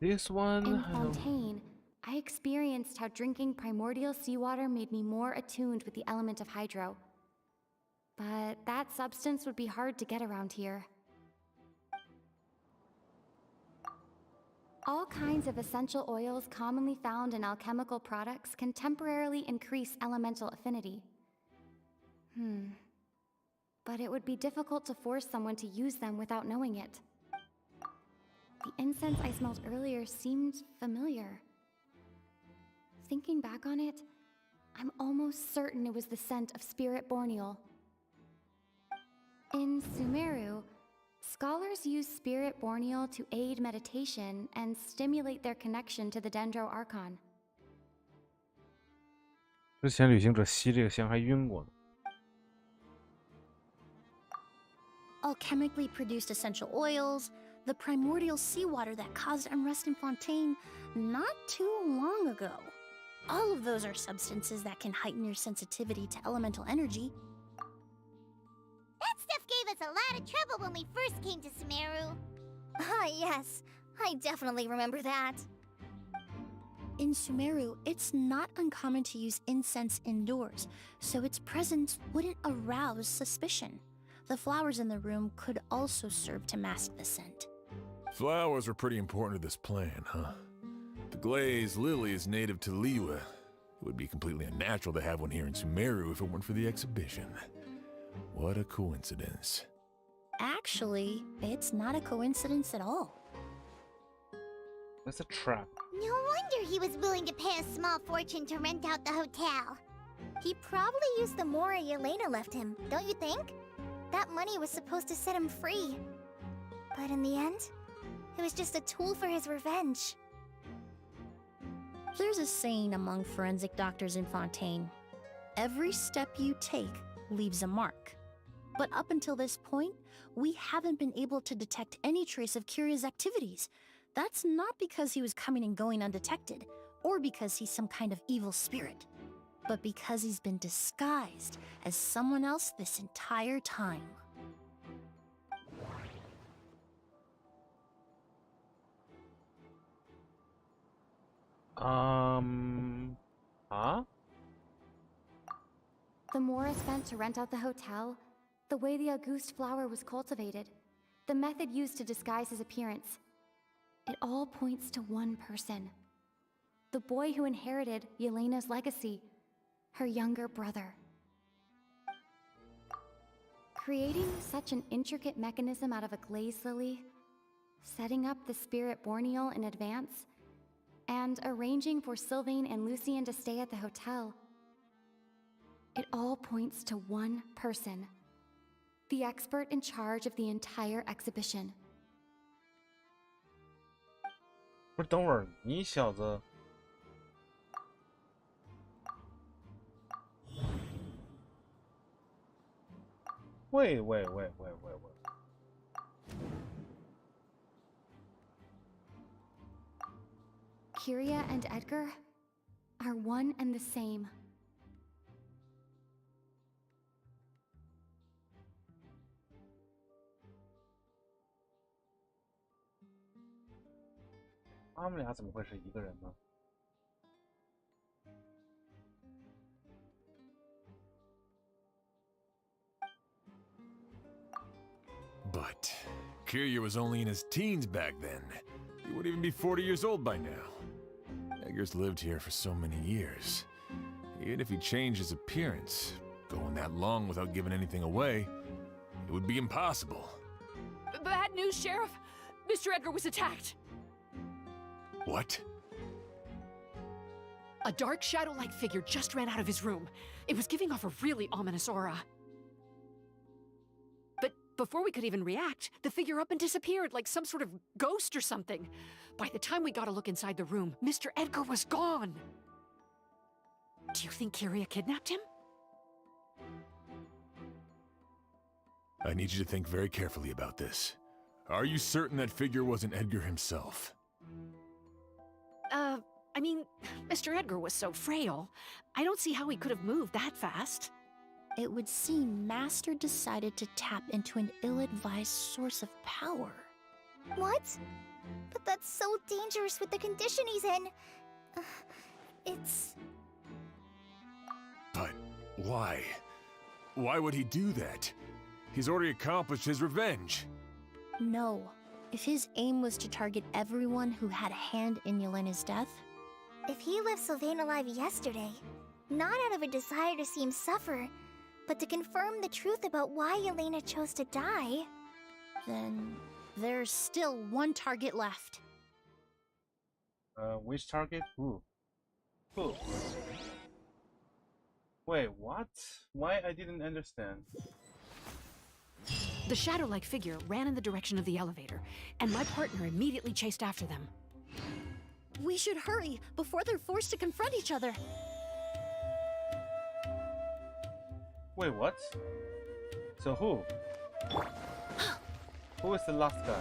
This one... In Fontaine, I experienced how drinking primordial seawater made me more attuned with the element of hydro. But that substance would be hard to get around here. All kinds of essential oils commonly found in alchemical products can temporarily increase elemental affinity. But it would be difficult to force someone to use them without knowing it. The incense I smelled earlier seemed familiar. Thinking back on it, I'm almost certain it was the scent of spirit borneal. In Sumeru, scholars use spirit borneal to aid meditation and stimulate their connection to the Dendro Archon. 之前旅行者吸这个香还晕过呢。Alchemically produced essential oils, the primordial seawater that caused unrest in Fontaine not too long ago. All of those are substances that can heighten your sensitivity to elemental energy. That stuff gave us a lot of trouble when we first came to Sumeru. Ah, yes. I definitely remember that. In Sumeru, it's not uncommon to use incense indoors, so its presence wouldn't arouse suspicion. The flowers in the room could also serve to mask the scent. Flowers are pretty important to this plan, huh? The glazed lily is native to Liyue. It would be completely unnatural to have one here in Sumeru if it weren't for the exhibition. What a coincidence. Actually, it's not a coincidence at all. That's a trap. No wonder he was willing to pay a small fortune to rent out the hotel. He probably used the Mora Yelena left him, don't you think? That money was supposed to set him free. But in the end, it was just a tool for his revenge. There's a saying among forensic doctors in Fontaine. Every step you take leaves a mark. But up until this point, we haven't been able to detect any trace of Kyria's activities. That's not because he was coming and going undetected, or because he's some kind of evil spirit, but because he's been disguised as someone else this entire time. Huh? The Mora spent to rent out the hotel, the way the Auguste flower was cultivated, the method used to disguise his appearance. It all points to one person. The boy who inherited Yelena's legacy, her younger brother. Creating such an intricate mechanism out of a glaze lily, setting up the spirit Borneal in advance, and arranging for Sylvain and Lucien to stay at the hotel. It all points to one person, the expert in charge of the entire exhibition. 不是，等会儿你小子，喂。Kyria and Edgar are one and the same. 他们俩怎么会是一个人呢？ But Kirya was only in his teens back then. He wouldn't even be 40 years old by now. Edgar's lived here for so many years. Even if he changed his appearance, going that long without giving anything away, it would be impossible. Bad news, Sheriff! Mr. Edgar was attacked! What? A dark shadow-like figure just ran out of his room. It was giving off a really ominous aura. But before we could even react, the figure up and disappeared like some sort of ghost or something. By the time we got a look inside the room, Mr. Edgar was gone. Do you think Kyria kidnapped him? I need you to think very carefully about this. Are you certain that figure wasn't Edgar himself? I mean, Mr. Edgar was so frail. I don't see how he could have moved that fast. It would seem Master decided to tap into an ill-advised source of power. What? But that's so dangerous with the condition he's in. It's... But why? Why would he do that? He's already accomplished his revenge. No. If his aim was to target everyone who had a hand in Yelena's death... If he left Sylvain alive yesterday, not out of a desire to see him suffer, but to confirm the truth about why Yelena chose to die... Then there's still one target left. Which target? Who? Wait, what? Why? I didn't understand. The shadow-like figure ran in the direction of the elevator, and my partner immediately chased after them. We should hurry before they're forced to confront each other. Wait, what? So who? Who is the last guy?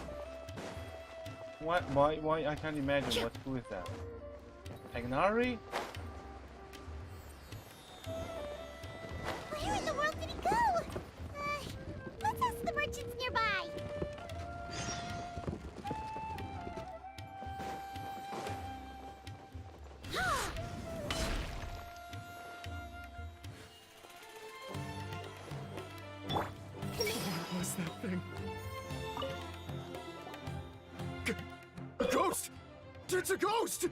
Why? I can't imagine who is that? Agnari? Where in the world did he go? Let's ask the merchants nearby. What was that thing? A ghost! It's a ghost!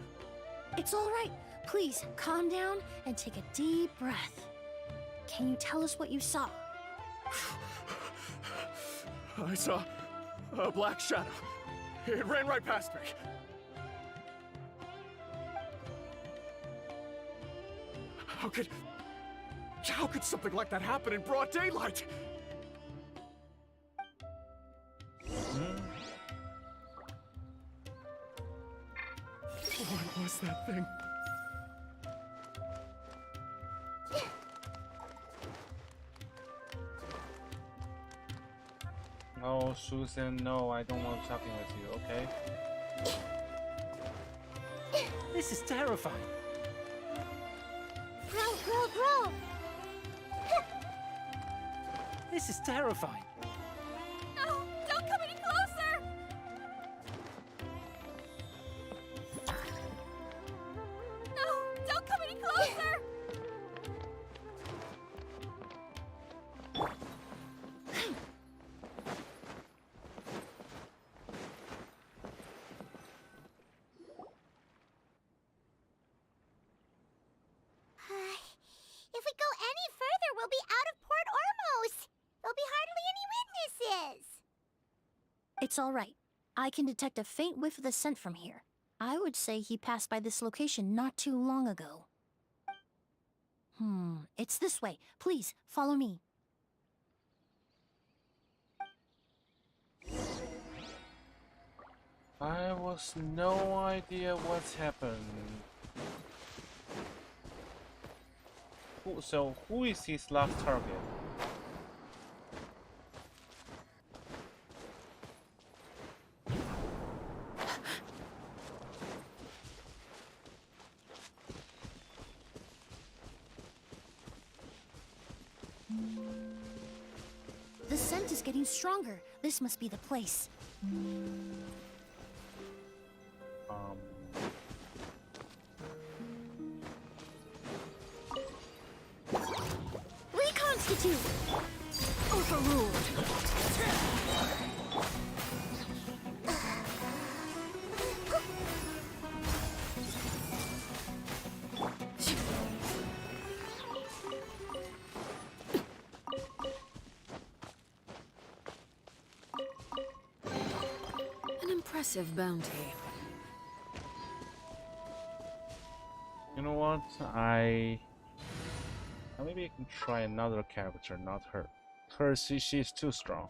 It's all right. Please, calm down and take a deep breath. Can you tell us what you saw? I saw a black shadow. It ran right past me. How could something like that happen in broad daylight? What was that thing? No, Susan, no, I don't want talking with you, okay? This is terrifying. Grow! This is terrifying. No! Don't come any closer! No! Don't come any closer! It's all right. I can detect a faint whiff of the scent from here. I would say he passed by this location not too long ago. It's this way. Please, follow me. I was no idea what's happened. So who is his last target? The scent is getting stronger. This must be the place. Reconstitute! Overruled. An impressive bounty. You know what? Maybe I can try another character, not her. She's too strong.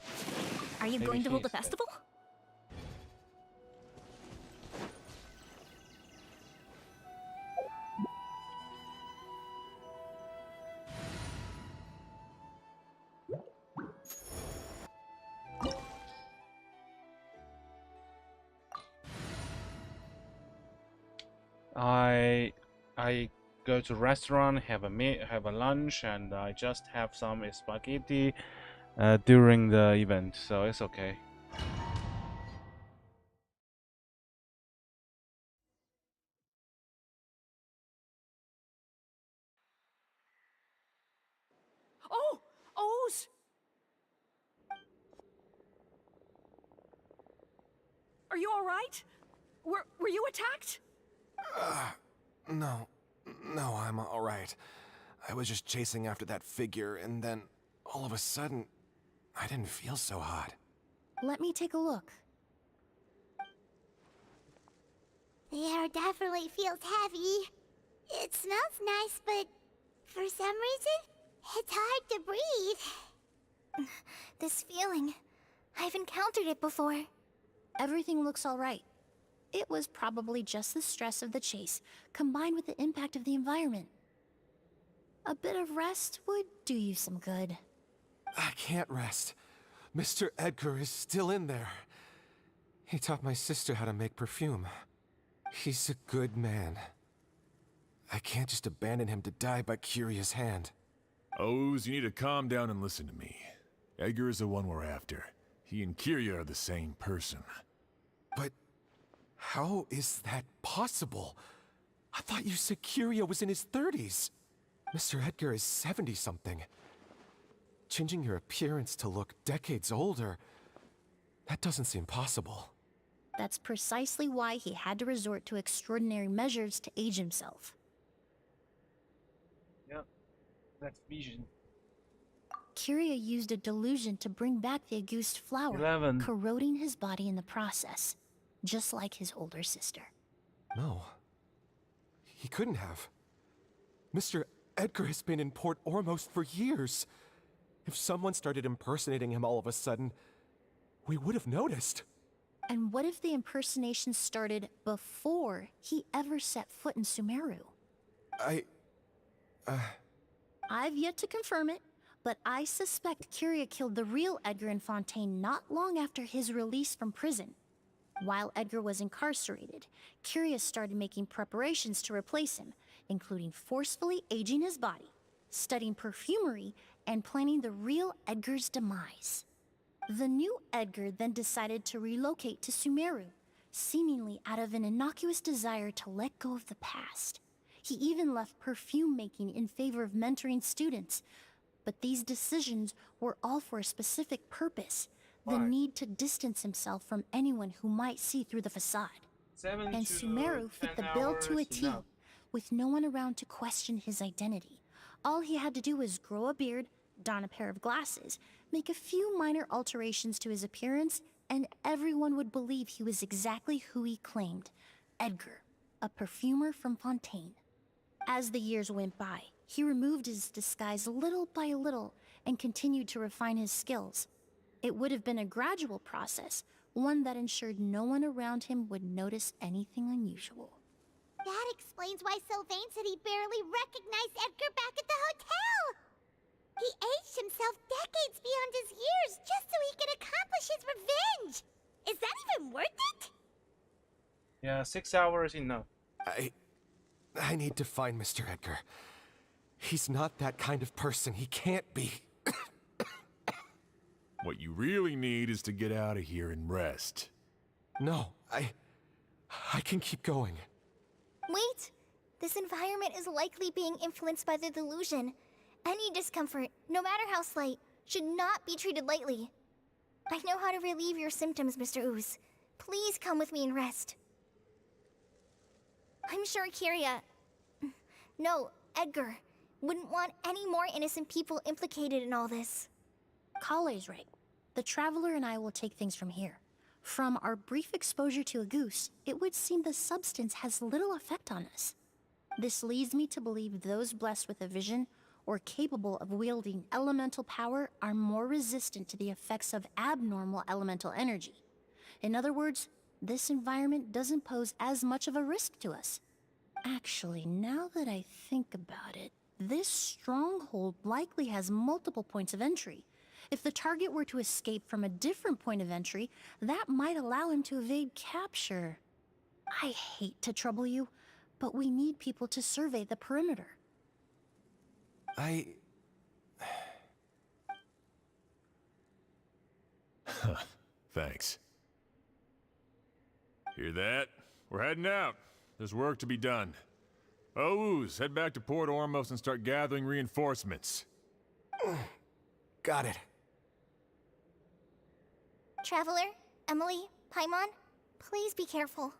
Are you Maybe going to hold the he's- festival? I go to restaurant, have a lunch, and I just have some spaghetti during the event, so it's okay. Oh! O's! Are you all right? Were you attacked? No, I'm all right. I was just chasing after that figure, and then all of a sudden, I didn't feel so hot. Let me take a look. The air definitely feels heavy. It smells nice, but for some reason, it's hard to breathe. This feeling, I've encountered it before. Everything looks all right. It was probably just the stress of the chase, combined with the impact of the environment. A bit of rest would do you some good. I can't rest. Mr. Edgar is still in there. He taught my sister how to make perfume. He's a good man. I can't just abandon him to die by Curia's hand. Oz, you need to calm down and listen to me. Edgar is the one we're after. He and Kiria are the same person. But how is that possible? I thought you said Kiria was in his 30s. Mr. Edgar is 70-something. Changing your appearance to look decades older, that doesn't seem possible. That's precisely why he had to resort to extraordinary measures to age himself. Yep, that's vision. Kiria used a delusion to bring back the Auguste flower, 11. corroding his body in the process, just like his older sister. No. He couldn't have. Mr. Edgar has been in Port Ormos for years. If someone started impersonating him all of a sudden, we would have noticed. And what if the impersonation started before he ever set foot in Sumeru? I've yet to confirm it, but I suspect Kiria killed the real Edgar in Fontaine not long after his release from prison. While Edgar was incarcerated, Kiria started making preparations to replace him, including forcefully aging his body, studying perfumery, and planning the real Edgar's demise. The new Edgar then decided to relocate to Sumeru, seemingly out of an innocuous desire to let go of the past. He even left perfume making in favor of mentoring students, but these decisions were all for a specific purpose: the need to distance himself from anyone who might see through the facade. And Sumeru fit the bill to a T, with no one around to question his identity. All he had to do was grow a beard, don a pair of glasses, make a few minor alterations to his appearance, and everyone would believe he was exactly who he claimed, Edgar, a perfumer from Fontaine. As the years went by, he removed his disguise little by little and continued to refine his skills. It would have been a gradual process, one that ensured no one around him would notice anything unusual. That explains why Sylvain said he barely recognized Edgar back at the hotel! He aged himself decades beyond his years just so he could accomplish his revenge! Is that even worth it? Yeah, 6 hours enough. I need to find Mr. Edgar. He's not that kind of person. He can't be. What you really need is to get out of here and rest. No, I can keep going. Wait! This environment is likely being influenced by the delusion. Any discomfort, no matter how slight, should not be treated lightly. I know how to relieve your symptoms, Mr. Ooze. Please come with me and rest. I'm sure Kyria... No, Edgar wouldn't want any more innocent people implicated in all this. Kale's right. The Traveler and I will take things from here. From our brief exposure to a goose, it would seem the substance has little effect on us. This leads me to believe those blessed with a vision or capable of wielding elemental power are more resistant to the effects of abnormal elemental energy. In other words, this environment doesn't pose as much of a risk to us. Actually, now that I think about it, this stronghold likely has multiple points of entry. If the target were to escape from a different point of entry, that might allow him to evade capture. I hate to trouble you, but we need people to survey the perimeter. Thanks. Hear that? We're heading out. There's work to be done. Ooze, head back to Port Ormos and start gathering reinforcements. Got it. Traveler, Emily, Paimon, please be careful.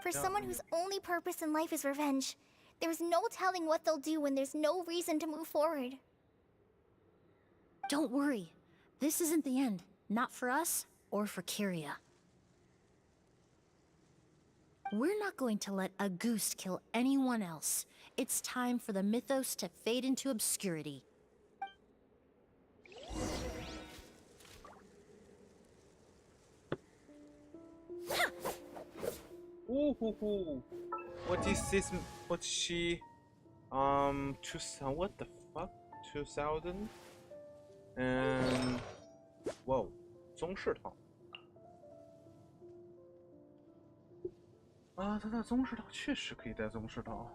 For someone whose only purpose in life is revenge, there is no telling what they'll do when there's no reason to move forward. Don't worry. This isn't the end. Not for us or for Kyria. We're not going to let a goose kill anyone else. It's time for the mythos to fade into obscurity. Ooh, what is this? What she? 2000? What the fuck? 2000? And whoa, 宗室套。啊，他的宗室套确实可以带宗室套。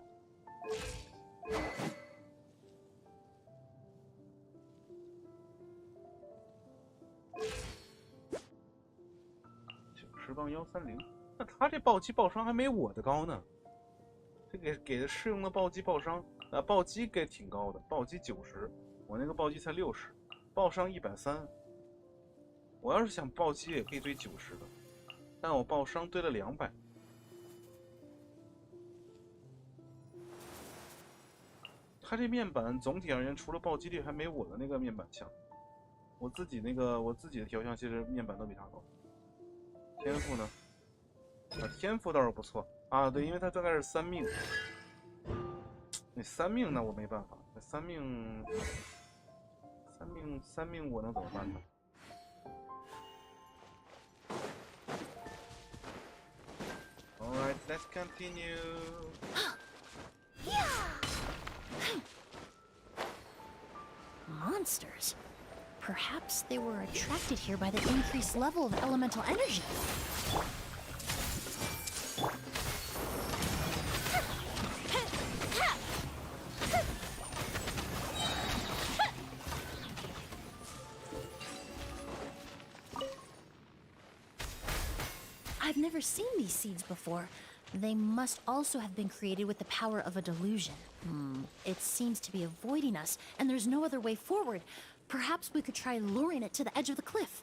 90磅130，那他这暴击爆伤还没我的高呢。这给的适用的暴击爆伤，暴击给挺高的，暴击90，我那个暴击才60，爆伤130。我要是想暴击也可以堆90的，但我爆伤堆了200。他这面板总体而言，除了暴击力还没我的那个面板强。我自己的调像其实面板都比他高。天赋呢？天赋倒是不错啊，对，因为他大概是3命。那3命那我没办法，那3命我能怎么办呢？Alright, let's continue. Monsters. Perhaps they were attracted here by the increased level of elemental energy. I've never seen these seeds before. They must also have been created with the power of a delusion. It seems to be avoiding us, and there's no other way forward. Perhaps we could try luring it to the edge of the cliff.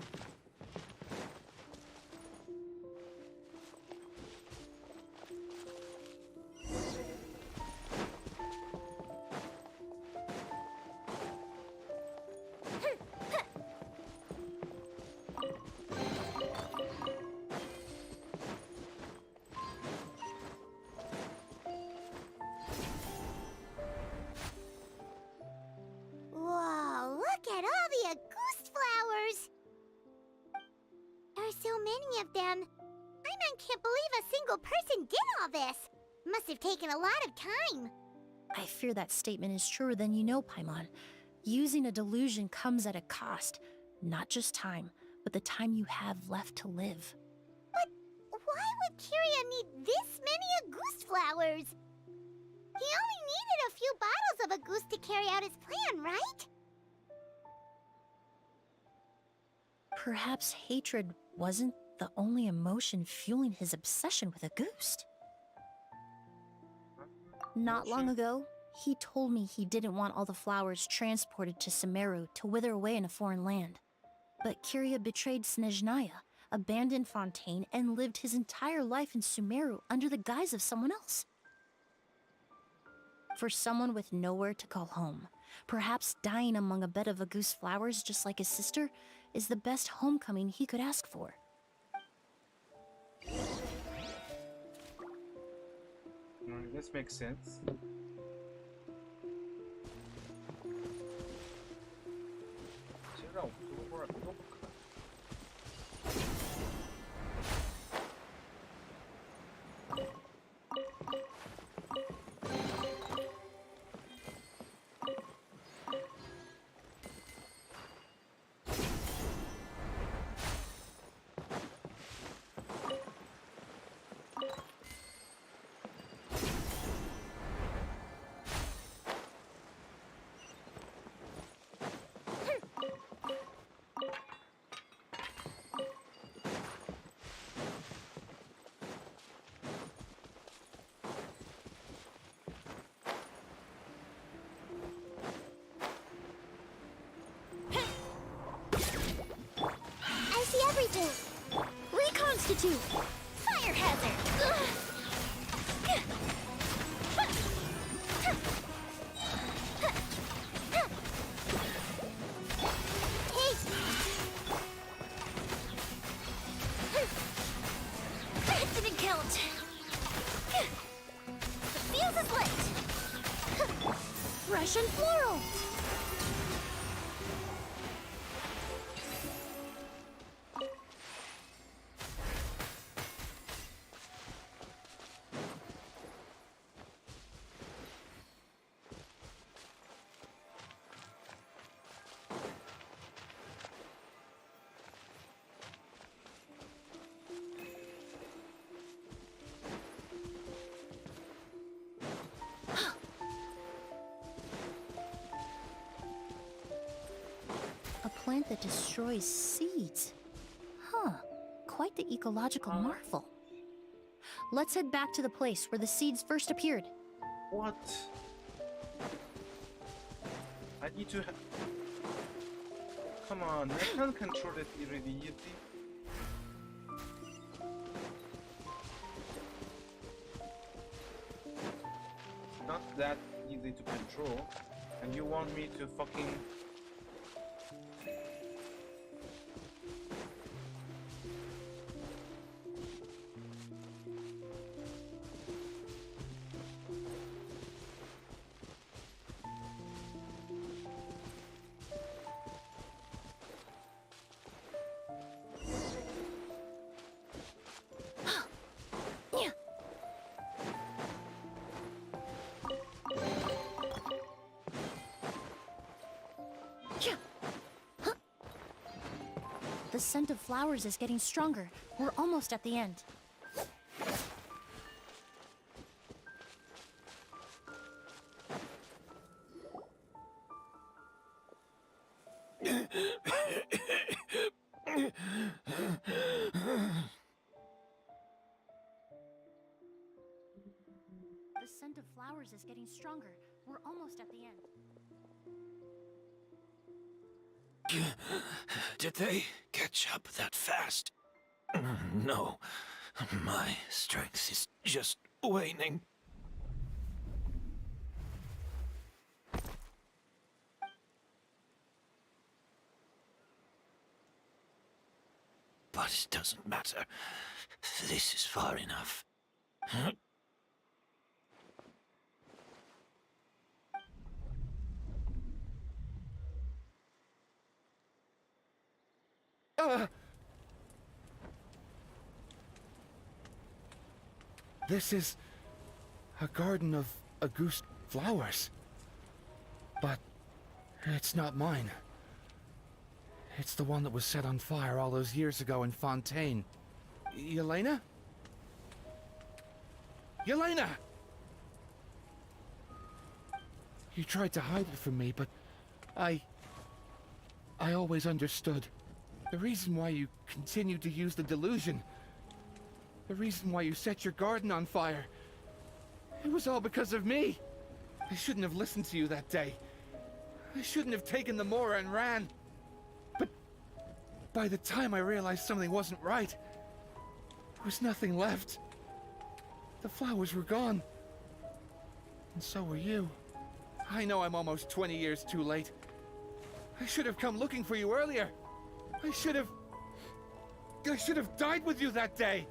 many of them. Paimon can't believe a single person did all this. Must have taken a lot of time. I fear that statement is truer than you know, Paimon. Using a delusion comes at a cost. Not just time, but the time you have left to live. But why would Kiria need this many Auguste flowers? He only needed a few bottles of Auguste to carry out his plan, right? Perhaps hatred wasn't the only emotion fueling his obsession with Auguste. Not long ago, he told me he didn't want all the flowers transported to Sumeru to wither away in a foreign land. But Kiria betrayed Snezhnaya, abandoned Fontaine, and lived his entire life in Sumeru under the guise of someone else. For someone with nowhere to call home, perhaps dying among a bed of Auguste flowers just like his sister is the best homecoming he could ask for. This makes sense. Everything! Reconstitute! Fire hazard! That didn't count! The fuse is lit! Russian floral! A plant that destroys seeds. Huh, quite the ecological marvel. Let's head back to the place where the seeds first appeared. What? I need to Come on, I can't control it really easy. Not that easy to control. And you want me to fucking... The scent of flowers is getting stronger. We're almost at the end. The scent of flowers is getting stronger. We're almost at the end. Did they catch up that fast? No. My strength is just waning. But it doesn't matter. This is far enough. This is a garden of Auguste flowers. But it's not mine. It's the one that was set on fire all those years ago in Fontaine. Yelena? Yelena! You tried to hide it from me, but I always understood. The reason why you continued to use the delusion, the reason why you set your garden on fire, it was all because of me. I shouldn't have listened to you that day. I shouldn't have taken the Mora and ran. But by the time I realized something wasn't right, there was nothing left. The flowers were gone. And so were you. I know I'm almost 20 years too late. I should have come looking for you earlier. I should have died with you that day.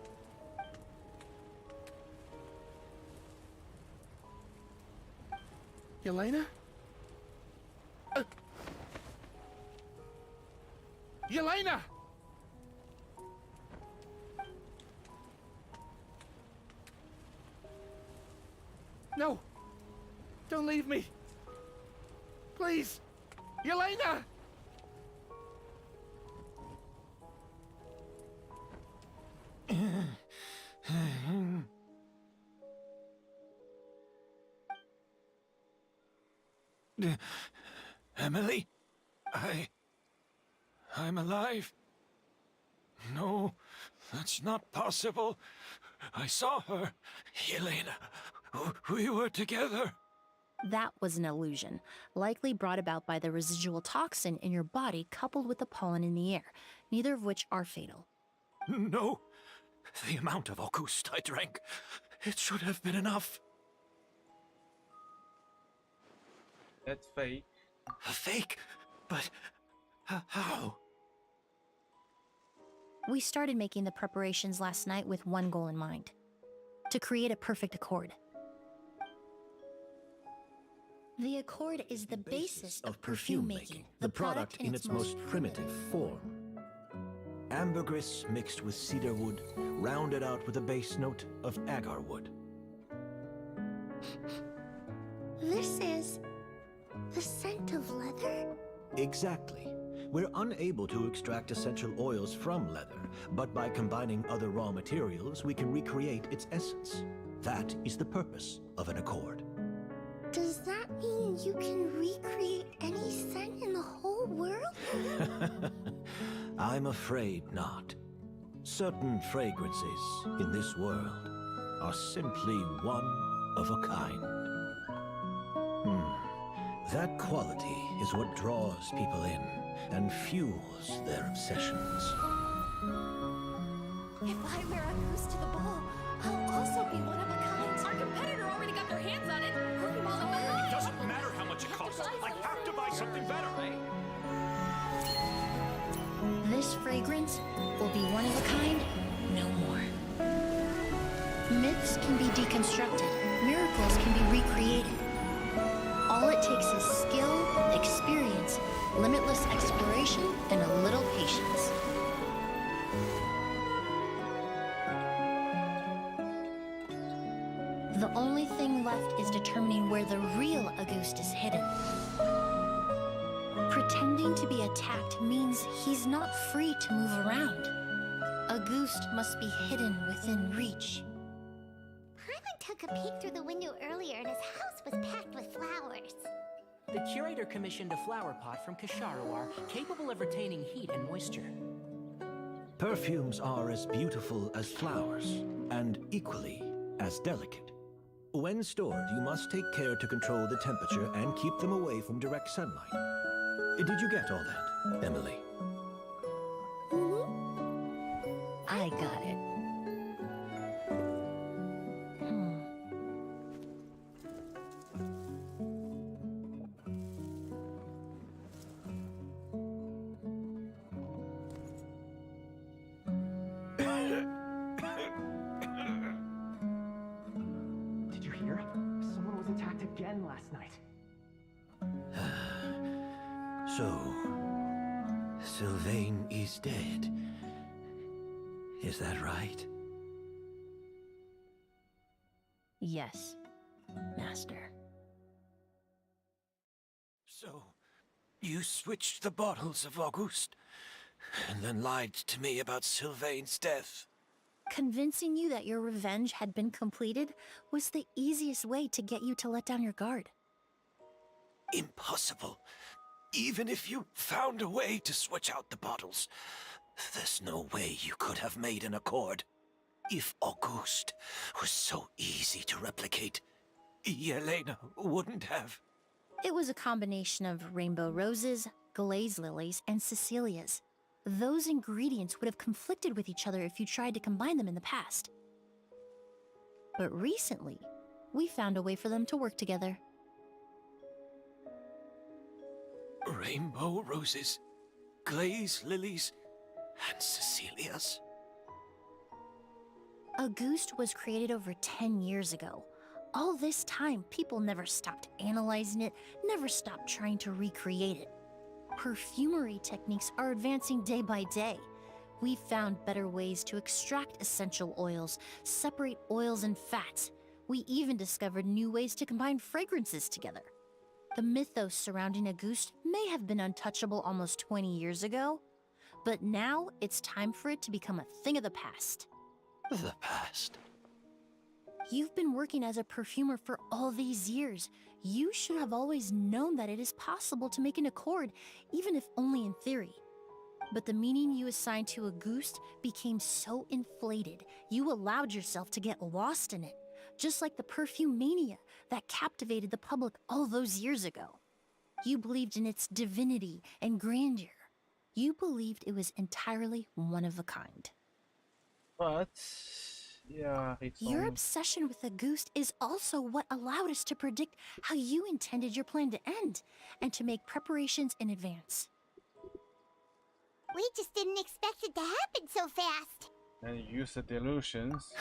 Yelena? Yelena! No! Don't leave me! Please! Yelena! Emily? I'm alive. No, that's not possible. I saw her. Yelena, we were together. That was an illusion, likely brought about by the residual toxin in your body coupled with the pollen in the air, neither of which are fatal. No. The amount of Auguste I drank, it should have been enough. That's fake. A fake? But how? We started making the preparations last night with one goal in mind: to create a perfect accord. The accord is the basis of perfume making, the product in its most primitive form. Ambergris mixed with cedar wood, rounded out with a base note of agar wood. This is the scent of leather? Exactly. We're unable to extract essential oils from leather, but by combining other raw materials, we can recreate its essence. That is the purpose of an accord. Does that mean you can recreate any scent in the whole world? I'm afraid not. Certain fragrances in this world are simply one of a kind. That quality is what draws people in and fuels their obsessions. If I wear a goose to the ball, I'll also be one of a kind. Our competitor already got their hands on it. Hurry, Mama. It doesn't matter how much it costs. I have to buy something better. This fragrance will be one of a kind, no more. Myths can be deconstructed, miracles can be recreated. All it takes is skill, experience, limitless exploration, and a little patience. The only thing left is determining where the real Auguste is hidden. Pretending to be attacked means he's not free to move around. Auguste must be hidden within reach. Paimon took a peek through the window earlier and his house was packed with flowers. The curator commissioned a flower pot from Kasharawar, capable of retaining heat and moisture. Perfumes are as beautiful as flowers, and equally as delicate. When stored, you must take care to control the temperature and keep them away from direct sunlight. Did you get all that, Emily? I got it. Did you hear? Someone was attacked again last night. So, Sylvain is dead. Is that right? Yes, Master. So, you switched the bottles of Auguste, and then lied to me about Sylvain's death. Convincing you that your revenge had been completed was the easiest way to get you to let down your guard. Impossible. Even if you found a way to switch out the bottles, there's no way you could have made an accord. If Auguste was so easy to replicate, Yelena wouldn't have. It was a combination of rainbow roses, glaze lilies, and Cecilias. Those ingredients would have conflicted with each other if you tried to combine them in the past. But recently, we found a way for them to work together. Rainbow roses, glaze lilies, and Cecilias. Auguste was created over 10 years ago. All this time, people never stopped analyzing it, never stopped trying to recreate it. Perfumery techniques are advancing day by day. We've found better ways to extract essential oils, separate oils and fats. We even discovered new ways to combine fragrances together. The mythos surrounding Auguste may have been untouchable almost 20 years ago, but now it's time for it to become a thing of the past. The past? You've been working as a perfumer for all these years. You should have always known that it is possible to make an accord, even if only in theory. But the meaning you assigned to Auguste became so inflated, you allowed yourself to get lost in it, just like the perfume mania that captivated the public all those years ago. You believed in its divinity and grandeur. You believed it was entirely one of a kind. But yeah, it's Your obsession with Auguste is also what allowed us to predict how you intended your plan to end, and to make preparations in advance. We just didn't expect it to happen so fast. And use the delusions.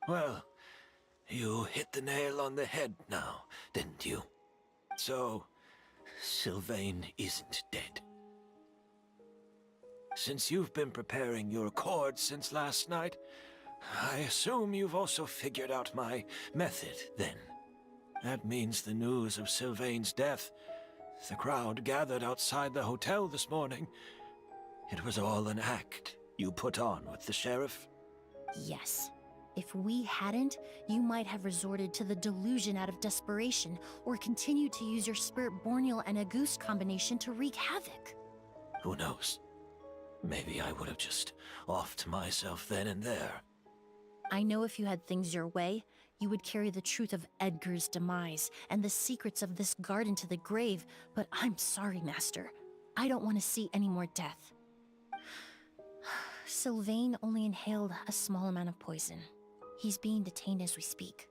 Well, you hit the nail on the head now, didn't you? So, Sylvain isn't dead. Since you've been preparing your accord since last night, I assume you've also figured out my method, then. That means the news of Sylvain's death, the crowd gathered outside the hotel this morning, it was all an act you put on with the sheriff? Yes. If we hadn't, you might have resorted to the delusion out of desperation, or continued to use your Spirit Borneal and Auguste combination to wreak havoc. Who knows? Maybe I would have just offed myself then and there. I know if you had things your way, you would carry the truth of Edgar's demise and the secrets of this garden to the grave, but I'm sorry, Master. I don't want to see any more death. Sylvain only inhaled a small amount of poison. He's being detained as we speak.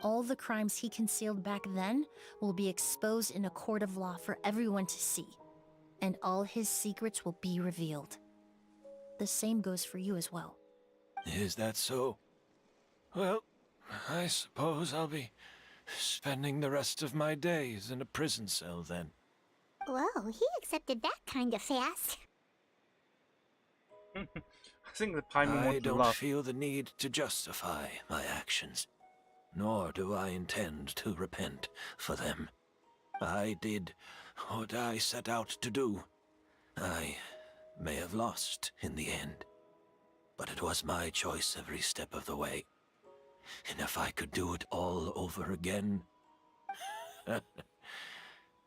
All the crimes he concealed back then will be exposed in a court of law for everyone to see, and all his secrets will be revealed. The same goes for you as well. Is that so? Well, I suppose I'll be spending the rest of my days in a prison cell then. Whoa, he accepted that kind of fast. I think the timing I wants to don't laugh. feel the need to justify my actions, nor do I intend to repent for them. I did what I set out to do. I may have lost in the end, but it was my choice every step of the way. And if I could do it all over again...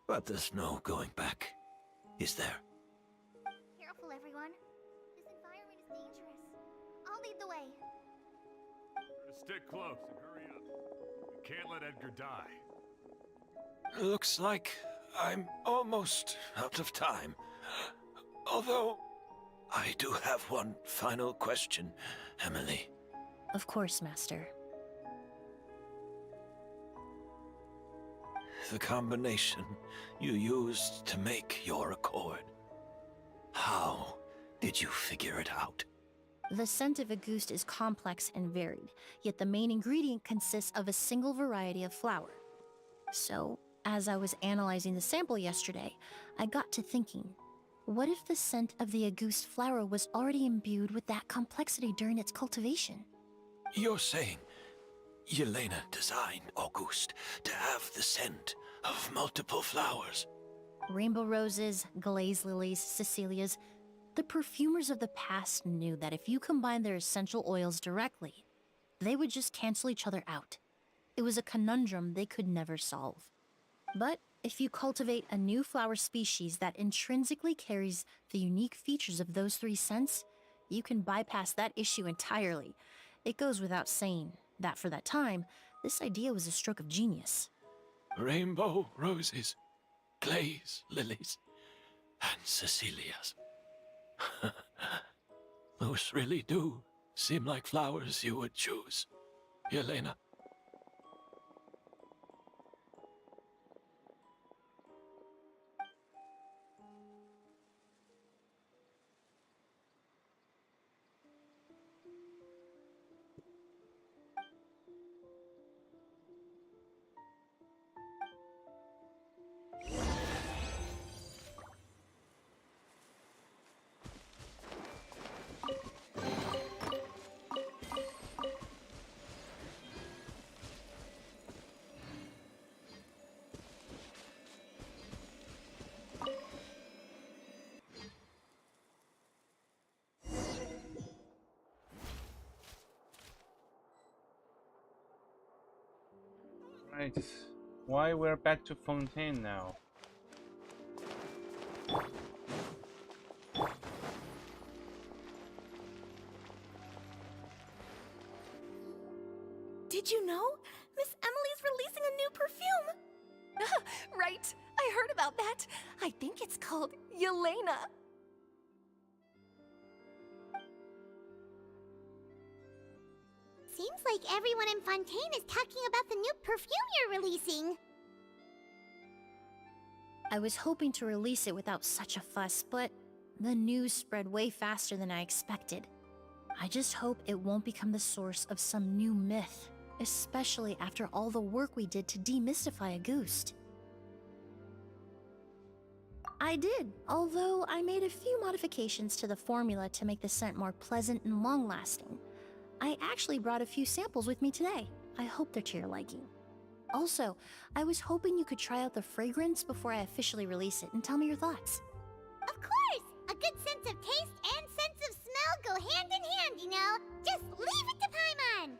But there's no going back, is there? Careful, everyone. This environment is dangerous. I'll lead the way. Stick close and hurry up. We can't let Edgar die. Looks like I'm almost out of time. Although, I do have one final question, Emily. Of course, Master. The combination you used to make your accord. How did you figure it out? The scent of Auguste is complex and varied, yet the main ingredient consists of a single variety of flower. So, as I was analyzing the sample yesterday, I got to thinking, What if the scent of the Auguste flower was already imbued with that complexity during its cultivation? You're saying Yelena designed Auguste to have the scent of multiple flowers? Rainbow roses, glaze lilies, Cecilias. The perfumers of the past knew that if you combined their essential oils directly, they would just cancel each other out. It was a conundrum they could never solve. But if you cultivate a new flower species that intrinsically carries the unique features of those three scents, you can bypass that issue entirely. It goes without saying that for that time, this idea was a stroke of genius. Rainbow roses, glaze lilies, and Cecilias. Those really do seem like flowers you would choose, Yelena. Right. Why we're back to Fontaine now? Did you know? Miss Emily's releasing a new perfume! Right, I heard about that. I think it's called Yelena. Seems like everyone in Fontaine is talking about the new perfume you're releasing. I was hoping to release it without such a fuss, but the news spread way faster than I expected. I just hope it won't become the source of some new myth, especially after all the work we did to demystify Auguste. I did, although I made a few modifications to the formula to make the scent more pleasant and long-lasting. I actually brought a few samples with me today. I hope they're to your liking. Also, I was hoping you could try out the fragrance before I officially release it and tell me your thoughts. Of course! A good sense of taste and sense of smell go hand in hand, you know? Just leave it to Paimon!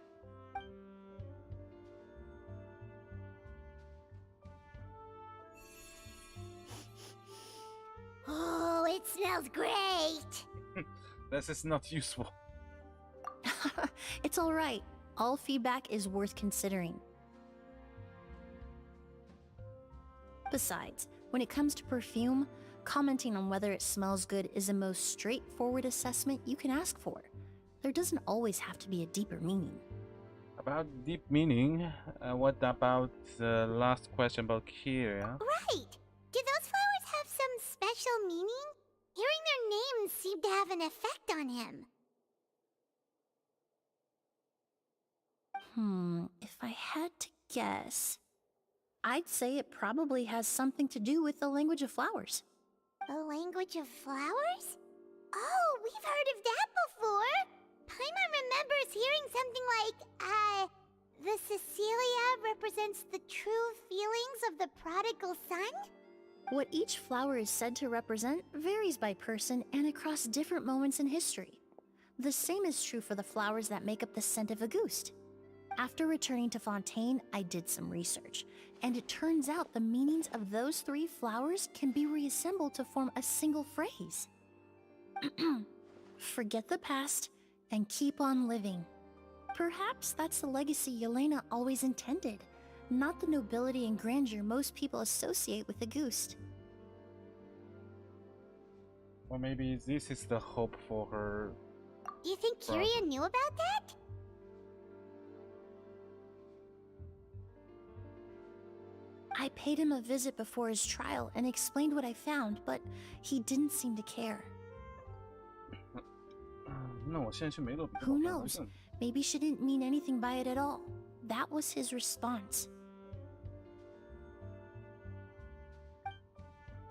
Oh, it smells great! This is not useful. It's alright. All feedback is worth considering. Besides, when it comes to perfume, commenting on whether it smells good is the most straightforward assessment you can ask for. There doesn't always have to be a deeper meaning. About deep meaning, what about the last question about Kyria? Right! Do those flowers have some special meaning? Hearing their names seemed to have an effect on him. If I had to guess, I'd say it probably has something to do with the language of flowers. The language of flowers? Oh, we've heard of that before! Paimon remembers hearing something like, the Cecilia represents the true feelings of the prodigal son? What each flower is said to represent varies by person and across different moments in history. The same is true for the flowers that make up the scent of Auguste. After returning to Fontaine, I did some research, and it turns out the meanings of those three flowers can be reassembled to form a single phrase. Forget the past and keep on living. Perhaps that's the legacy Yelena always intended, not the nobility and grandeur most people associate with Auguste. Or maybe this is the hope for her. Do you think Kyria knew about that? I paid him a visit before his trial and explained what I found, but he didn't seem to care. Who knows? Maybe she didn't mean anything by it at all. That was his response.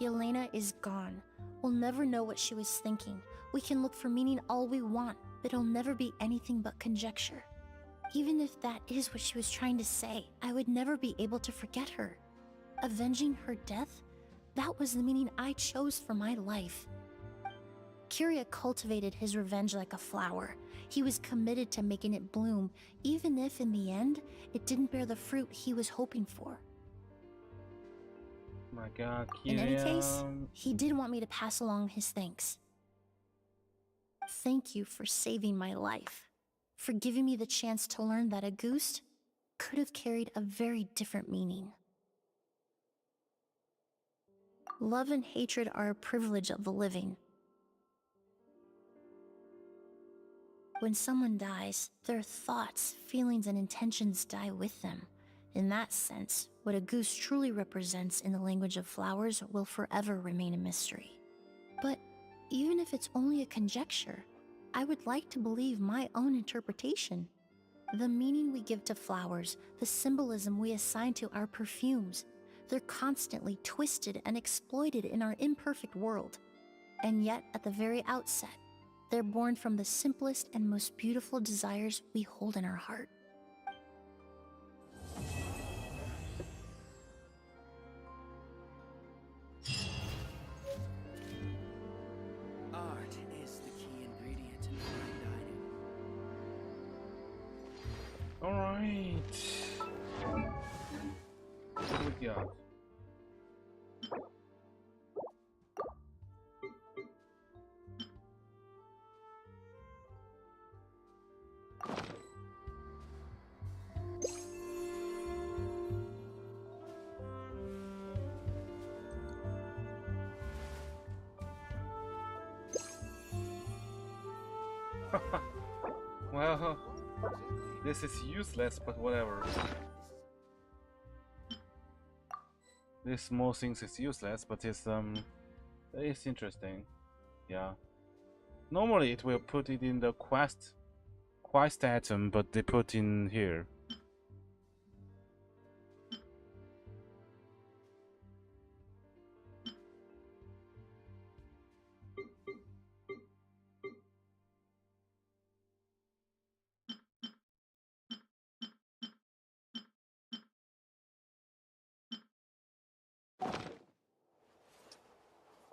Yelena is gone. We'll never know what she was thinking. We can look for meaning all we want, but it'll never be anything but conjecture. Even if that is what she was trying to say, I would never be able to forget her. Avenging her death? That was the meaning I chose for my life. Kiria cultivated his revenge like a flower. He was committed to making it bloom, even if in the end, it didn't bear the fruit he was hoping for. My God, Kiria. In any case, he did want me to pass along his thanks. Thank you for saving my life, for giving me the chance to learn that a goose could have carried a very different meaning. Love and hatred are a privilege of the living. When someone dies, their thoughts, feelings, and intentions die with them. In that sense, what a goose truly represents in the language of flowers will forever remain a mystery. But even if it's only a conjecture, I would like to believe my own interpretation. The meaning we give to flowers, the symbolism we assign to our perfumes, they're constantly twisted and exploited in our imperfect world. And yet, at the very outset, they're born from the simplest and most beautiful desires we hold in our heart. Art is the key ingredient in fine dining. Alright. What we got? Well, this is useless, but whatever. This small things is useless, but it's interesting. Yeah. Normally it will put it in the quest item, but they put in here.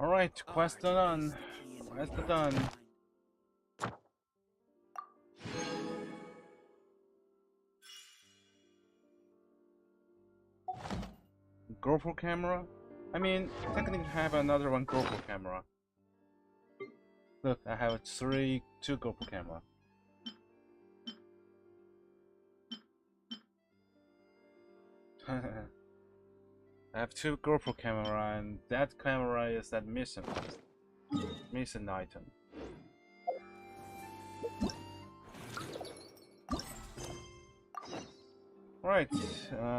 Alright, quest done. Quest done. GoPro camera? I mean, technically I have another one GoPro camera. Look, I have two GoPro camera. I have two GoPro camera, and that camera is that mission item. Alright,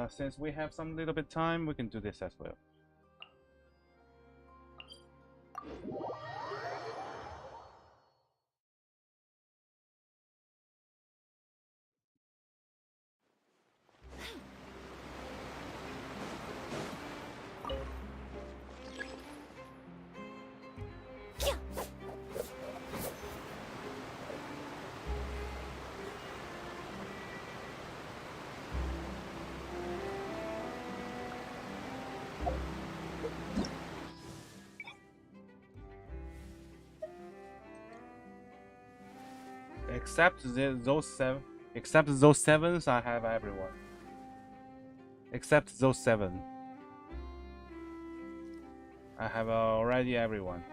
since we have some little bit time, we can do this as well. Except those sevens, I have everyone. Except those seven, I have already everyone.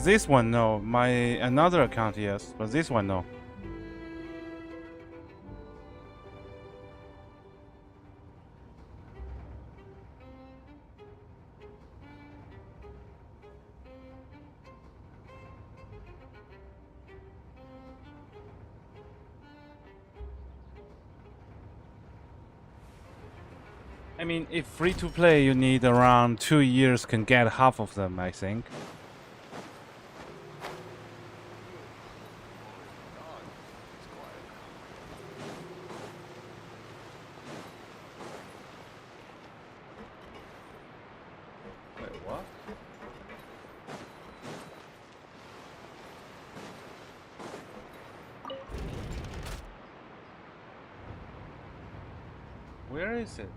This one no. My another account yes, but this one no. I mean, if free to play, you need around 2 years can get half of them, I think. Wait, what? Where is it?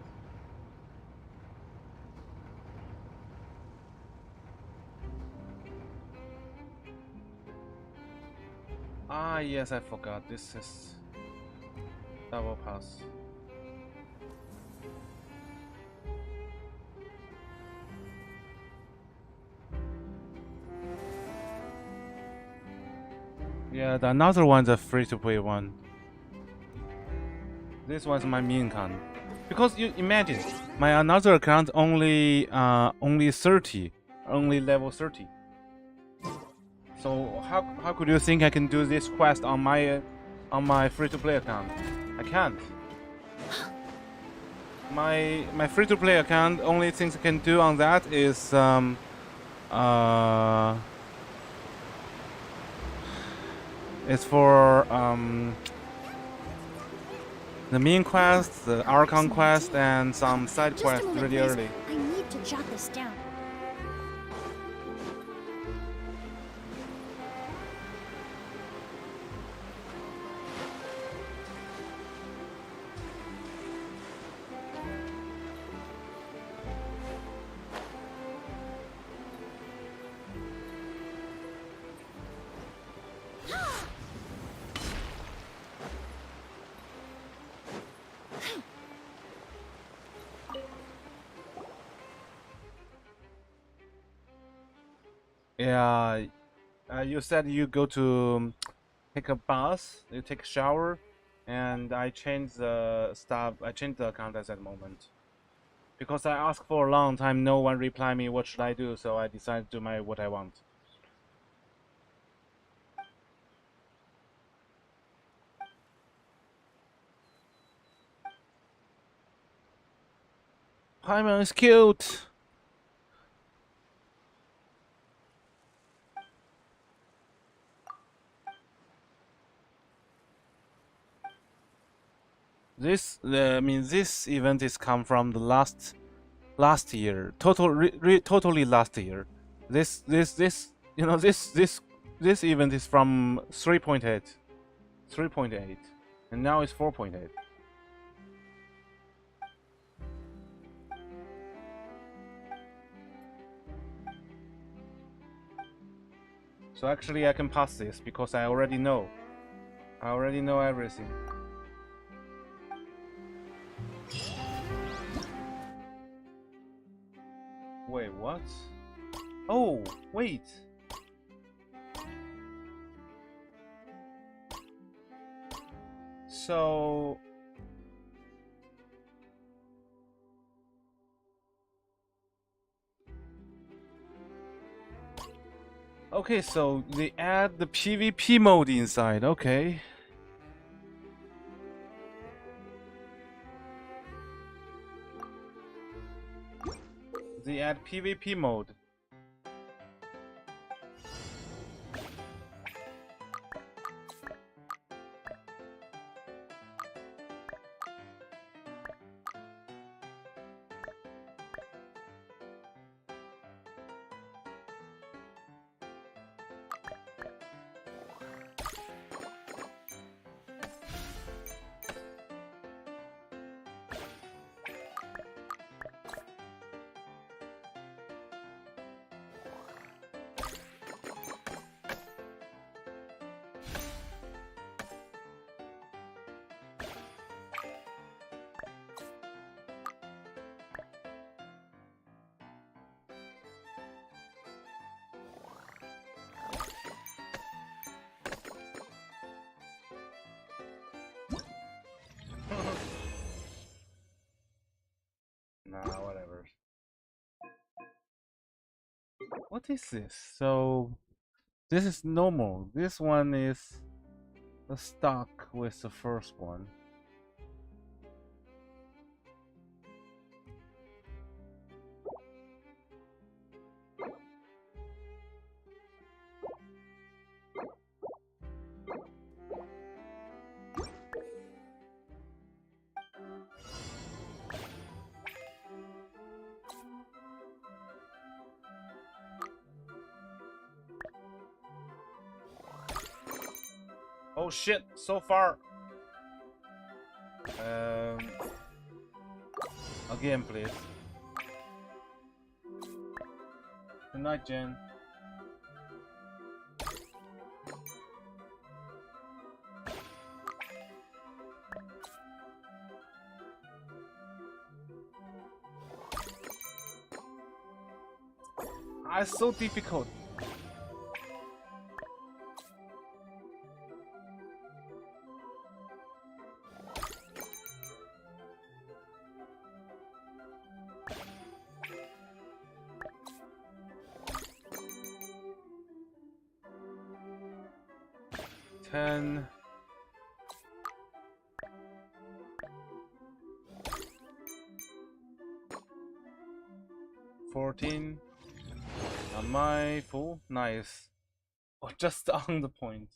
Ah, yes, I forgot. This is double pass. Yeah, the another one's a free-to-play one. This one's my main account. Because you imagine, my another account only 30, only level 30. So how could you think I can do this quest on my free-to-play account? I can't. My free-to-play account, only things I can do on that is it's for the main quest, the Archon quest, and some side quests really early. I need to jot this down. Yeah, you said you go to take a bath, you take a shower, and I changed the stuff. I changed the account at that moment because I asked for a long time. No one replied me. What should I do? So I decided to do what I want. Paimon is cute. I mean, this event is come from the last year, totally last year. This you know this event is from 3.8, and now it's 4.8. So actually, I can pass this because I already know. I already know everything. Wait, what? Oh, wait. So... Okay, so they add the PvP mode inside, okay. They add PvP mode. Nah, whatever. What is this? So, this is normal. This one is the stock with the first one. Oh shit! So far. Again, please. Good night, Jen. It's so difficult. Ten. 14. Am I full? Nice. Oh, just on the point.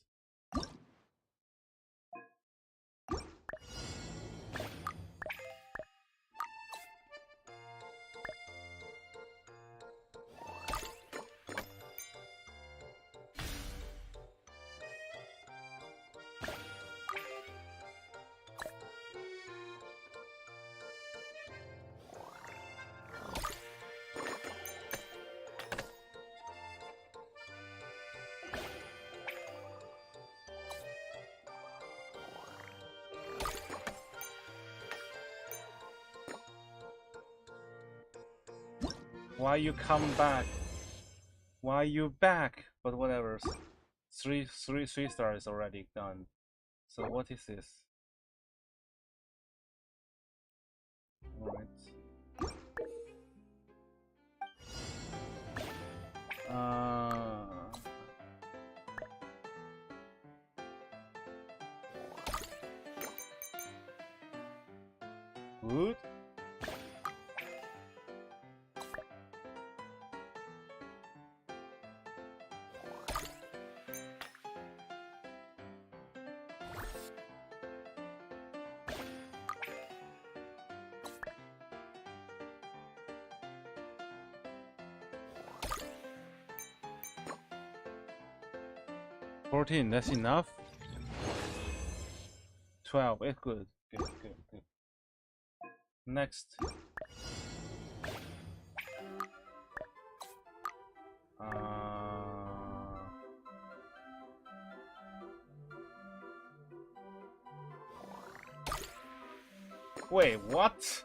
Why you come back? Why you back? But whatever. Three stars already done. So what is this? Alright. Good. $14, that's enough. 12, it's good. Good. Next. Wait, what?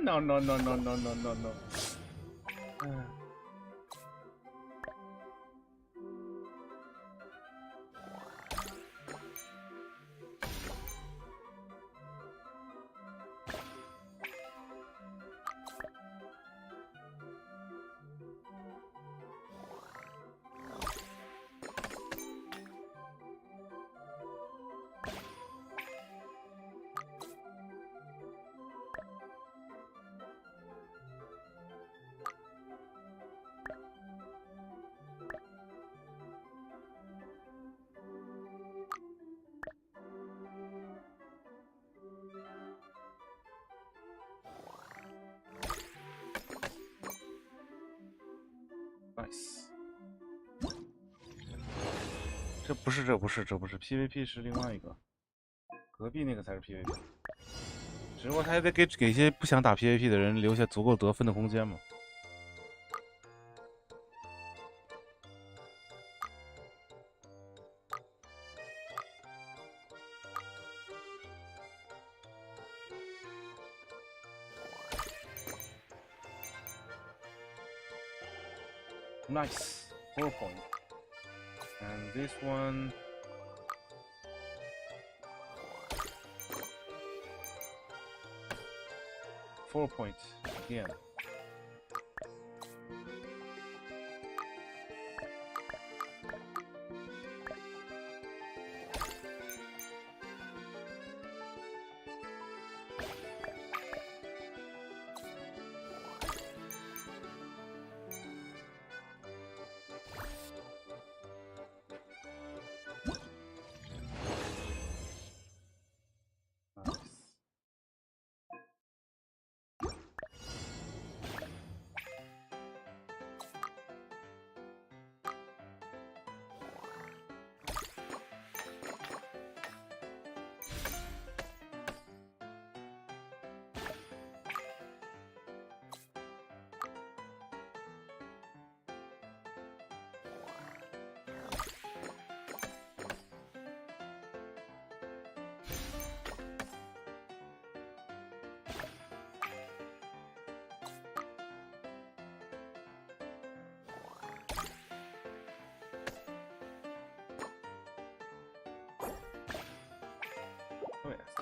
No. Nice. 这不是 PVP 是另外一个，隔壁那个才是 PVP。只不过他还得给一些不想打 PVP 的人留下足够得分的空间嘛。Nice, 4 point. And this one. $4 points again.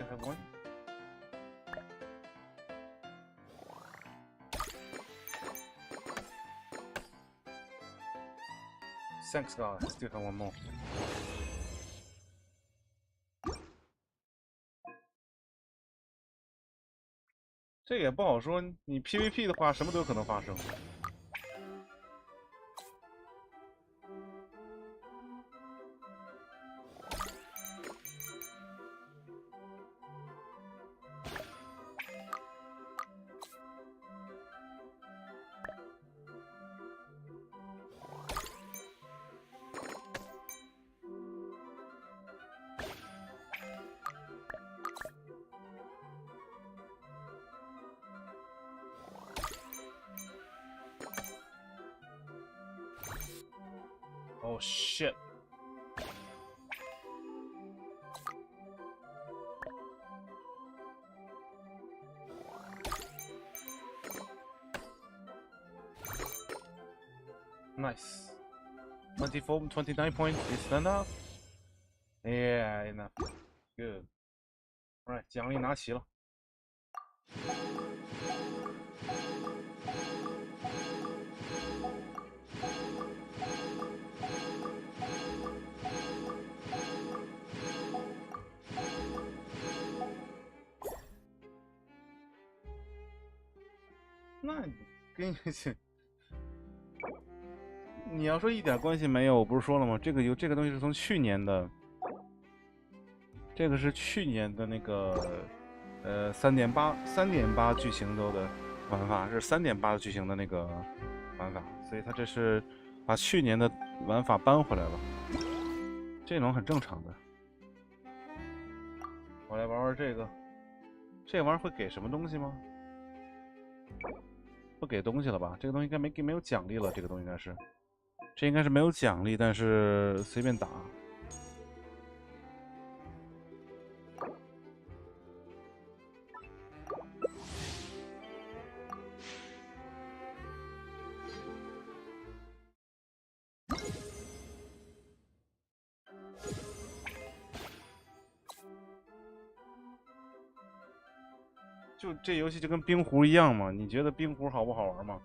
still have one. Thanks God, I still have one more. 这也不好说，你 PVP 的话，什么都有可能发生。Oh shit. Nice. 29 points is enough. Yeah, enough. Good. Alright, 奖励拿齐了。那你跟你要说一点关系没有，我不是说了吗？这个东西是从去年的，这个是去年的那个3.8剧情都的玩法，是3.8的剧情的那个玩法，所以它这是把去年的玩法搬回来了，这种很正常的。我来玩玩这个，这玩意儿会给什么东西吗？不给东西了吧？这个东西应该没有奖励了，这个东西应该是，这应该是没有奖励，但是随便打。就这游戏就跟冰壶一样嘛？你觉得冰壶好不好玩吗？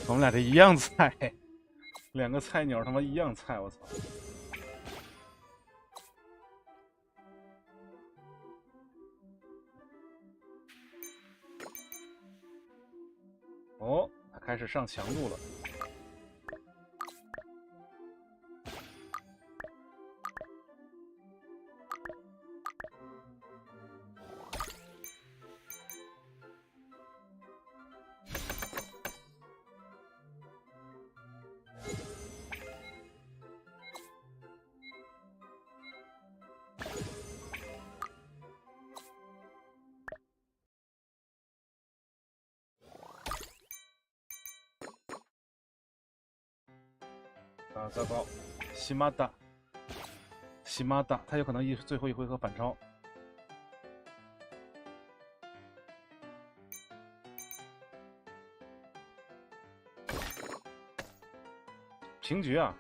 我们俩这一样菜，两个菜鸟他妈一样菜，我操！哦，他开始上强度了。啊，糟糕，西马达，他有可能最后一回合反超。平局啊！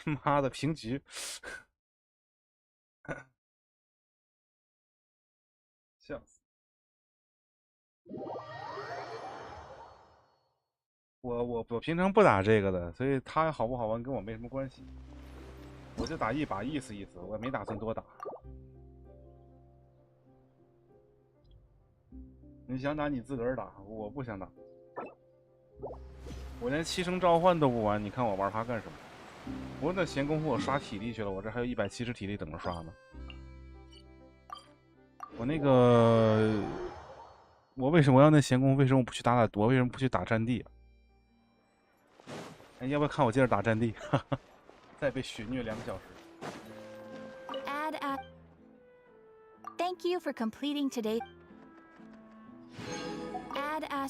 妈的，平局！笑死！我平常不打这个的，所以他好不好玩跟我没什么关系。我就打一把意思意思，我也没打算多打。你想打你自个儿打，我不想打。我连7声召唤都不玩，你看我玩它干什么？我那闲工夫我刷体力去了，我这还有170体力等着刷呢。我那个，我为什么要那闲工夫？为什么不去打夺？为什么不去打战地？哎，要不要看我接着打战地？哈哈，再被血虐2个小时。Thank you for completing today. Add as.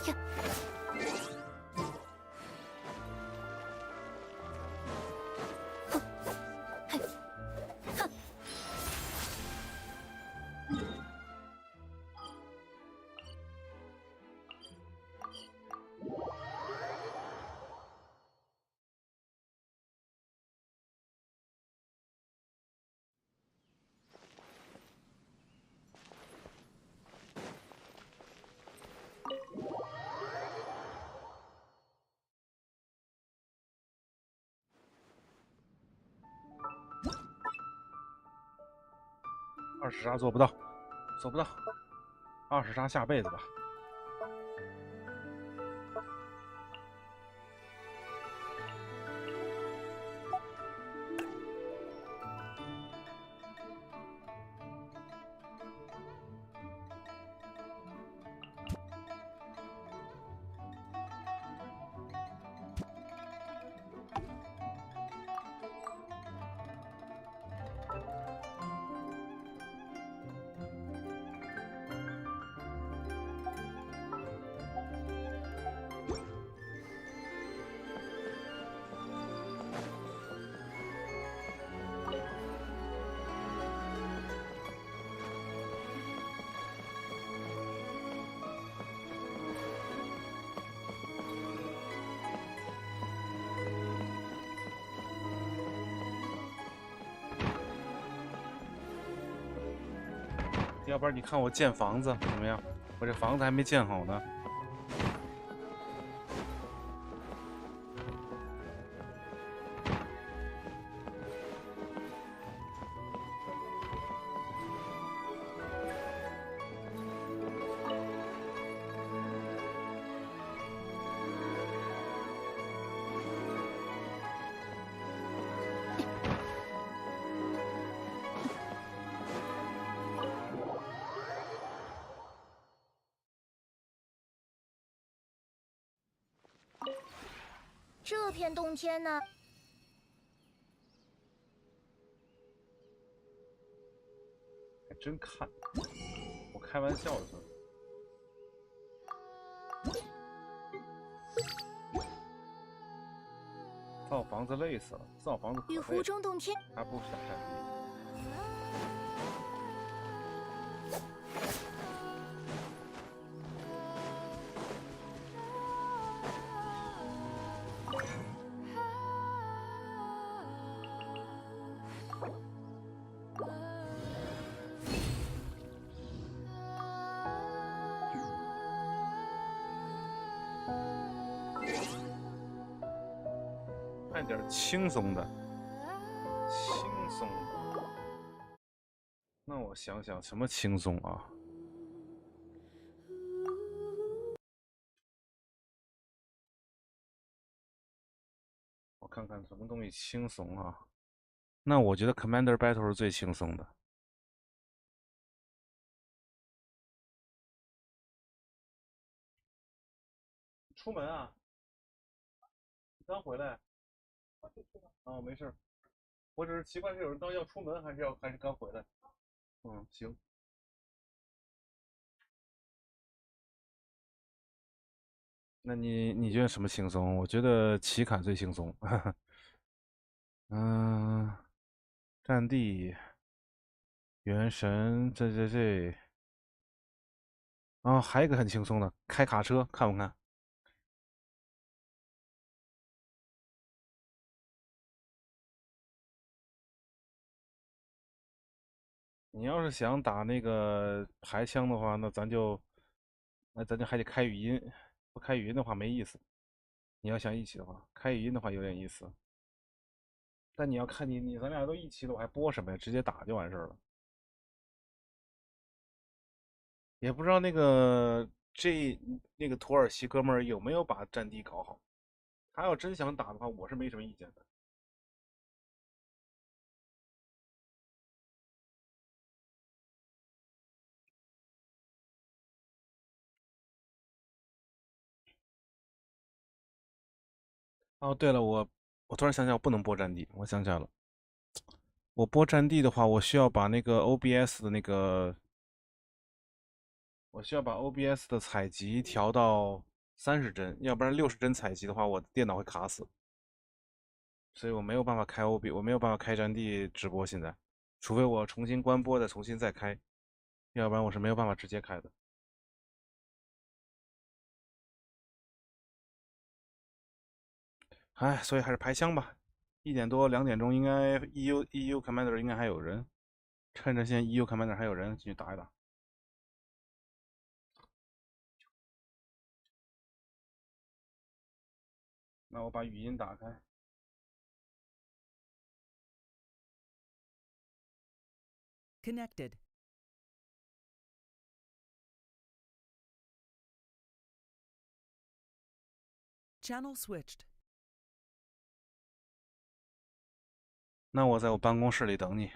Yeah. 20杀做不到，做不到。20杀下辈子吧。要不然你看我建房子怎么样？我这房子还没建好呢。这片洞天呢？还真看，我开玩笑的。造房子累死了，造房子可累了。与湖中洞天，还不如去打战地。看点轻松的，轻松的。那我想想，什么轻松啊？我看看什么东西轻松啊？那我觉得 Commander Battle 是最轻松的。出门啊？刚回来。哦，没事。我只是奇怪，是有人刚要出门，还是刚回来？嗯，行。那你觉得什么轻松？我觉得奇坎最轻松。嗯，战地、原神，这。啊，还有一个很轻松的，开卡车，看不看？你要是想打那个排枪的话，那咱就还得开语音，不开语音的话没意思。你要想一起的话，开语音的话有点意思。但你要看咱俩都一起的，我还播什么呀？直接打就完事儿了。也不知道那个土耳其哥们儿有没有把战地搞好。他要真想打的话，我是没什么意见的。哦，对了，我突然想起来，我不能播战地，我想起来了。我播战地的话，我需要把那个 OBS 的我需要把 OBS 的采集调到30帧，要不然60帧采集的话，我的电脑会卡死。所以我没有办法开 我没有办法开战地直播现在，除非我重新关播再重新再开，要不然我是没有办法直接开的。哎，所以还是排枪吧。1点多2点钟应该 EU Commander 应该还有人，趁着现在 EU Commander 还有人进去打一打。那我把语音打开。Connected. Channel switched. 那我在我办公室里等你。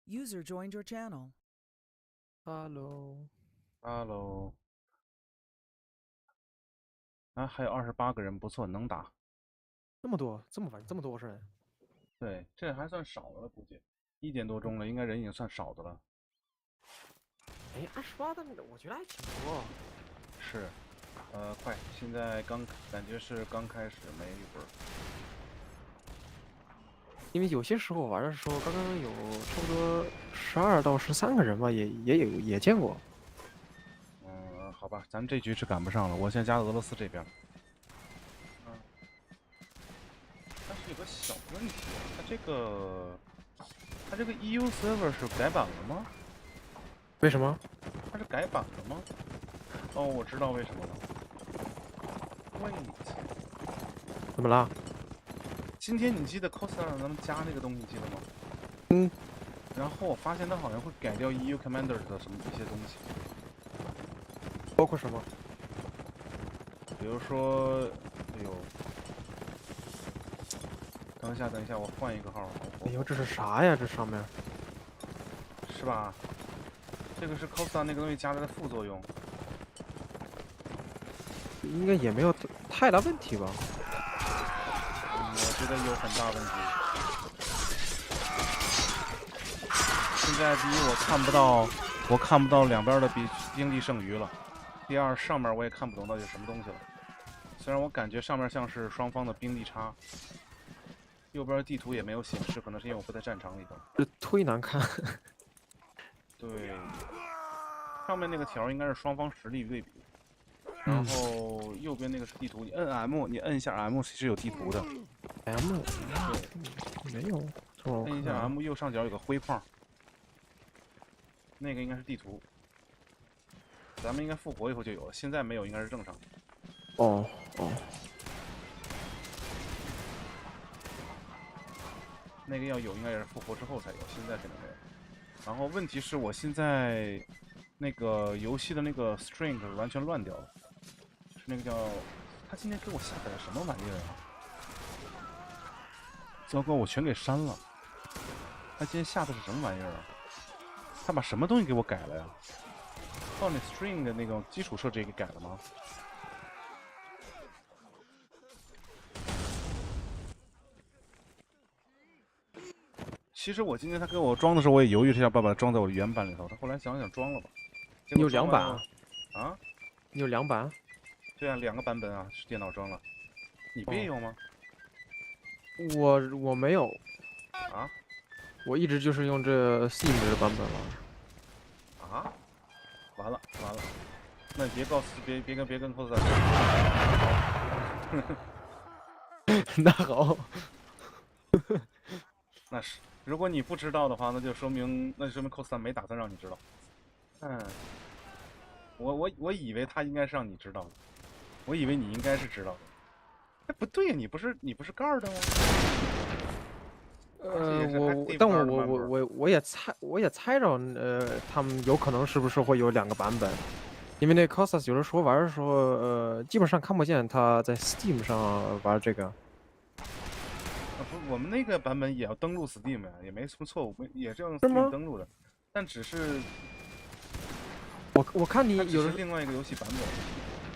User joined your channel. Hello。啊，还有28个人，不错，能打。这么多，这么多人。对，这还算少的了，估计1点多钟了，应该人已经算少的了。哎，28的，我觉得还挺多。是，快，现在感觉是刚开始没一会儿。因为有些时候玩的时候，刚刚有差不多12到13个人吧，也见过。好吧，咱们这局是赶不上了，我现在加俄罗斯这边。但是有个小问题，它这个 EU server 是改版了吗？为什么？它是改版了吗？哦，我知道为什么了。Wait， 怎么了？今天你记得 Costa 让咱们加那个东西，你记得吗？嗯。然后我发现它好像会改掉 EU Commander 的一些东西。包括什么？比如说，哎呦，等一下，我换一个号。哎呦，这是啥呀？这上面是吧？这个是 Costa 那个东西加的副作用。应该也没有太大问题吧？我觉得有很大问题。现在第一，我看不到两边的兵力剩余了。第二，上面我也看不懂到底是什么东西了。虽然我感觉上面像是双方的兵力差，右边地图也没有显示，可能是因为我不在战场里头。这忒难看。对，上面那个条应该是双方实力对比，然后右边那个是地图，你摁 M， 你摁一下 M 其实有地图的。M 对，没有。摁一下 M 右上角有个灰框，那个应该是地图。咱们应该复活以后就有了，现在没有应该是正常。哦。那个要有应该也是复活之后才有，现在肯定没有。然后问题是我现在那个游戏的那个 string 完全乱掉了，是那个叫他今天给我下载了什么玩意儿啊？糟糕，我全给删了。他今天下的是什么玩意儿啊？他把什么东西给我改了呀？把你 string 的那种基础设置也给改了吗？其实我今天他给我装的时候，我也犹豫了一下，把它装在我的原版里头。他后来想想装了吧。你有2版啊？你有2版？对啊，2个版本啊，是电脑装了。你不也有吗？我没有。啊？我一直就是用这 Steam 的版本玩。啊？完了，那你别告诉别跟 cos 那好。那是，如果你不知道的话，那就说明 cos 没打算让你知道。我以为他应该是让你知道的，我以为你应该是知道的。哎，不对呀，你不是盖儿的吗？我也猜着，他们有可能是不是会有2个版本，因为那 cosas 有的时候玩的时候，基本上看不见他在 Steam 上玩这个。不，我们那个版本也要登录 Steam 呀，也没什么错误，也是用 Steam 登录的，但只是我看你有的另外一个游戏版本。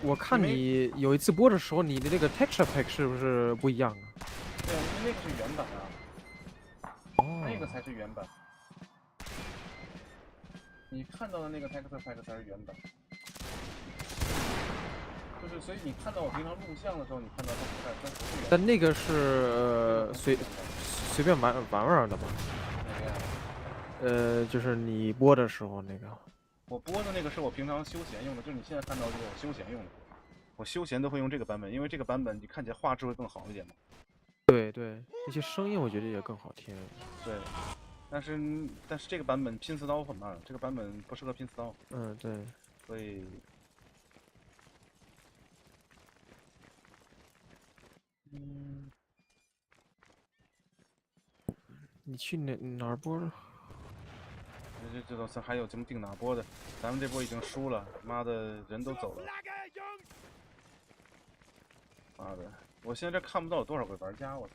我看你有一次播的时候，你的那个 texture pack 是不是不一样啊？对啊，因为那个是原版啊。哦。那个才是原版。你看到的那个 texture pack 才是原版。就是所以你看到我平常录像的时候，你看到它不是原版。但那个是随便玩的吧？哪个呀？就是你播的时候那个。我播的那个是我平常休闲用的，就是你现在看到的是我休闲用的。我休闲都会用这个版本，因为这个版本你看起来画质会更好一点嘛。对，那些声音我觉得也更好听。对，但是这个版本拼刺刀很慢，这个版本不适合拼刺刀。对。所以，你去哪儿播了？这都是还有什么定哪播的？咱们这波已经输了，妈的人都走了。妈的，我现在这看不到有多少个玩家，我操！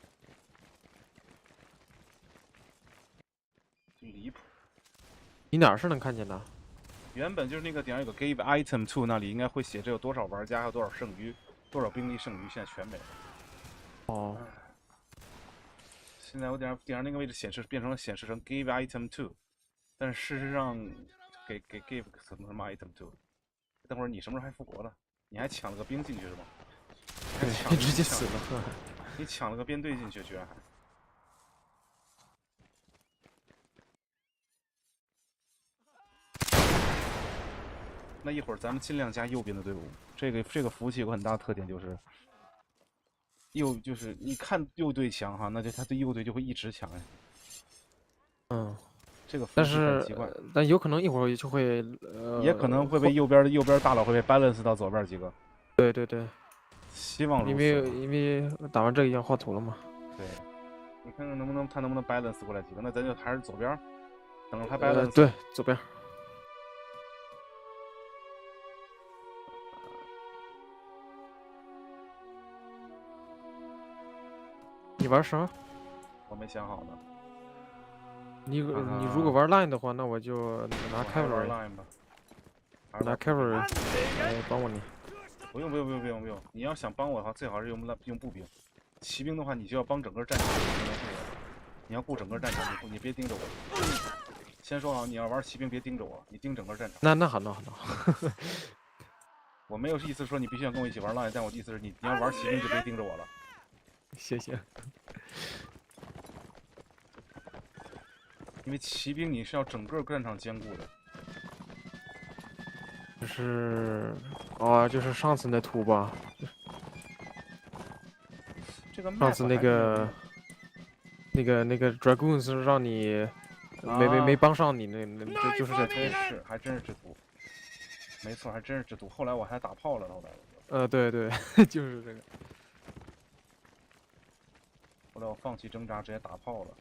离谱。你哪儿是能看见的？原本就是那个顶上有个 Give Item to 那里应该会写着有多少玩家，还有多少剩余，多少兵力剩余，现在全没了。哦。现在我顶上那个位置变成Give Item to， 但是事实上给 Give 什么 Item to。等会儿你什么时候还复活了？你还抢了个兵进去是吗？对，直接死了。你抢了个编队进去，居然还。那一会儿咱们尽量加右边的队伍。这个服务器有个很大的特点就是，就是你看右队强哈，那就他对右队就会一直强呀。这个服务器很奇怪。但有可能一会儿就会也可能会被右边大佬会被 balance 到左边几个。对。希望如此。因为打完这个要画图了嘛。对，你看看他能不能 balance 过来几个？那咱就还是左边，等着他 balance。对，左边。你玩啥？我没想好呢。你如果玩 Line 的话，那我就拿 Cavalry。拿 Cavalry 来帮我你。不用，你要想帮我的话，最好是用步兵。骑兵的话，你就要帮整个战场，你要顾整个战场，你别盯着我。先说好，你要玩骑兵别盯着我，你盯整个战场。那好。我没有意思说你必须要跟我一起玩 Line， 但我的意思是你要玩骑兵就别盯着我了。谢谢。因为骑兵你是要整个战场兼顾的。就是上次那图吧。这个上次那个 Dragoons 让你没帮上你，就是这图。还真是这图。没错，还真是这图。后来我还打炮了，后来。对，就是这个。后来我放弃挣扎，直接打炮了。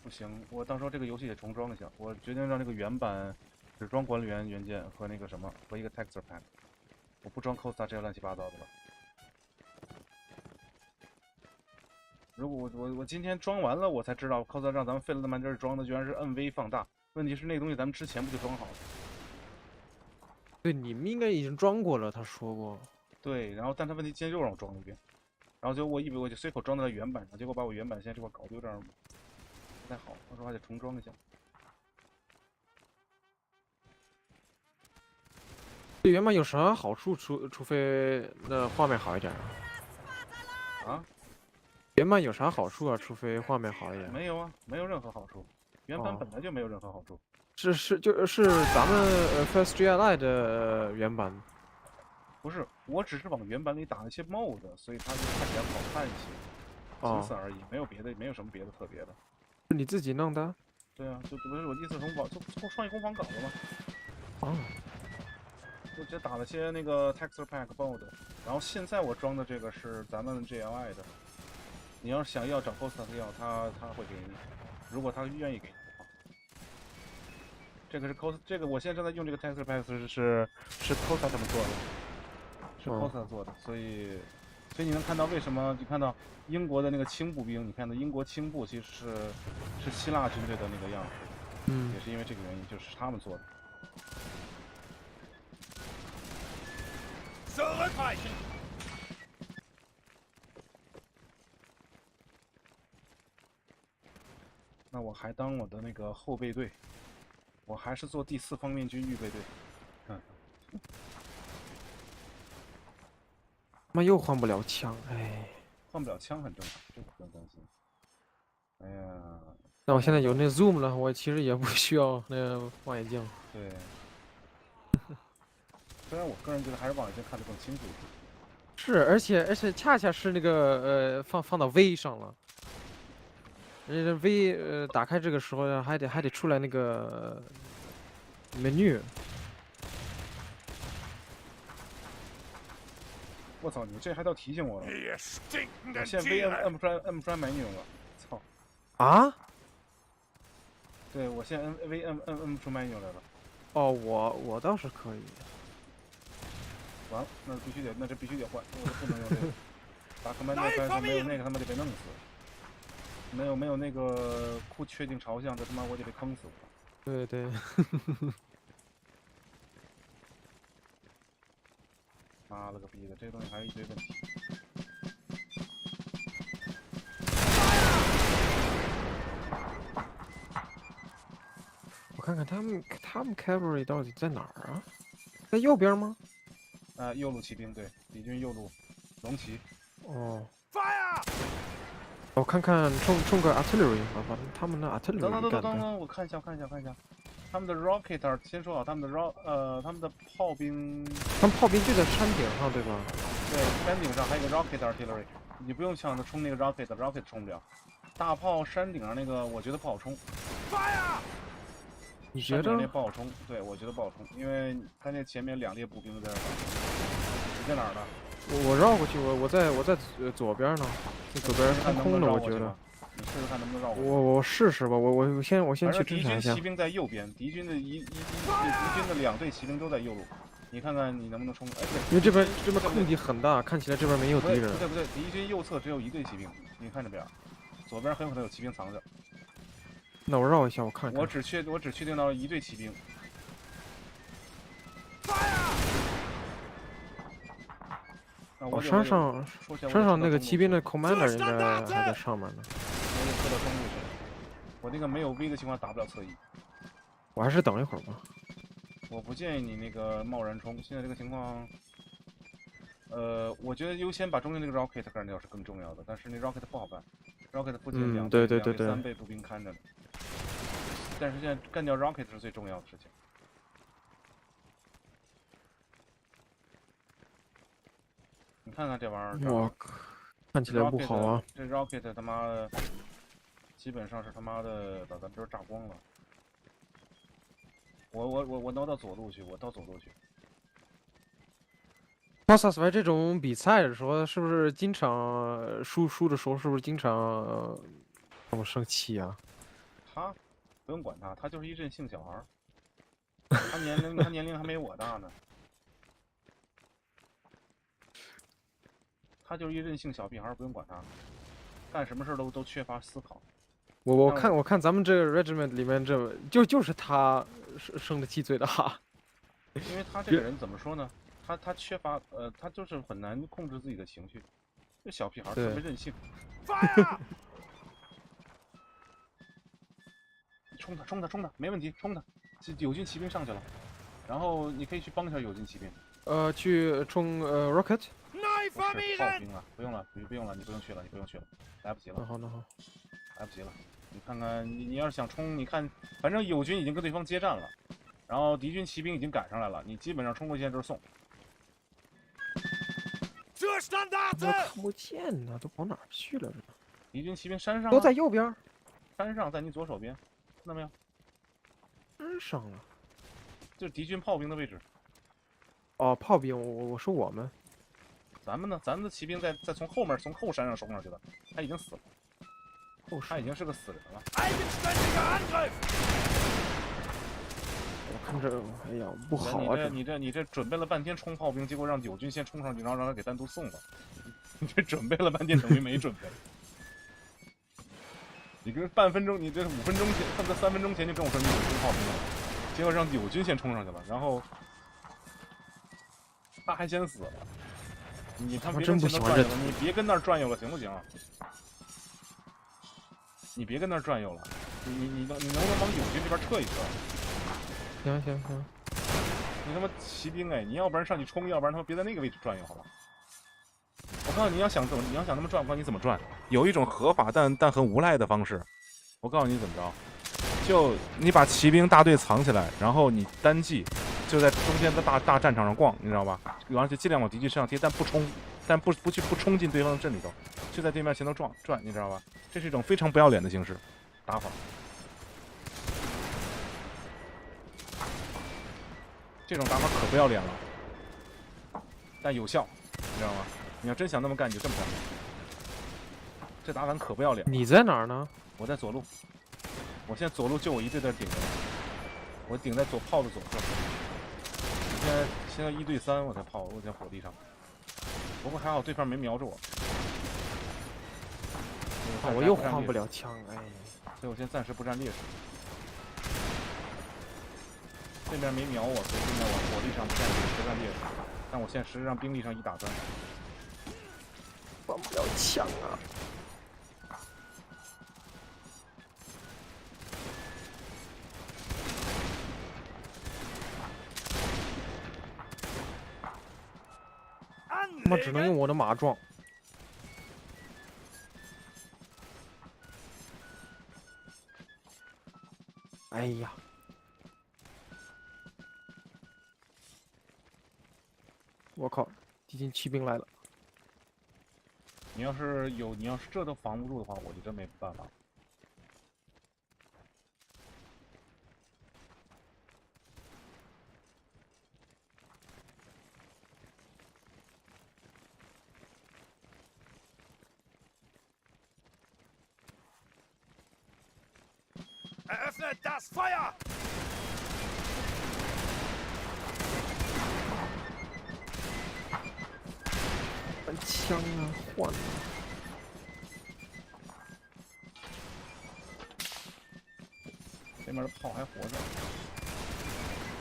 不行，我到时候这个游戏得重装一下。我决定让这个原版只装管理员元件和那个什么和一个 texture pack， 我不装 costa 这些乱七八糟的了。如果我今天装完了，我才知道 costa 让咱们费了那么劲装的，居然是摁 V 放大。问题是那东西咱们之前不就装好了？对，你们应该已经装过了，他说过。对，然后但他问题今天又让我装了一遍。然后就我以为我就随口装在了原版上，结果把我原版现在这块搞得有点不太好，到时候还得重装一下。对原版有啥好处？除非那画面好一点啊。啊？原版有啥好处啊？除非画面好一点。没有啊，没有任何好处。原版本来就没有任何好处。就是咱们First GLI 的原版。不是，我只是往原版里打了一些 mod， 所以它就看起来好看一些，仅此而已，没有别的，没有什么别的特别的。是你自己弄的？对啊，就不是我意思从创意工坊搞的吗？哦。我只打了些那个 texture pack mod， 然后现在我装的这个是咱们 GLI 的。你要是想要找 Costa 要，他会给你，如果他愿意给你的话。这个是 Costa， 这个我现在正在用这个 texture pack 是 Costa 他们做的。是 Costa 做的，所以你能看到为什么？你看到英国的那个轻步兵，你看到英国轻步其实是希腊军队的那个样式，也是因为这个原因，就是他们做的。那我还当我的那个后备队，我还是做第4方面军预备队。妈又换不了枪，哎。换不了枪很正常，这个不用担心。哎呀，那我现在有那 zoom 了，我其实也不需要那望远镜。对。虽然我个人觉得还是望远镜看得更清楚一点。是，而且恰恰是那个放到 V 上了。人家 V 打开这个时候还得出来那个 menu。我操！你这还倒提醒我了。我现在 V 摁不出来menu了，操！啊？对，我现在 V 摁不出menu来了。哦，我倒是可以。完了，那这必须得换，我不能用这个。打 command 开始没有那个他妈得被弄死。没有那个确定朝向，这他妈我得被坑死了。对对。妈了个逼的，这东西还是一堆问题。我看看他们 cavalry 到底在哪儿啊？在右边吗？右路骑兵，对，敌军右路龙骑。哦。我看看冲个 artillery， 把他们的 artillery 等，我看一下。他们的 rocket 先说好，他们的炮兵。他们炮兵就在山顶上，对吧？对，山顶上还有个 rocket artillery， 你不用想着冲那个 rocket 冲不了。大炮山顶上那个我觉得不好冲。你觉得？那不好冲，对，我觉得不好冲，因为他那前面2列步兵在那儿。你在哪儿呢？我绕过去，我在左边呢，那左边空空的，我觉得。你试试看能不能绕过去。我试试吧，我先去侦查一下。敌军骑兵在右边，敌军的2队骑兵都在右路，你看看你能不能冲？哎，因为这边空地很大，看起来这边没有敌人。不对，敌军右侧只有1队骑兵，你看这边，左边很有可能有骑兵藏着。那我绕一下，我看看。我只确定到了1队骑兵。山上那个骑兵的 commander 应该还在上面呢。我得撤到中路去。我那个没有 V 的情况打不了侧翼。我还是等一会儿吧。我不建议你那个贸然冲，现在这个情况，我觉得优先把中间这个 rocket 干掉是更重要的，但是那 rocket 不好干 ，rocket 附近2倍、3倍步兵看着呢。但是现在干掉 rocket 是最重要的事情。你看看这玩意儿，我看起来不好啊！这 rocket 他妈的，基本上是他妈的把咱这儿炸光了。我挪到左路去，Costa 这种比赛的时候，是不是经常输的时候，是不是经常这么生气啊？他不用管他，他就是一任性小孩儿。他年龄还没我大呢。他就是一任性小屁孩，不用管他，干什么事都缺乏思考。我看咱们这个 regiment 里面就是他生的气最大。因为他这个人怎么说呢？他缺乏他就是很难控制自己的情绪。这小屁孩对特别任性。冲他，冲他，冲他，没问题，冲他！友军骑兵上去了，然后你可以去帮一下友军骑兵。去冲rocket。不是炮兵啊，不用了，不用了，你不用去了，你不用去了，来不及了。那好，那好，来不及了。你看看，你要是想冲，你看，反正友军已经跟对方接战了，然后敌军骑兵已经赶上来了，你基本上冲过去就是送。我看不见呢，都跑哪儿去了？这敌军骑兵山上都在右边，山上在你左手边，看到没有？山上了，就是敌军炮兵的位置。哦，炮兵，我说我们，咱们呢？咱们的骑兵在从后面从后山上冲上去的，他已经死了，他已经是个死人了。我看这，哎呀，不好啊！你这准备了半天冲炮兵，结果让友军先冲上去，然后让他给单独送了。你这准备了半天等于没准备。你这半分钟，你这5分钟前，恨不得3分钟前就跟我说你有冲炮兵了，结果让友军先冲上去了，然后他还先死了。你他妈别跟前头转悠了，你别跟那儿转悠了，行不行？你别跟那儿转悠了，你能不能往友军这边撤一撤？行行行，你他妈骑兵哎，你要不然上去冲，要不然他妈别在那个位置转悠，好吧？我告诉你，你要想那么转，我告诉你怎么转。有一种合法但很无赖的方式，我告诉你怎么着，就你把骑兵大队藏起来，然后你单骑，就在中间的大战场上逛，你知道吧？然后就尽量往敌军身上贴，但不冲，不冲进对方的阵里头，就在对面前头转，你知道吧？这是一种非常不要脸的形式打法。这种打法可不要脸了，但有效，你知道吗？你要真想那么干，你就这么干。这打法可不要脸。你在哪儿呢？我在左路，我现在左路就我一队在顶着，我顶在左炮的左侧。现在1对3，我在火力上。不过还好对方没瞄着我。我又换不了枪，哎，所以我现在暂时不占劣势。对面没瞄我，所以现在我火力上不占劣势，但我现在实际上兵力上1打3，换不了枪啊！他妈只能用我的马撞。哎呀！我靠，敌军骑兵来了！你要是这都防不住的话，我就真没办法。Eröffnet das Feuer! 换枪啊，换！对面的炮还活着，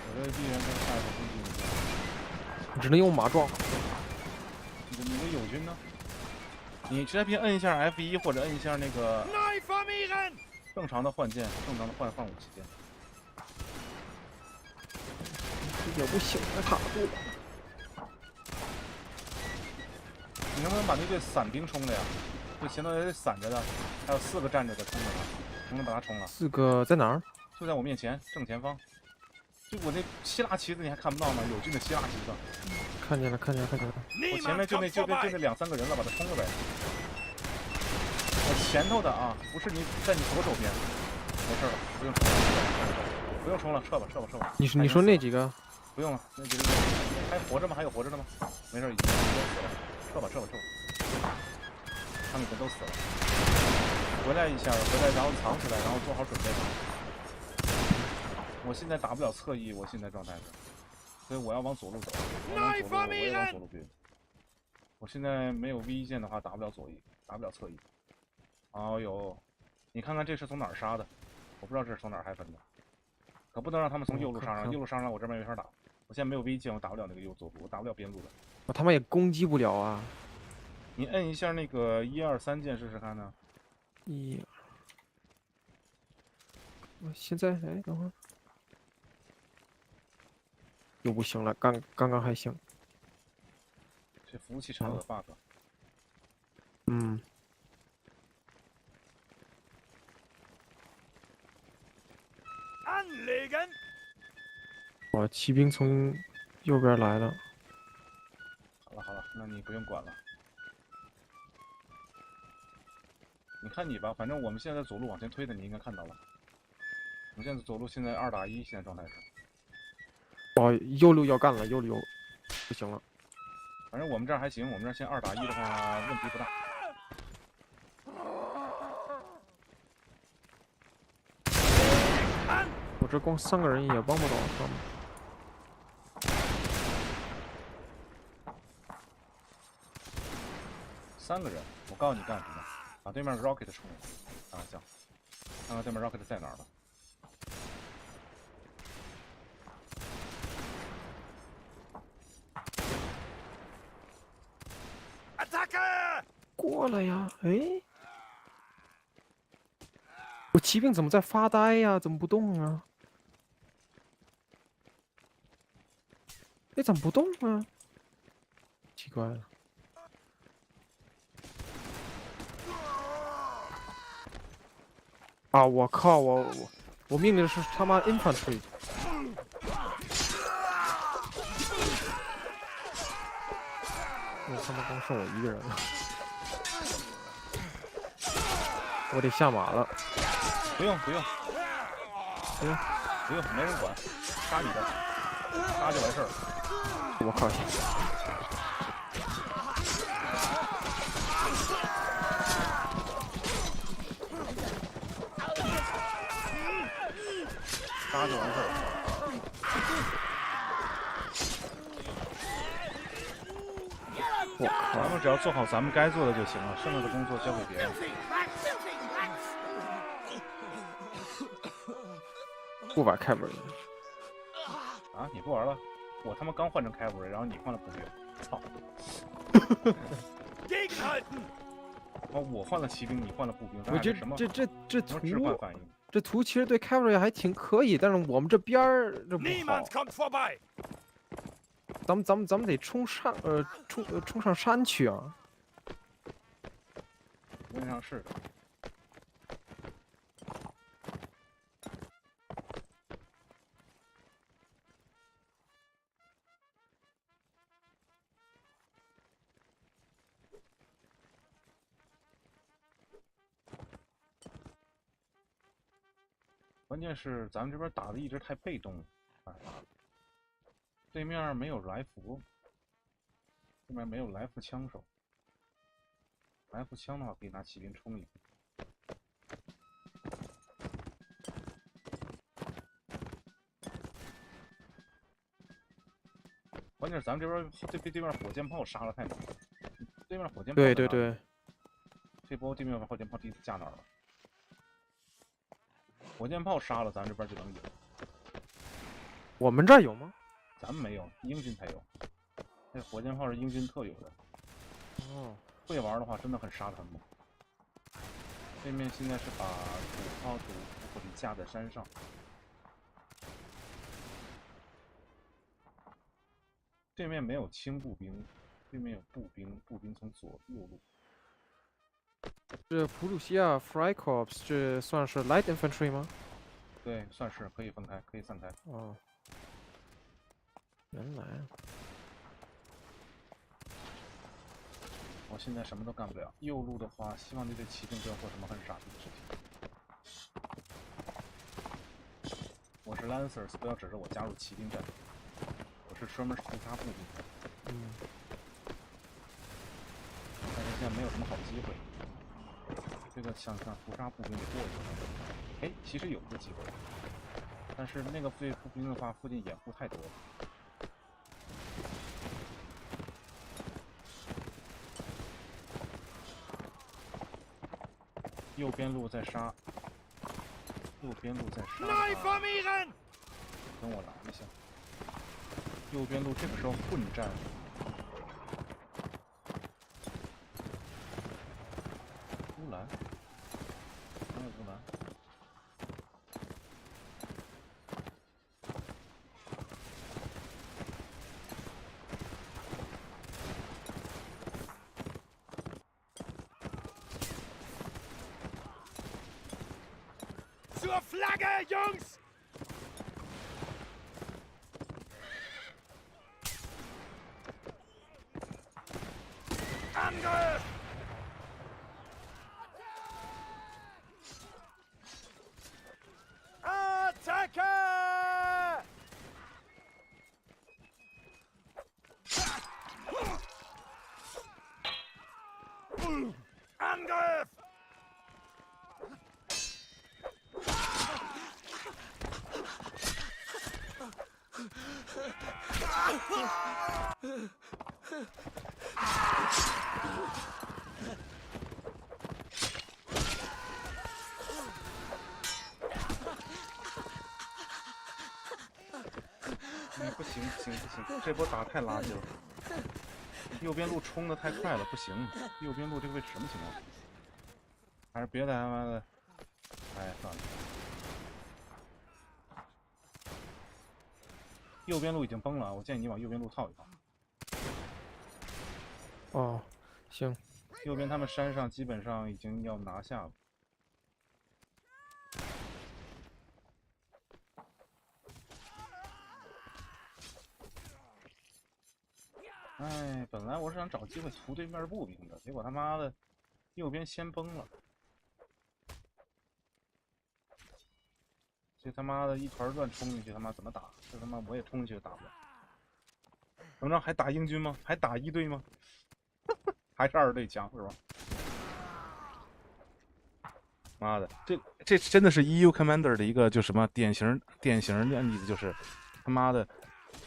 我这必然跟下一个攻击一样。只能用马撞。你的友军呢？你直接别摁一下 F1或者摁一下那个正常的换剑，正常的换武器键。也不行了，卡住了。你能不能把那队散兵冲了呀？就前头也得散着的，还有4个站着的冲着他，能不能把他冲了？4个在哪儿？就在我面前正前方。就我那希腊旗子你还看不到吗？友军的希腊旗子。看见了，看见了，看见了。我前面就那2、3个人了，把他冲了呗。我前头的啊，不是你在你左手边，没事了，不用冲了，不用冲了，撤吧，撤吧，撤吧。你说那几个？不用了，那几个还活着吗？还有活着的吗？没事，已经都死了，撤吧，撤吧，撤吧。他们已经都死了。回来一下，然后藏起来，然后做好准备。我现在打不了侧翼，我现在状态是，所以我要往左路走。我也往左路逼。我现在没有 V 键的话，打不了左翼，打不了侧翼。哦呦，你看看这是从哪儿杀的？我不知道这是从哪儿害分的。可不能让他们从右路杀上，右路杀上我这边没法打。我现在没有 V 键，我打不了那个左路，我打不了边路的。我他妈也攻击不了啊！你摁一下那个1、2、3键试试看呢。我现在哎，等会儿又不行了，刚刚还行。这服务器查有 bug。嗯。哦，骑兵从右边来了。好了，那你不用管了。你看你吧，反正我们现在走路往前推的，你应该看到了。我们现在走路现在2打1，现在状态是。哦，右路要干了，右路不行了。反正我们这儿还行，我们这儿现在2打1的话问题不大。我这光3个人也帮不到他们。3个人，我告诉你干什么？把对面的 rocket 冲了，开玩笑，看看对面 rocket 在哪儿了。过来呀！哎，我骑兵怎么在发呆呀？怎么不动啊？哎，怎么不动啊？奇怪了。啊！我靠！我命令的是他妈 infantry。我他妈光剩我一个人了。我得下马了。不用，没人管，杀你的，杀就完事儿了。我靠！杀就完事儿了。我靠！咱们只要做好咱们该做的就行了，剩下的工作交给别人。不玩开门啊！你不玩了？我他妈刚换成开门，然后你换了步兵，操！哦，我换了骑兵，你换了步兵，我这什么？这图置换反应？这图其实对 cavalry 还挺可以，但是我们这边儿这不好。咱们得冲上冲上山去啊！问上是的。关键是咱们这边打的一直太被动了，对面没有来福，对面没有来福枪手，来福枪的话可以拿骑兵冲一波。关键是咱们这边被对面火箭炮杀了太猛了，对面火箭炮对，这波对面火箭炮第一次架哪儿了？火箭炮杀了，咱这边就能赢。我们这儿有吗？咱们没有，英军才有。那火箭炮是英军特有的。哦，会玩的话，真的很杀得很猛。对面现在是把主火力架在山上。对面没有轻步兵，对面有步兵，步兵从右路。这普鲁西亚 Freikorps 这算是 light infantry 吗？对，算是可以分开，可以散开。哦，原来。我现在什么都干不了。右路的话，希望这队骑兵不要做什么很傻逼的事情。我是 Lancers， 不要指着我加入骑兵战队。我是专门屠杀步兵。但是现在没有什么好机会。这个想屠杀步兵得过一过。哎，其实有个机会，但是那个对步兵的话，附近掩护太多了。右边路在杀，右边路在杀。等我来一下。右边路这个时候混战， zur Flagge, Jungs! Angriff! Attacke! Angriff!不行不行不行，这波打太垃圾了。右边路冲的太快了，不行。右边路这个位置什么情况？还是别他妈的，哎，算了。右边路已经崩了，我建议你往右边路套一套。哦，行。右边他们山上基本上已经要拿下了。哎，本来我是想找机会屠对面步兵的，结果他妈的右边先崩了，这他妈的一团乱冲进去，他妈怎么打？这他妈我也冲进去也打不了。怎么着？还打英军吗？还打一队吗？还是二队强是吧？妈的，这真的是 EU Commander 的一个就什么典型的例子，就是他妈的。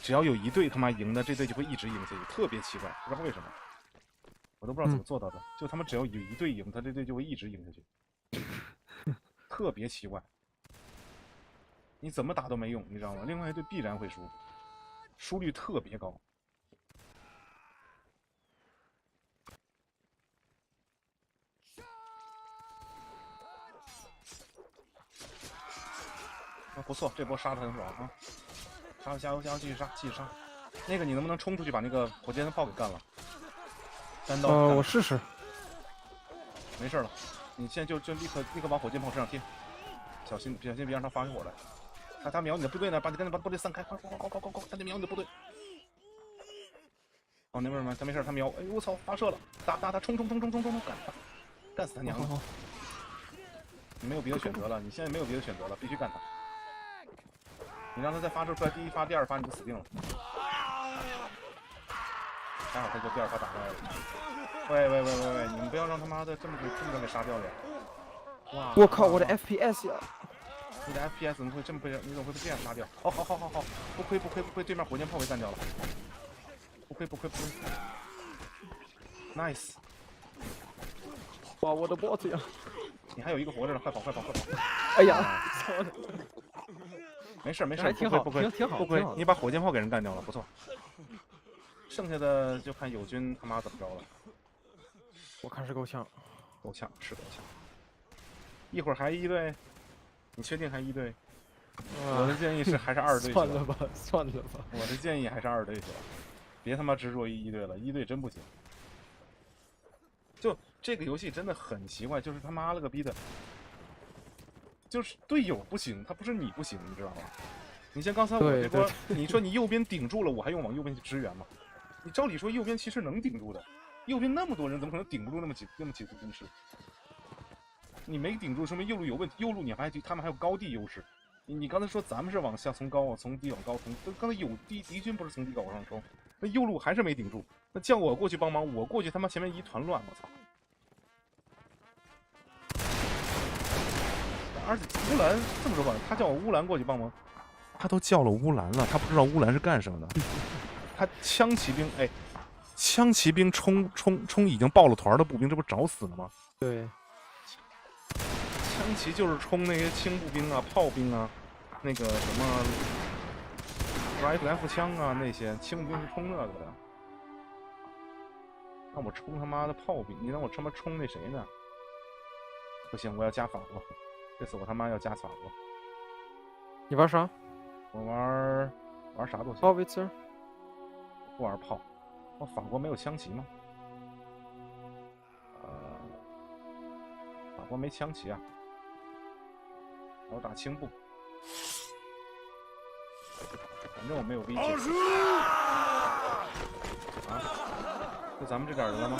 只要有一队他妈赢的，这队就会一直赢下去，特别奇怪，不知道为什么，我都不知道怎么做到的。就他们只要有一队赢，他这队就会一直赢下去，特别奇怪。你怎么打都没用，你知道吗？另外一队必然会输，输率特别高。啊，不错，这波杀的很爽啊！加油，继续杀！那个你能不能冲出去把那个火箭炮给干了？单刀。我试试。没事了，你现在就立刻往火箭炮身上贴，小心别让他发起火来。他瞄你的部队呢，赶紧把部队散开，快！他得瞄你的部队。哦，那边吗？他没事，他瞄。哎呦我操，发射了！打，冲！干死他娘的！你没有别的选择了，你现在没有别的选择了，必须干他。你让他再发射出来第一发、第二发，你就死定了。还好他就第二发打出来了。喂，你们不要让他妈的这么给杀掉了呀！哇！我靠，我的 FPS 呀！你的 FPS 怎么会这么被你怎么会被这样杀掉？哦，好，不亏，对面火箭炮给干掉了。不亏 ，nice！ 哇，我的 bot 呀！你还有一个活着呢，快跑！哎呀，操！没事，不亏，挺好，你把火箭炮给人干掉了，不错。剩下的就看友军他妈怎么着了。我看是够呛，是够呛。一会儿还一队，你确定还一队？我的建议是还是二队。算了吧。我的建议还是二队去了，别他妈执着于一队了，一队真不行。就这个游戏真的很奇怪，就是他妈了个逼的。就是队友不行，他不是你不行，你知道吗？你像刚才我这波，你说你右边顶住了，我还用往右边去支援吗？你照理说右边其实能顶住的，右边那么多人，怎么可能顶不住那么几个兵士？你没顶住，说明右路有问题。右路他们还有高地优势。你刚才说咱们是往下从低往高，刚才有敌军不是从低往上冲，那右路还是没顶住。那叫我过去帮忙，我过去他妈前面一团乱，我操！而且乌兰这么说吧，他叫我乌兰过去帮忙，他都叫了乌兰了，他不知道乌兰是干什么的。他枪骑兵冲已经爆了团的步兵，这不找死了吗？对，枪骑就是冲那些轻步兵啊、炮兵啊，那个什么rifle 枪啊，那些轻步兵是冲那个的。让我冲他妈的炮兵，你让我他妈冲那谁呢？不行，我要加法国。这次我他妈要加法国。你玩啥？我玩啥都行。炮维茨。不玩炮。我法国没有枪骑吗？法国没枪骑啊。我要打轻步，反正我没有危险。啊，就咱们这点人了吗？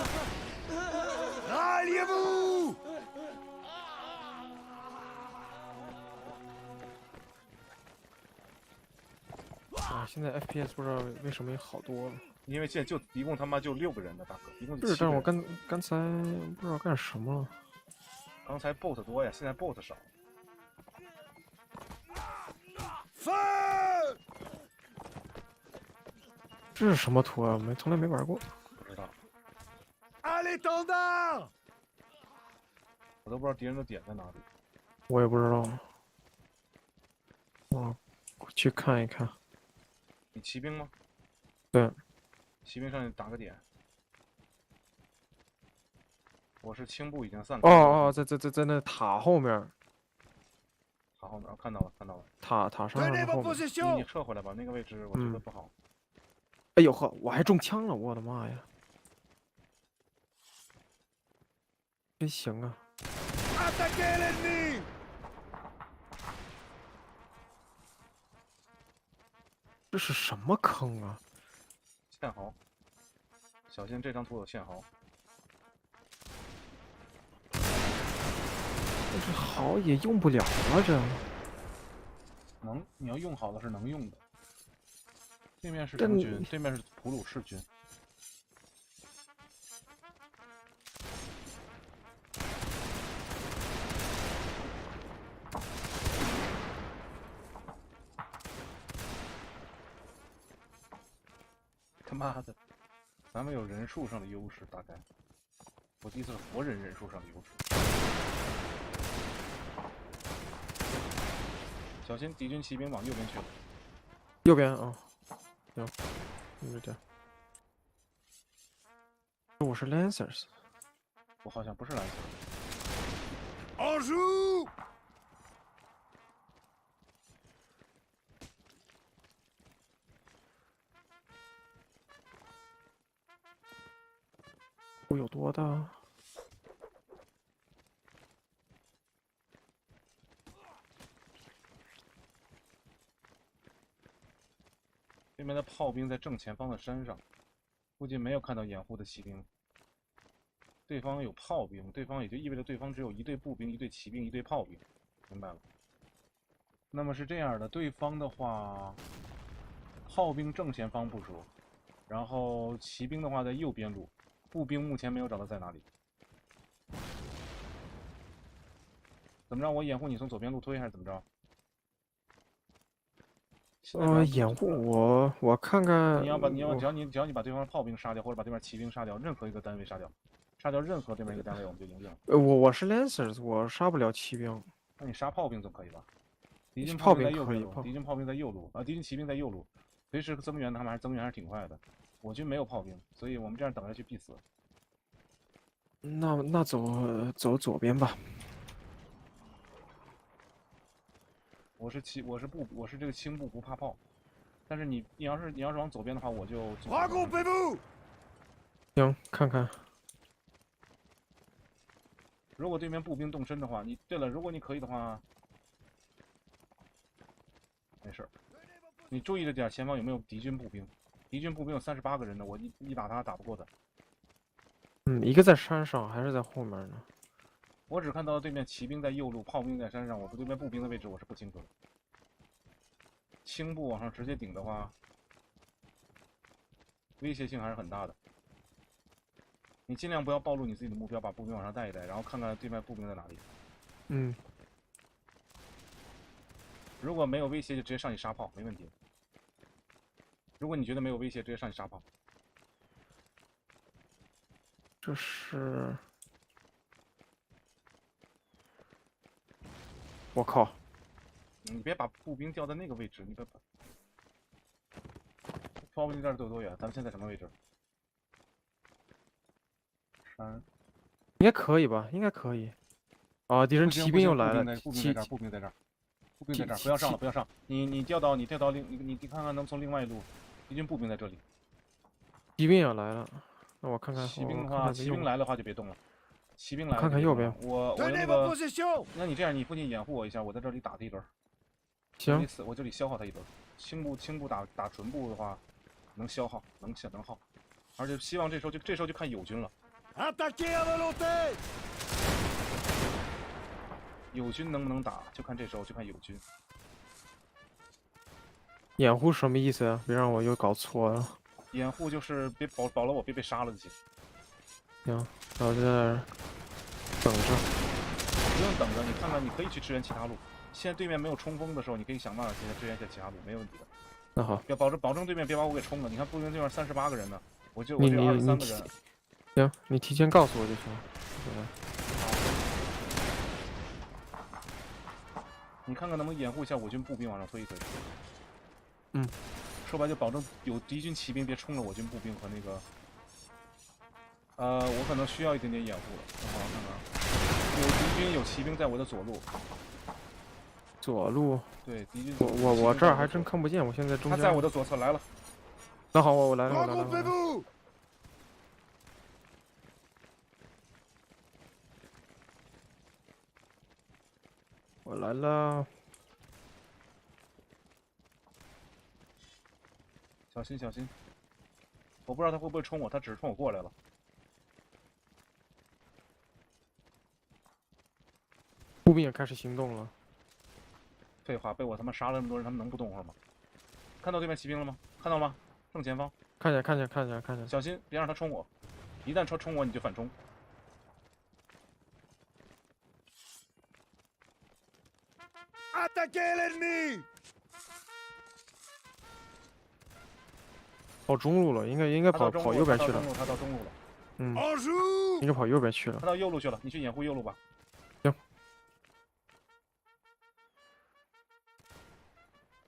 啊，现在 FPS 不知道为什么也好多了。因为现在就一共他妈就6个人的大哥，一共不是，但是我7个人。刚才不知道干什么了。刚才 BOSS 多呀，现在 BOSS 少。这是什么图啊？从来没玩过。不知道。Allez, tendant！ 我都不知道敌人的点在哪里。我也不知道。我去看一看。你骑兵吗？对。骑兵上去打个点。我是轻步已经散开。哦，在那塔后面。塔后面，看到了。塔上面后面。你撤回来吧，那个位置我觉得不好。哎呦呵，我还中枪了，我的妈呀！真行啊！这是什么坑啊？堑壕，小心这张图有堑壕。这好也用不了啊，这。能，你要用好了是能用的。对面是什么军？对面是普鲁士军。他妈的，咱们有人数上的优势，大概。我第一次活人人数上的优势。小心敌军骑兵往右边去了。右边啊，行，就这样。我是 Lancers， 我好像不是 Lancers。En joue！ 我有多大？对面的炮兵在正前方的山上，附近没有看到掩护的骑兵。对方有炮兵，对方也就意味着对方只有1队步兵、1队骑兵、1队炮兵，明白了？那么是这样的，对方的话，炮兵正前方部署，然后骑兵的话在右边路，步兵目前没有找到在哪里。怎么着？我掩护你从左边路推还是怎么着？掩护我看看。只要你把对方的炮兵杀掉，或者把对面骑兵杀掉，任何一个单位杀掉任何对面一个单位，我们就赢定了。我是 Lancers， 我杀不了骑兵。那你杀炮兵总可以吧？敌军炮兵在右可以，路，敌军炮兵在右路啊，敌军骑兵在右路，随时增援他们增援还是挺快的。我军没有炮兵，所以我们这样等下去必死。那走左边吧。我是这个轻步不怕炮，但是你要是往左边的话，我就行，看看。如果对面步兵动身的话，对了，如果你可以的话，没事，你注意着点前方有没有敌军步兵。敌军步兵有38个人的，我一打他打不过的。一个在山上，还是在后面呢？我只看到对面骑兵在右路，炮兵在山上，我对面步兵的位置我是不清楚的。轻步往上直接顶的话，威胁性还是很大的。你尽量不要暴露你自己的目标，把步兵往上带一带，然后看看对面步兵在哪里。如果没有威胁，就直接上去杀炮，没问题。如果你觉得没有威胁，直接上去杀炮。这是，我靠！你别把步兵调在那个位置，你别把。炮兵这儿有多远？咱们现在什么位置？山。应该可以吧？应该可以。啊，敌人骑兵又来了。步兵在这儿，步兵在这儿，步兵在这儿，不要上了，不要上！你调到你看看能从另外一路，敌军步兵在这里。骑兵也来了，那我看看。骑兵的话，骑兵来的话就别动了。骑兵来了。看看右边。我的那个，那你这样，你附近掩护我一下，我在这里打他一轮。行。我这里消耗他一轮。轻步打唇部的话，能消耗，能耗。而且希望这时候就看友军了。友军能不能打，就看这时候，就看友军。掩护什么意思啊？别让我又搞错了。掩护就是别保了我别被杀了就行。行，那我在那儿等着。不用等着，你看看，你可以去支援其他路。现在对面没有冲锋的时候，你可以想办法现在支援一下其他路，没问题的。那好，要保证对面别把我给冲了。你看步兵对面38个人呢，我就23个人。行，你提前告诉我就行。你看看能不能掩护一下我军步兵往上推一推。嗯，说白就保证有敌军骑兵别冲了我军步兵和那个。我可能需要一点点掩护了。我看看，有敌军有骑兵在我的左路。左路。对，敌军。我这儿还真看不见，我现在中间。他在我的左侧来了。那好，我来了。我来了。小心！我不知道他会不会冲我，他只是冲我过来了。步兵也开始行动了。废话，被我他妈杀了那么多人，他们能不动会儿吗？看到对面骑兵了吗？看到了吗？正前方。看见。小心，别让他冲我，一旦冲我你就反冲。跑中路了，应该跑右边去了。他到中路了。嗯，应该跑右边去了。他到右路去了，你去掩护右路吧。行。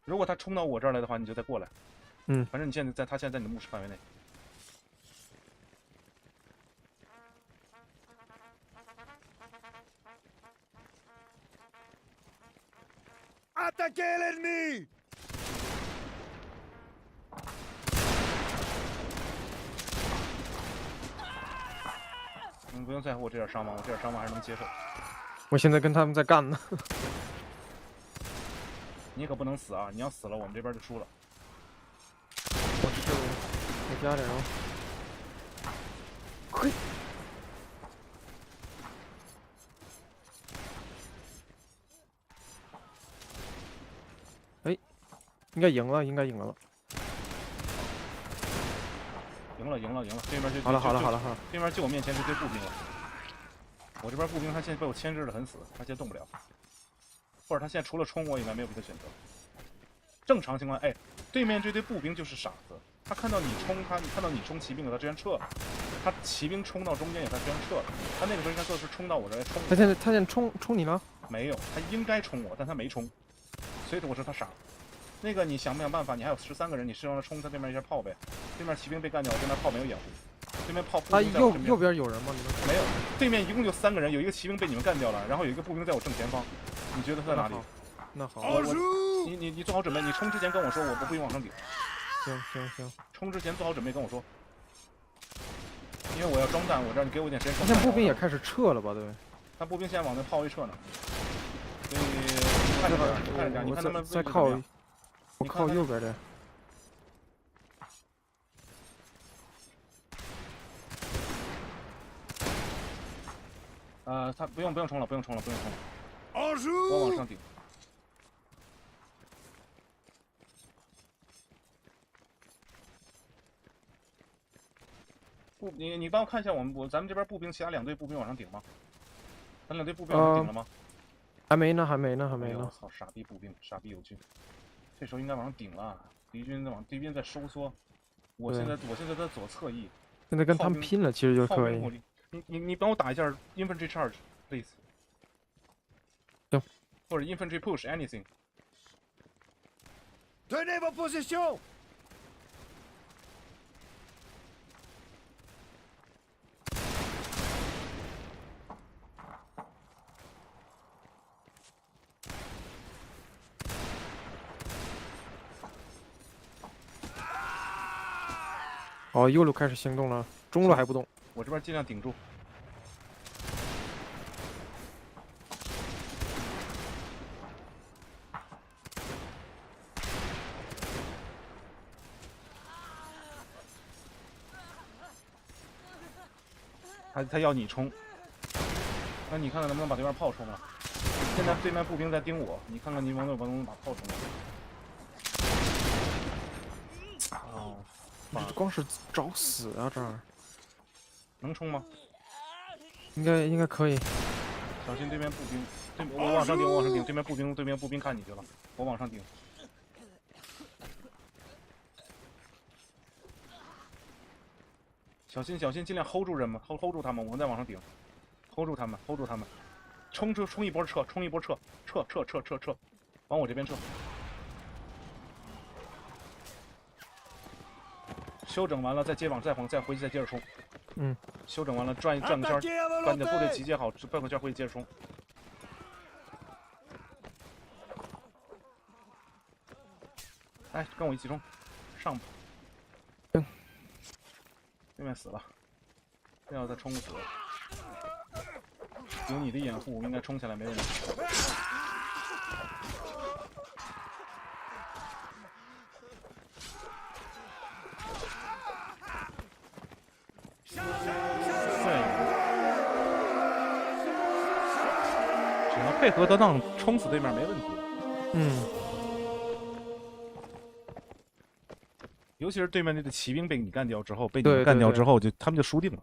如果他冲到我这儿来的话，你就再过来。嗯，反正他现在在你的目视范围内。不用在乎我这点伤亡，我这点伤亡还是能接受。我现在跟他们在干呢。你可不能死啊！你要死了，我们这边就输了。我加点啊！亏！哎，应该赢了。赢了！对面就好了！对面就我面前这堆步兵了。我这边步兵他现在被我牵制的很死，他现在动不了。或者他现在除了冲我以外没有别的选择。正常情况，哎，对面这堆步兵就是傻子，他看到你冲你看到你冲骑兵了，他直接撤了。他骑兵冲到中间以后，他直接撤了。他那个时候应该做的是冲到我这来冲。他现在冲你了？没有，他应该冲我，但他没冲，所以我说他傻。那个你想不想办法？你还有13个人，你是让他冲他对面一下炮呗。对面骑兵被干掉，对面炮没有掩护。对面炮步兵在我右边有人吗？没有，对面一共就3个人，有一个骑兵被你们干掉了，然后有一个步兵在我正前方。你觉得他在哪里？那好，你做好准备，你冲之前跟我说，我步兵往上顶。行。冲之前做好准备跟我说，因为我要装弹，我让你给我一点时间。现在步兵也开始撤了吧？对。他步兵现在往那炮位撤呢。所以看着点，你看他们再靠，我靠右边的。他不用冲了。我往上顶。你帮我看一下咱们这边步兵，其他2队步兵往上顶吗？咱2队步兵往上顶了吗？还没呢。操，傻逼步兵，傻逼友军，这时候应该往上顶了。敌军在收缩，我现在在左侧翼。现在跟他们拼了，其实就可以。你帮我打一下 infantry charge please。行。或者 infantry push anything。Tenez vos positions。哦，右路开始行动了，中路还不动。我这边尽量顶住。他要你冲，那你看看能不能把对面炮冲了？现在对面步兵在盯我，你看看你能不能把炮冲了？哦，这光是找死啊！这儿能冲吗？应该可以。小心对面步兵，我往上顶，我往上顶，对面步兵看你去了，我往上顶。小心，尽量 hold 住人们 ，hold 住他们，我们再往上顶 ，hold 住他们，冲一波撤，往我这边撤。休整完了再再回去再接着冲。嗯。休整完了转个圈，把你的部队集结好，转个圈回去接着冲。哎，跟我一起冲，上吧。对面死了，这要再冲不死，有你的掩护，应该冲起来没问题。只要配合得当，冲死对面没问题。尤其是对面那个骑兵被你干掉之后，被你干掉之后，他们就输定了。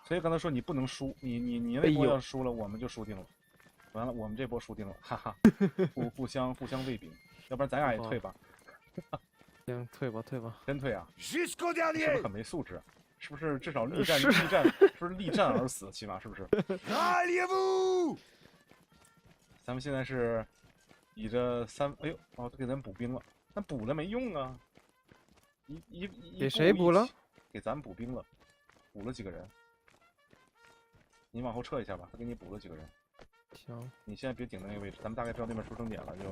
所以刚才说你不能输，你那波要输了，我们就输定了。完了，我们这波输定了，哈哈，互相喂饼，要不然咱俩也退吧。行，退吧。真退啊？是不是很没素质？是不是至少力战，力战而死，起码是不是？咱们现在是以着哎呦，哦，给咱补兵了。但补了没用啊！给谁补了？给咱补兵了，补了几个人。你往后撤一下吧，他给你补了几个人。行，你现在别顶在那个位置，咱们大概知道那边出生点了。就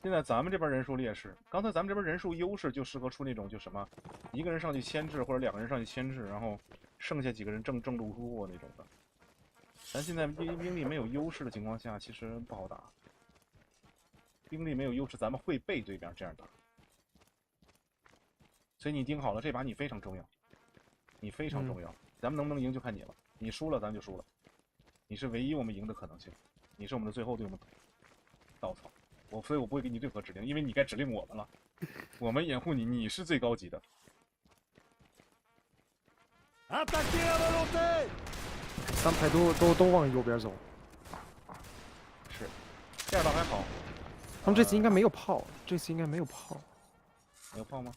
现在咱们这边人数劣势，刚才咱们这边人数优势就适合出那种就什么，一个人上去牵制或者两个人上去牵制，然后剩下几个人正路过那种的。咱现在兵力没有优势的情况下，其实不好打。兵力没有优势，咱们会被对面这样打，所以你盯好了，这把你非常重要，咱们能不能赢就看你了，你输了咱就输了，你是唯一我们赢的可能性，你是我们的最后对我们稻草，所以我不会给你任何指令，因为你该指令我们了，我们掩护你，你是最高级的。三排都往右边走。是，这样倒还好。他们这次应该没有炮，没有炮吗？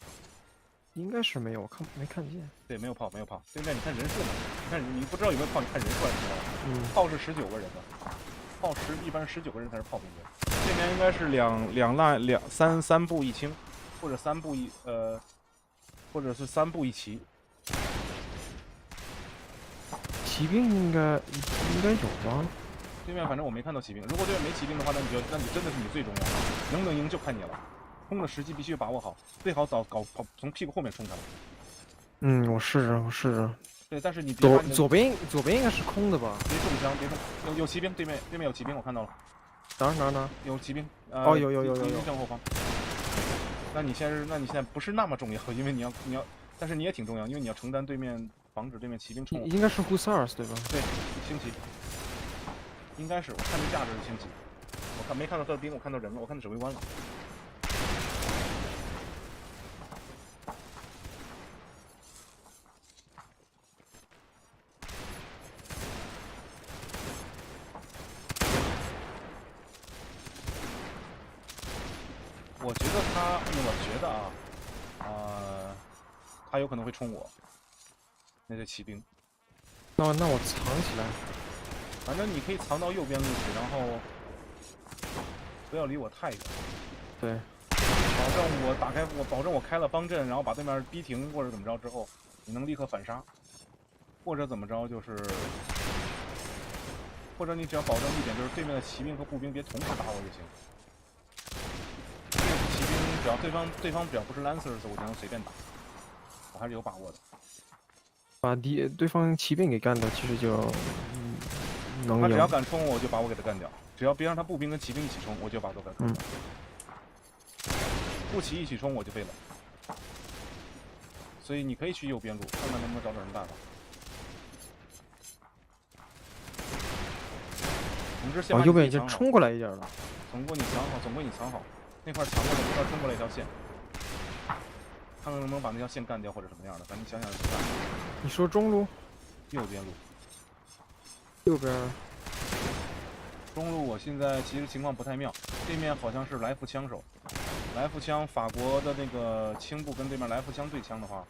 应该是没有，没看见。对，没有炮。对面你看人数呢？你看你不知道有没有炮，你看人数来知道了。炮是19个人的，炮一般是19个人才是炮兵队。这边应该是三步一清，或者或者是3步一骑。骑兵应该有吧？对面反正我没看到骑兵，如果对面没骑兵的话，那你真的是你最重要，能不能赢就看你了。冲的时机必须把握好，最好跑从屁股后面冲他们。我试着。对，但是你左边应该是空的吧？别中枪，别中，有骑兵，对面有骑兵，我看到了。哪？有骑兵。有。正后方。那你现在不是那么重要，因为你要，但是你也挺重要，因为你要承担防止对面骑兵冲。应该是 Hussars 对吧？对，轻骑。应该是，我看这架势是轻骑，我没看到他的兵，我看到人了，我看到指挥官了。我觉得他有可能会冲我，那些骑兵。那我藏起来。反正你可以藏到右边路去，然后不要离我太远。对，保证我开了方阵，然后把对面逼停或者怎么着之后，你能立刻反杀，或者怎么着就是，或者你只要保证一点，就是对面的骑兵和步兵别同时打我就行。骑兵只要对方只要不是 Lancers， 我就能随便打，我还是有把握的。把对方骑兵给干掉，其实就。他只要敢冲我就把我给他干掉，只要别让他步兵跟骑兵一起冲，我就把他干掉。步骑一起冲我就废了。所以你可以去右边路，看看能不能找点什么办法。总之，先把右边已经你藏好冲过来一点了。总归你藏好，总归你藏好。那块藏过来，这块冲过来一条线，看看能不能把那条线干掉，或者什么样的，反正你想想怎么办。你说中路？右边路。右边。中路我现在其实情况不太妙，对面好像是来福枪手。来福枪，法国的那个轻步跟对面来福枪对枪的话，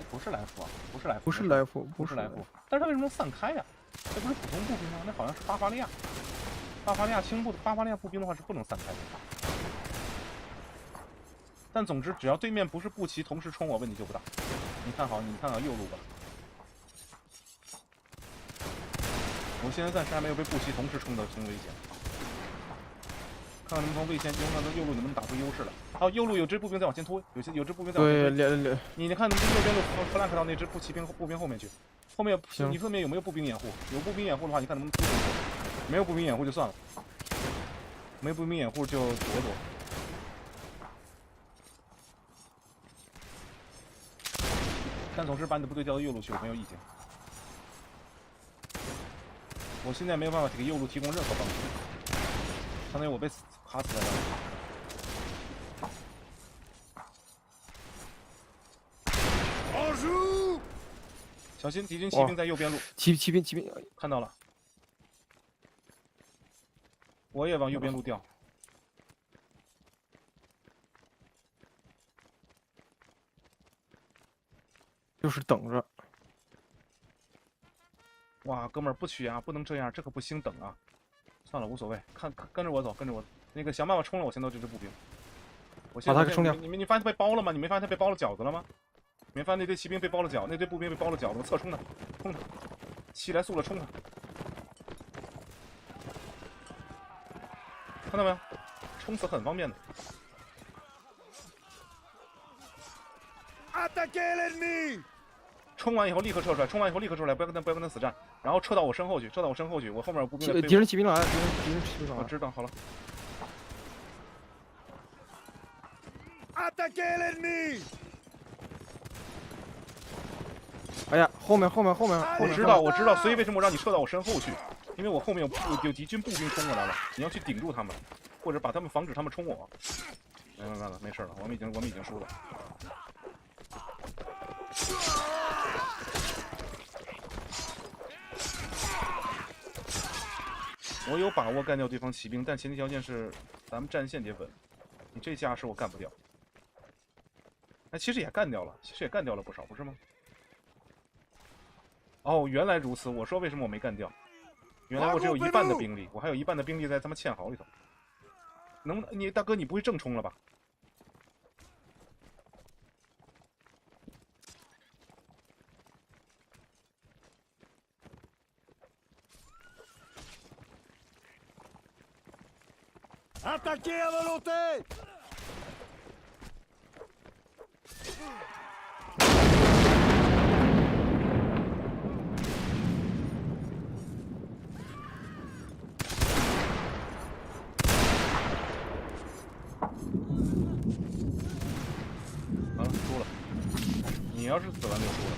不是来福啊，不是来福，不是来福，不是来福。但是他为什么能散开呀？这不是普通步兵吗？那好像是巴伐利亚。巴伐利亚轻步的巴伐利亚步兵的话是不能散开的。但总之，只要对面不是步骑同时冲我，问题就不大。你看好右路吧。我现在暂时还没有被步骑同时冲的危险。看看能不能卫线，看看右路能不能打出优势来。好，右路有支步兵在往前推，有支步兵在往前推。对，你看能不能右边路flank到那支步兵后面去？后面你后面有没有步兵掩护？有步兵掩护的话，你看能不能突进去？没有步兵掩护就算了，没有步兵掩护就躲躲。但总之把你的部队调到右路去，我没有意见。我现在没有办法给右路提供任何帮助，相当于我被卡死在这里。小心，敌军骑兵在右边路。骑兵，看到了。我也往右边路调。就是等着。哇，哥们儿不屈啊，不能这样，这可不兴等啊。算了，无所谓，跟着我走，跟着我，那个想办法冲了我先头这支步兵。我现在把他给冲掉。你发现他被包了吗？你没发现他被包了饺子了吗？没发现那堆骑兵被包了饺，那堆步兵被包了饺子，我侧冲他，冲他，气来速了冲他。看到没有？冲死很方便的。冲完以后立刻撤出来，冲完以后立刻撤出来，不要跟他死战，然后撤到我身后去，我后面有步兵。敌人骑兵来了，敌人骑兵来了。我知道，好了。哎呀，后面！我知道，所以为什么我让你撤到我身后去？因为我后面有敌军步兵冲过来了，你要去顶住他们，或者把他们防止他们冲我。没事了，我们已经输了。我有把握干掉对方骑兵，但前提条件是咱们战线得稳。你这架势我干不掉。哎，其实也干掉了不少，不是吗？哦，原来如此。我说为什么我没干掉？原来我只有一半的兵力，我还有一半的兵力在他们堑壕里头。能不能你大哥你不会正冲了吧？Attaquez à volonté! 好了，输了。你要是死完就输了。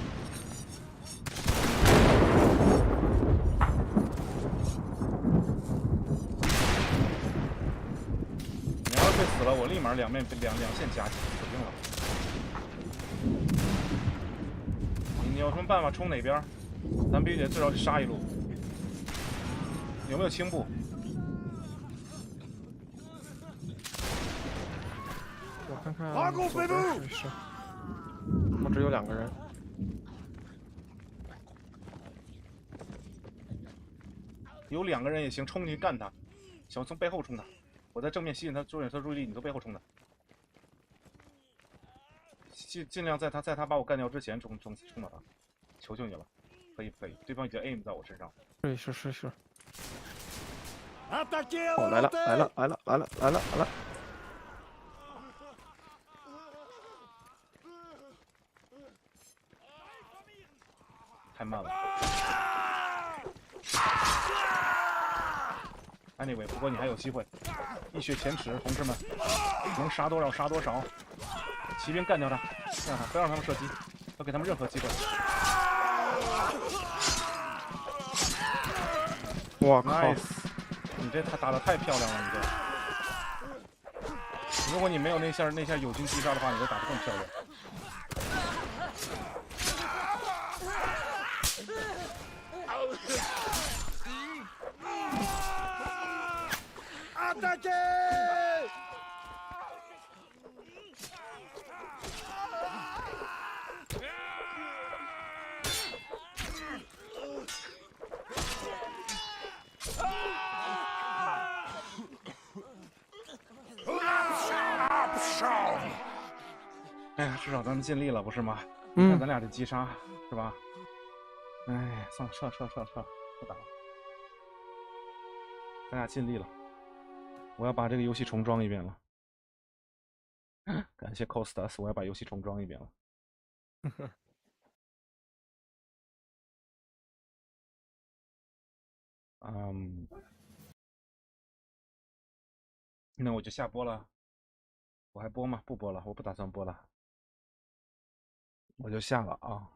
你要是死了，我立马两线夹击，死定了。你有什么办法冲哪边？咱必须得至少杀一路。有没有轻步？我看看左边是，我只有2个人。有2个人也行，冲进去干他。想从背后冲他，我在正面吸引他注意力，你从背后冲他。尽量在他把我干掉之前冲到他，求求你了，可以，对方已经 aim 在我身上。是。哦，来了。太慢了。Anyway， 不过你还有机会，一雪前耻，同志们，能杀多少杀多少。骑兵干掉他，不要让他们射击，不要给他们任何机会。我靠 ！Nice， 你这打得太漂亮了，你这。如果你没有那下友军击杀的话，你会打得更漂亮。Attaquez! 哎呀，至少咱们尽力了，不是吗？你看咱俩这击杀，是吧？哎，算了，撤，不打了。咱俩尽力了，我要把这个游戏重装一遍了。感谢 Costas， 我要把游戏重装一遍了。那我就下播了。我还播吗？不播了，我不打算播了，我就下了啊。